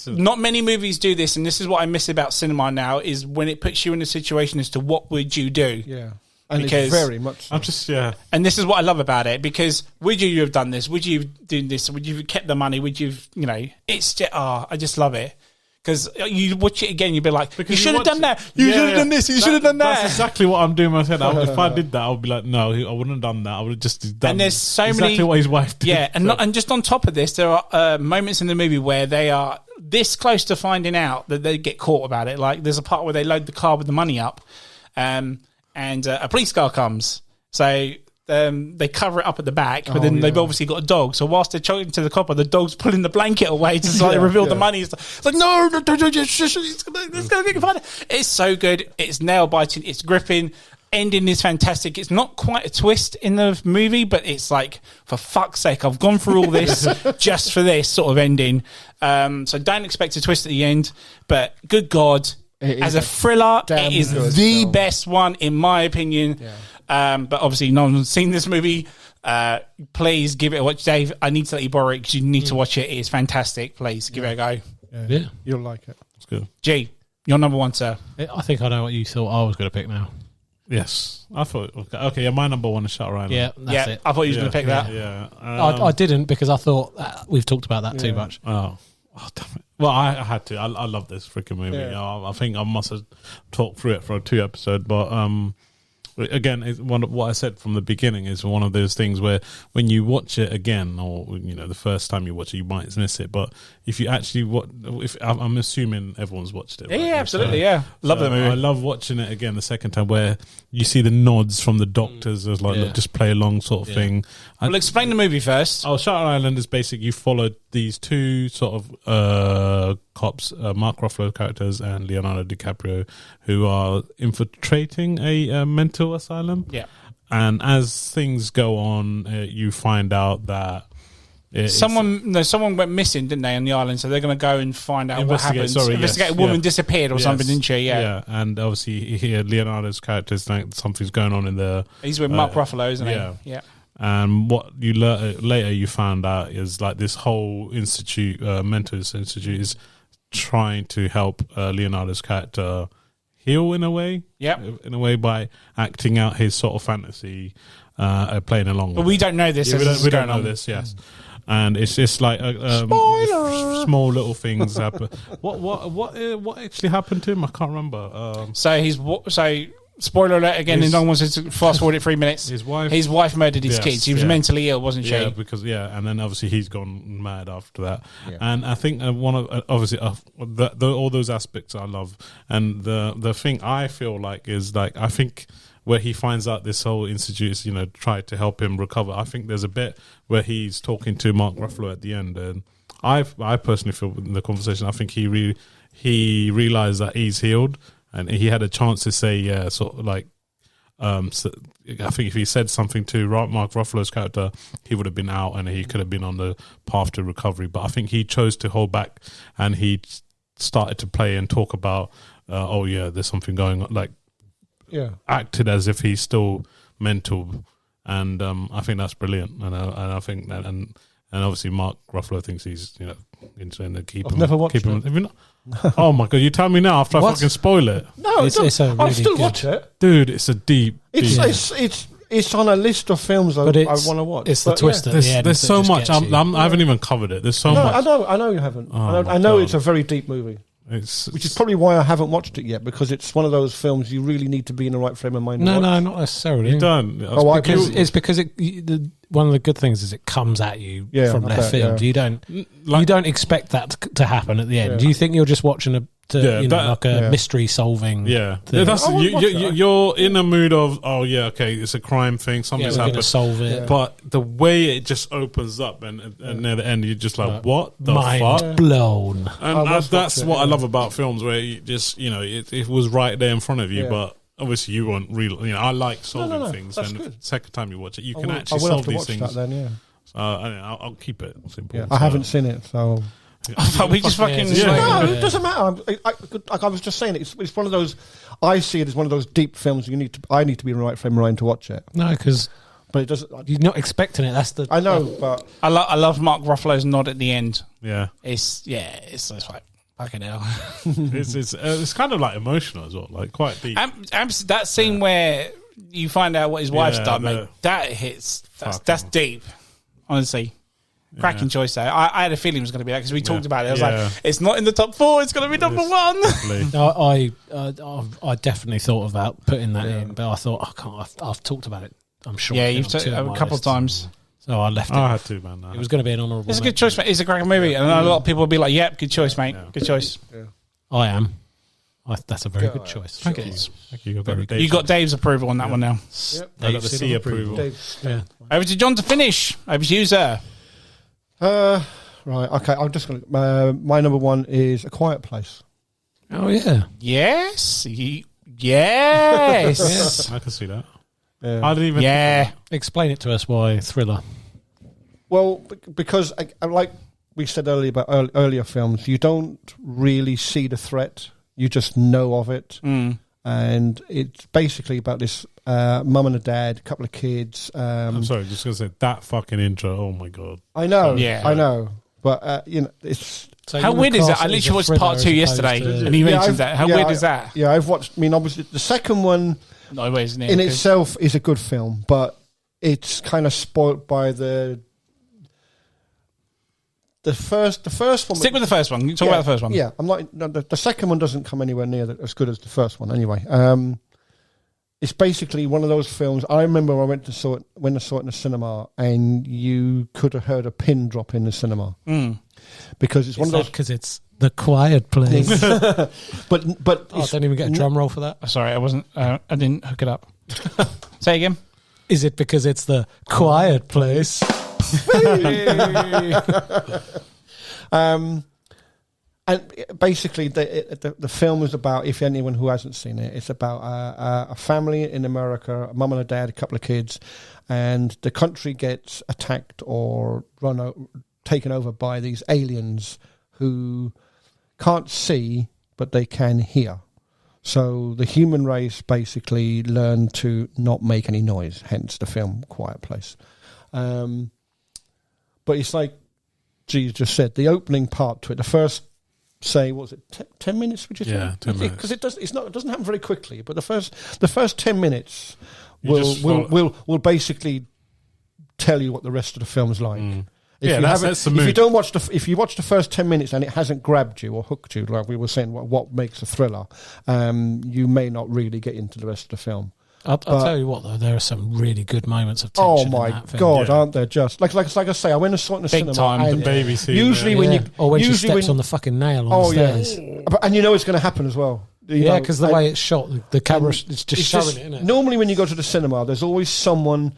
not many movies do this, and this is what I miss about cinema now, is when it puts you in a situation as to what would you do. Yeah. And because it's very much so. I'm just and this is what I love about it, because would you have done this? Would you have done this? Would you have kept the money? Would you have, it's just I just love it, because you watch it again, you'd be like, you should have done that. You should have done this. You should have done that. That's exactly what I'm doing in my head. If I did that, I would be like, no, I wouldn't have done that. I would have just done. And there's so exactly many what his wife did. Yeah, and just on top of this, there are moments in the movie where they are this close to finding out that they get caught about it. Like there's a part where they load the car with the money up, and a police car comes. So they cover it up at the back, but then they've obviously got a dog. So whilst they're choking to the copper, the dog's pulling the blanket away to slightly reveal the money. It's like, no, it's going to get you find it. It's so good. It's nail biting. It's gripping. Ending is fantastic. It's not quite a twist in the movie, but it's like, for fuck's sake, I've gone through all this just for this sort of ending. So don't expect a twist at the end, but good God, as a thriller, it is the best one in my opinion. But obviously no one's seen this movie. Please give it a watch. Dave, I need to let you borrow it because you need to watch it. It is fantastic. Please give it a go. Yeah, you'll like it. It's good. G, your number one, sir. I think I know what you thought I was going to pick now. Yes, I thought. Okay, my number one is Shutter Island. Yeah, that's it. I thought you was going to pick that. Yeah, I didn't, because I thought we've talked about that too much. Oh, damn it. Well, I had to. I love this freaking movie. I think I must have talked through it for 2 episodes, but again, it's what I said from the beginning is one of those things where when you watch it again, or the first time you watch it, you might miss it. But if you actually I'm assuming everyone's watched it. Right? Yeah, absolutely. Love that movie. I love watching it again the second time, where you see the nods from the doctors as like, look, just play along sort of thing. Well, explain the movie first. Shutter Island is basically you followed these two sort of cops, Mark Ruffalo characters and Leonardo DiCaprio, who are infiltrating a mental asylum. Yeah. And as things go on, you find out that someone went missing, didn't they, on the island? So they're going to go and find out what happened. Investigate. A woman disappeared or something, didn't she? Yeah. And obviously here Leonardo's character is like something's going on in the. He's with Mark Ruffalo, isn't he? Yeah. And what you later you found out is like this whole institute, mental institute, is trying to help Leonardo's character heal in a way. Yeah. In a way, by acting out his sort of fantasy, playing along. But we don't know this. We don't know this. Yes. And it's just like small little things happen. What actually happened to him? I can't remember. Spoiler alert again. No one wants to fast forward it 3 minutes. His wife murdered his kids. He was mentally ill, wasn't she? Yeah, and then obviously he's gone mad after that. Yeah. And I think one of obviously all those aspects I love. And the thing I feel like is like, I think where he finds out this whole institute is, try to help him recover. I think there's a bit where he's talking to Mark Ruffalo at the end, and I personally feel in the conversation, I think he realized that he's healed, and he had a chance to say, sort of like, so I think if he said something to Mark Ruffalo's character, he would have been out and he could have been on the path to recovery. But I think he chose to hold back, and he started to play and talk about, there's something going on, like. Yeah, acted as if he's still mental, and I think that's brilliant. And I think that, and obviously Mark Ruffalo thinks he's insane to keep him. Never watched it. Oh my god! You tell me now after I fucking spoil it. No, it's a really I'll still watch it, dude. It's a deep. It's on a list of films I want to watch. It's the twist at the end. There's so much. I haven't even covered it. There's so much. I know you haven't. I know it's a very deep movie. Which is probably why I haven't watched it yet, because it's one of those films you really need to be in the right frame of mind. No, not necessarily. You don't. It's because one of the good things is it comes at you from left field. You don't expect that to happen at the end. Do you think you're just watching a mystery solving? Yeah, that's you're in a mood of it's a crime thing. Something's happened. To solve it, but the way it just opens up and near the end, you're just like, what the fuck? Blown. And that's what I love about films, where you just it was right there in front of you, but obviously you weren't real. I like solving things, and the second time you watch it, you can actually solve these things. I'll keep it simple. Yeah, I haven't seen it, so. I thought we just fucking. No, it doesn't matter. I was just saying, it's one of those. I see it as one of those deep films. I need to be in the right frame of mind to watch it. No, because but it doesn't. You're not expecting it. That's the. I know, but I love Mark Ruffalo's nod at the end. Yeah, it's like fucking hell. it's kind of like emotional as well, like quite deep. That scene where you find out what his wife's done, mate. That hits. That's deep. Honestly. Cracking choice there. I had a feeling it was going to be that because we talked about it. I was like, it's not in the top 4. It's going to be number 1. I definitely thought about putting that in, but I thought I can't. I've talked about it. I'm sure. Yeah, you've talked a couple of times. So I left it. I had to, man. It was going to be an honourable. It's a good choice, mate. It's a great movie, and a lot of people will be like, "Yep, good choice, mate. Good choice." Yeah. I am. That's a very good choice. Thank you. You got Dave's approval on that one now. Yep. I got the C approval. Over to John to finish. Over to you, sir. Right, okay. I'm just going to. My number 1 is A Quiet Place. Oh yeah. Yes. Yes. I can see that. Yeah. I didn't even. Yeah. Explain it to us. Why thriller? Well, because like we said earlier about earlier films, you don't really see the threat; you just know of it, and it's basically about this mum and a dad, a couple of kids. I'm sorry, just gonna say that fucking intro. Oh my god! I know, yeah, I know, but it's. So how weird is that? I literally watched part 2 yesterday, and he mentioned that. How weird is that? Yeah, I've watched. I mean, obviously, the second one in itself is a good film, but it's kind of spoilt by the first one. Stick with the first one. You talk about the first one. Yeah, I'm not. No, the second one doesn't come anywhere near as good as the first one. Anyway, it's basically one of those films. I remember I went to saw it when I saw it in the cinema, and you could have heard a pin drop in the cinema because it's one of those. Because it's The Quiet Place. but I don't even get a drum roll for that. Sorry, I wasn't. I didn't hook it up. Say again. Is it because it's The Quiet Place? And basically, the film is about, if anyone who hasn't seen it, it's about a family in America, a mum and a dad, a couple of kids, and the country gets attacked or taken over by these aliens who can't see, but they can hear. So the human race basically learn to not make any noise, hence the film Quiet Place. But it's like G just said, the opening part to it, the first, say, what was it, 10 minutes, would you think? Yeah, 10 minutes. Because it doesn't happen very quickly, but the first 10 minutes will basically tell you what the rest of the film is like. That's the mood. If you watch the first 10 minutes and it hasn't grabbed you or hooked you, like we were saying, what makes a thriller, you may not really get into the rest of the film. I'll tell you what, though, there are some really good moments of tension. Oh my god, aren't there? Just like I say, I went and saw it in the cinema. Time, the baby scene. Usually when she steps on the fucking nail on the stairs. And you know it's going to happen as well. Because the way it's shot, the camera is just showing it, isn't it? Normally, when you go to the cinema, there's always someone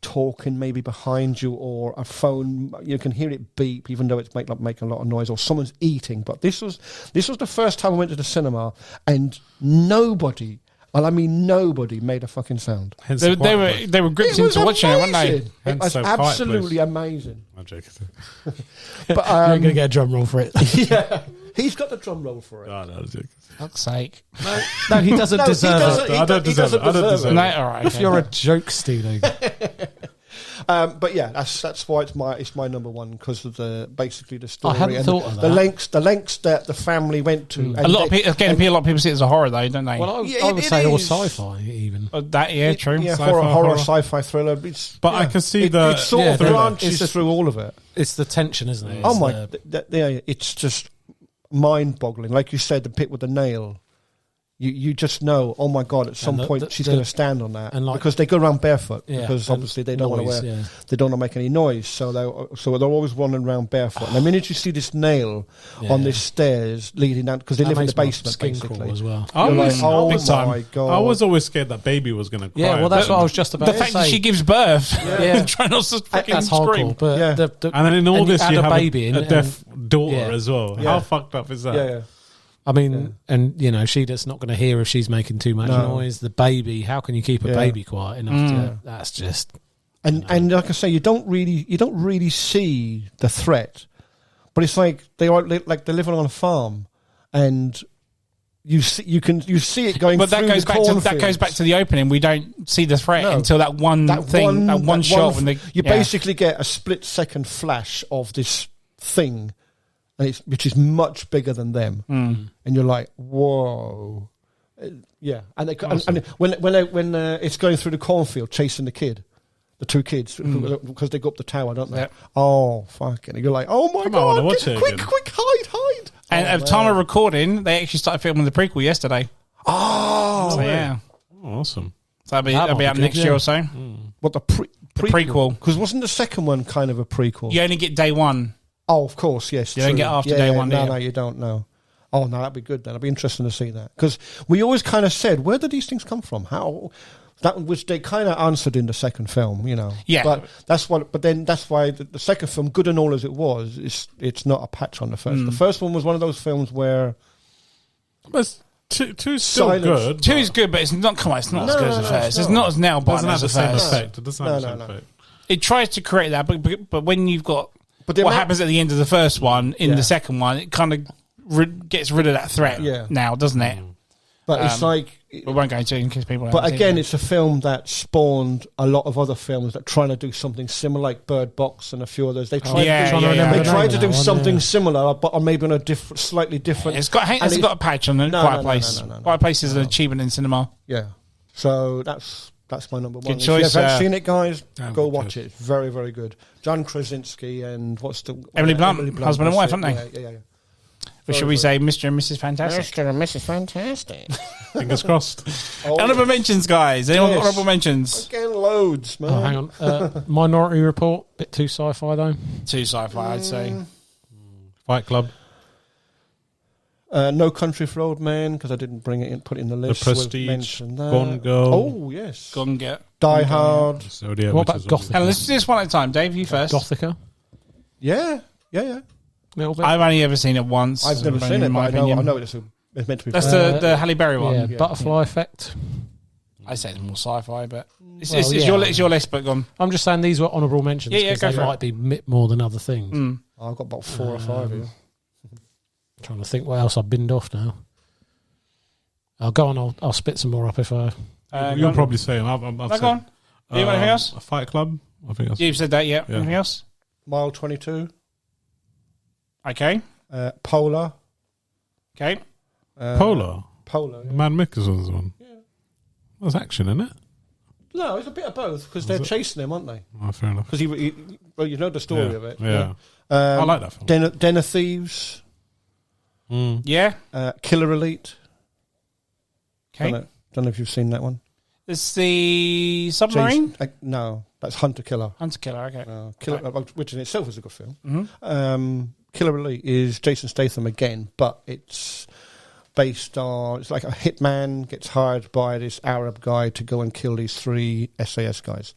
talking maybe behind you, or a phone. You can hear it beep, even though it's making a lot of noise, or someone's eating. But this was the first time I went to the cinema, and nobody. And I mean, nobody made a fucking sound. They were gripped into watching it, weren't they? It was absolutely amazing. I'm joking. But you're going to get a drum roll for it. Yeah, he's got the drum roll for it. Oh, no, I'm joking. Fuck's sake! No, he doesn't deserve it. I don't deserve it. No, all right. If you're a joke stealing. But yeah, that's why it's my number 1, because of basically the story. I hadn't thought of that. The lengths that the family went to. A lot of people see it as a horror, though, don't they? Well, I would say, or sci-fi even. True. Yeah, horror, sci-fi thriller. I can see it sort of branches through all of it. It's the tension, isn't it? It's it's just mind-boggling. Like you said, the pit with the nail. You just know, oh my God, at some point she's going to stand on that, and because they go around barefoot because obviously they don't want to wear, they don't want to make any noise, so they're always running around barefoot. And the minute you see this nail on this stairs leading down, because they live in the basement basically as well. You're like, oh my God! I was always scared that baby was going to cry. Yeah, well, that's what I was just about. The fact that she gives birth, trying not to freaking scream. But and then in all this, you have a deaf daughter as well. How fucked up is that? Yeah. I mean, and she just not going to hear if she's making too much noise. The baby, how can you keep a baby quiet enough? That's just, and like I say, you don't really see the threat, but it's like they're living on a farm, and you see it going. But that goes back to the opening. We don't see the threat until that one shot. You basically get a split-second flash of this thing. Which is much bigger than them, and you're like, "Whoa, yeah!" And when it's going through the cornfield chasing the two kids, because they go up the tower, don't they? Yep. Oh, fucking! You're like, "Oh my God! Quick, hide!" And at the time of recording, they actually started filming the prequel yesterday. Oh, so, yeah, awesome. So that'll be out next year or so. What the prequel? Because wasn't the second one kind of a prequel? You only get day one. Oh, of course, yes. You don't get after day one, No, you don't know. Oh, no, that'd be good then. It'd be interesting to see that. Because we always kind of said, where did these things come from? How? That which they kind of answered in the second film, Yeah. But that's why the second film, good and all as it was, it's not a patch on the first. The first one was one of those films where... But two's still good. Two is good, but it's not, it's not as good as the first. It's not as nail-biting as the first. It doesn't have the same effect. It doesn't have the same effect. It tries to create that, but when you've got... what happens at the end of the first one, in the second one, it kind of gets rid of that threat now, doesn't it? But it's like... We won't go into it in case people... But again, it's a film that spawned a lot of other films that trying to do something similar, like Bird Box and a few others. They tried to do something similar, but maybe on a slightly different... It's got a patch on it, Quiet Place. Quiet Place is an achievement in cinema. Yeah. So that's my number one. Good choice. If you haven't seen it, guys, go watch it. It's very, very good. John Krasinski and what's the... Emily Blunt, husband and wife, aren't they? Yeah. Or should we say Mr. and Mrs. Fantastic? Mr. and Mrs. Fantastic. Fingers crossed. Honourable mentions, guys. Anyone got honourable mentions? Again, loads, man. Oh, hang on. Minority Report, bit too sci-fi though. Too sci-fi, I'd say. Fight Club. No Country for Old Men, because I didn't put it in the list. The Prestige. Gone Girl. Oh, yes. Gone Girl. Die Hard. What about Gothica? And let's do this one at a time. Dave, you first. Gothica. Yeah. I've only ever seen it once. I've never seen it, but I know it's meant to be. That's the Halle Berry one. Yeah, Butterfly Effect. I say it's more sci-fi, but it's your list, but gone. I'm just saying these were honourable mentions because they might be more than other things. I've got about 4 or 5 here. Trying to think what else I've binned off now. I'll go on. I'll spit some more up if I... You'll probably say them. I've said, go on. You got anything else? A Fight Club. I think you've said that, yeah. Anything else? Mile 22. Okay. Polar. Okay. Polar. Yeah. Man Mickelsen's one. Yeah. There's action in it. No, it's a bit of both because they're chasing him, aren't they? Oh, fair enough. Because you know the story of it. Yeah. I like that film. Den of Thieves. Yeah. Killer Elite. Okay. Don't know if you've seen that one. It's the submarine? No, that's Hunter Killer. Hunter Killer, okay. Which in itself is a good film. Mm-hmm. Killer Elite is Jason Statham again, but it's based on... It's like a hitman gets hired by this Arab guy to go and kill these 3 SAS guys.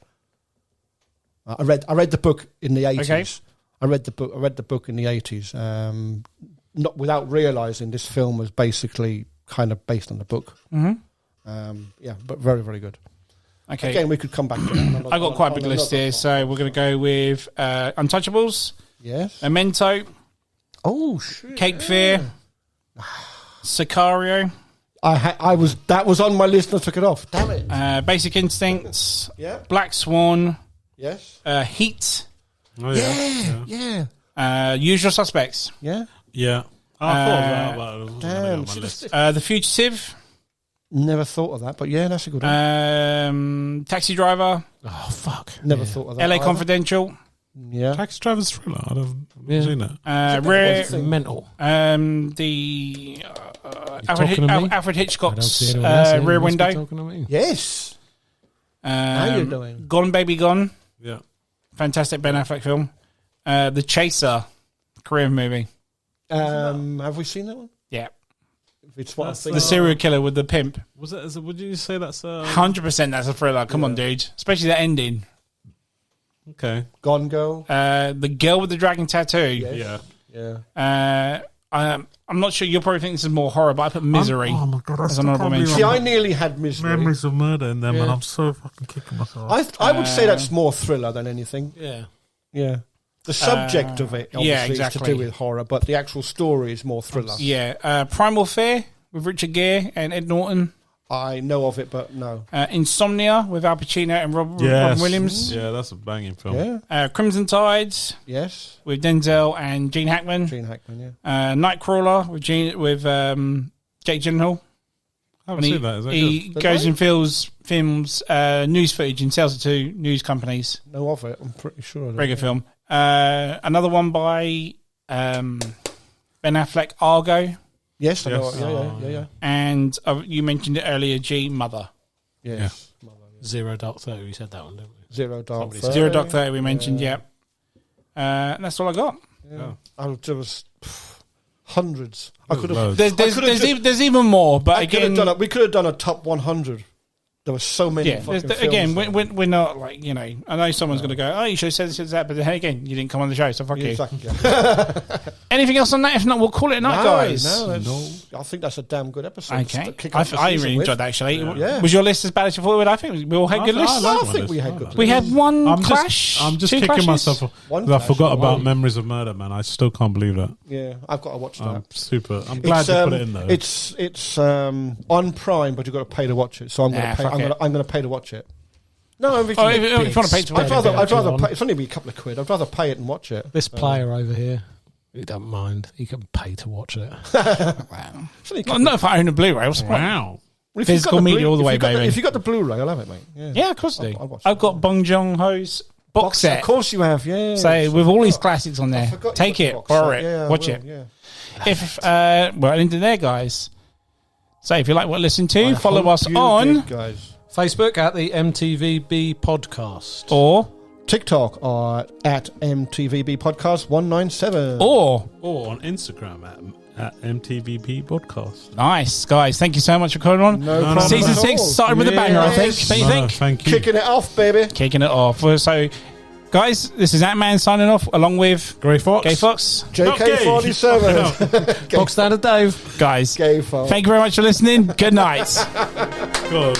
I read the book in the 80s. Okay. I read the book in the 80s. Not without realising this film was basically kind of based on the book. Mm-hmm. But very, very good. Okay. Again, we could come back to that. I've got quite a big list here, so we're going to go with Untouchables. Yes. Memento. Oh, shit. Cape Fear. Sicario. That was on my list and I took it off. Damn it. Basic Instincts. Yeah. Black Swan. Yes. Heat. Oh, yeah. Usual Suspects. Yeah. Yeah. I thought of that. Damn. The Fugitive. Never thought of that, but yeah, that's a good one. Taxi Driver. Oh, fuck. Never thought of that. LA Confidential. Yeah. Taxi Driver's Thriller. I haven't seen that. Mental. The talking to me? Alfred Hitchcock's Rear Rear Window. Yes. How you doing? Gone Baby Gone. Yeah. Fantastic Ben Affleck film. The Chaser, Korean movie. Have we seen that one? Yeah. It's what The serial killer with the pimp. Was it? Would you say that's 100% that's a thriller. Come on, dude. Especially the ending. okay? Gone Girl? The girl with the dragon tattoo. Yes. Yeah. I'm not sure. You'll probably think this is more horror, but I put Misery Oh my god! as an honorable mention. See, I nearly had Misery. Memories of Murder in them, and I'm so fucking kicking myself. I would say that's more thriller than anything. Yeah. Yeah. The subject of it, obviously, is to do with horror, but the actual story is more thriller. Yeah. Primal Fear with Richard Gere and Ed Norton. I know of it, but no. Insomnia with Al Pacino and Robin Williams. Yeah, that's a banging film. Yeah. Crimson Tides Yes. with Denzel and Gene Hackman. Gene Hackman, yeah. Nightcrawler with Jake Gyllenhaal. I haven't seen that. Is that He good? goes and films news footage and sells it to news companies. Know of it, I'm pretty sure. Very good film. Another one by Ben Affleck, Argo. Yes, I know. Yeah. And you mentioned it earlier, G, Mother. Yes. Zero Dark 30. We said that one, didn't we? Zero Dark 30. Zero Dark 30 we mentioned, yeah. That's all I got. Yeah. There was hundreds. I could loads. have. There's even more, but again... we could have done a top 100. There were so many fucking films. Again, we're not like, you know, I know someone's going to go, oh, you should have said this and that, but then again, you didn't come on the show, so fuck you. Exactly. Anything else on that? If not, we'll call it a night, guys. No, I think that's a damn good episode. Okay. I really enjoyed that, actually. Yeah. Was your list as bad as you thought it would? I think we all had good lists. I think we had good lists. We had one clash. I'm just two kicking clashes. myself. One I clash, forgot about one. Memories of Murder, man. I still can't believe that. Yeah, I've got to watch that. I'm super. I'm glad you put it in though. It's on Prime, but you've got to pay to watch it. So I'm going to pay. I'm going to pay to watch it. No, if you want to pay to watch I'd rather pay. It's only be a couple of quid. I'd rather pay it and watch it. This player over here, he don't mind. He can pay to watch it. Wow. Not if I own a Blu-ray. Wow. Well, Physical media all the way, baby. If you got the Blu-ray, I'll have it, mate. Yeah, of course I do. I'll watch I've it. got Bong Joon-ho's box set. Of course you have, yeah. So with all these classics on there, forgot take you it, got the box borrow set. it, Yeah, I watch will, it. yeah. If we're into there, guys. So if you like what you listen to, I follow hope us you on did, guys. Facebook at the M.T.V.B podcast. or TikTok at M.T.V.B podcast 197. Or on Instagram at M.T.V.B podcast. Nice, guys. Thank you so much for coming on. No problem Season at 6 all. started with a banger, I think. Yes. Don't you think? Thank you. Kicking it off, baby. Kicking it off. So, guys, this is Ant-Man signing off along with Grey Fox. Gay Fox. JK47. Box Standard Dave. Guys, Gay Fox. thank you very much for listening. Good night. God.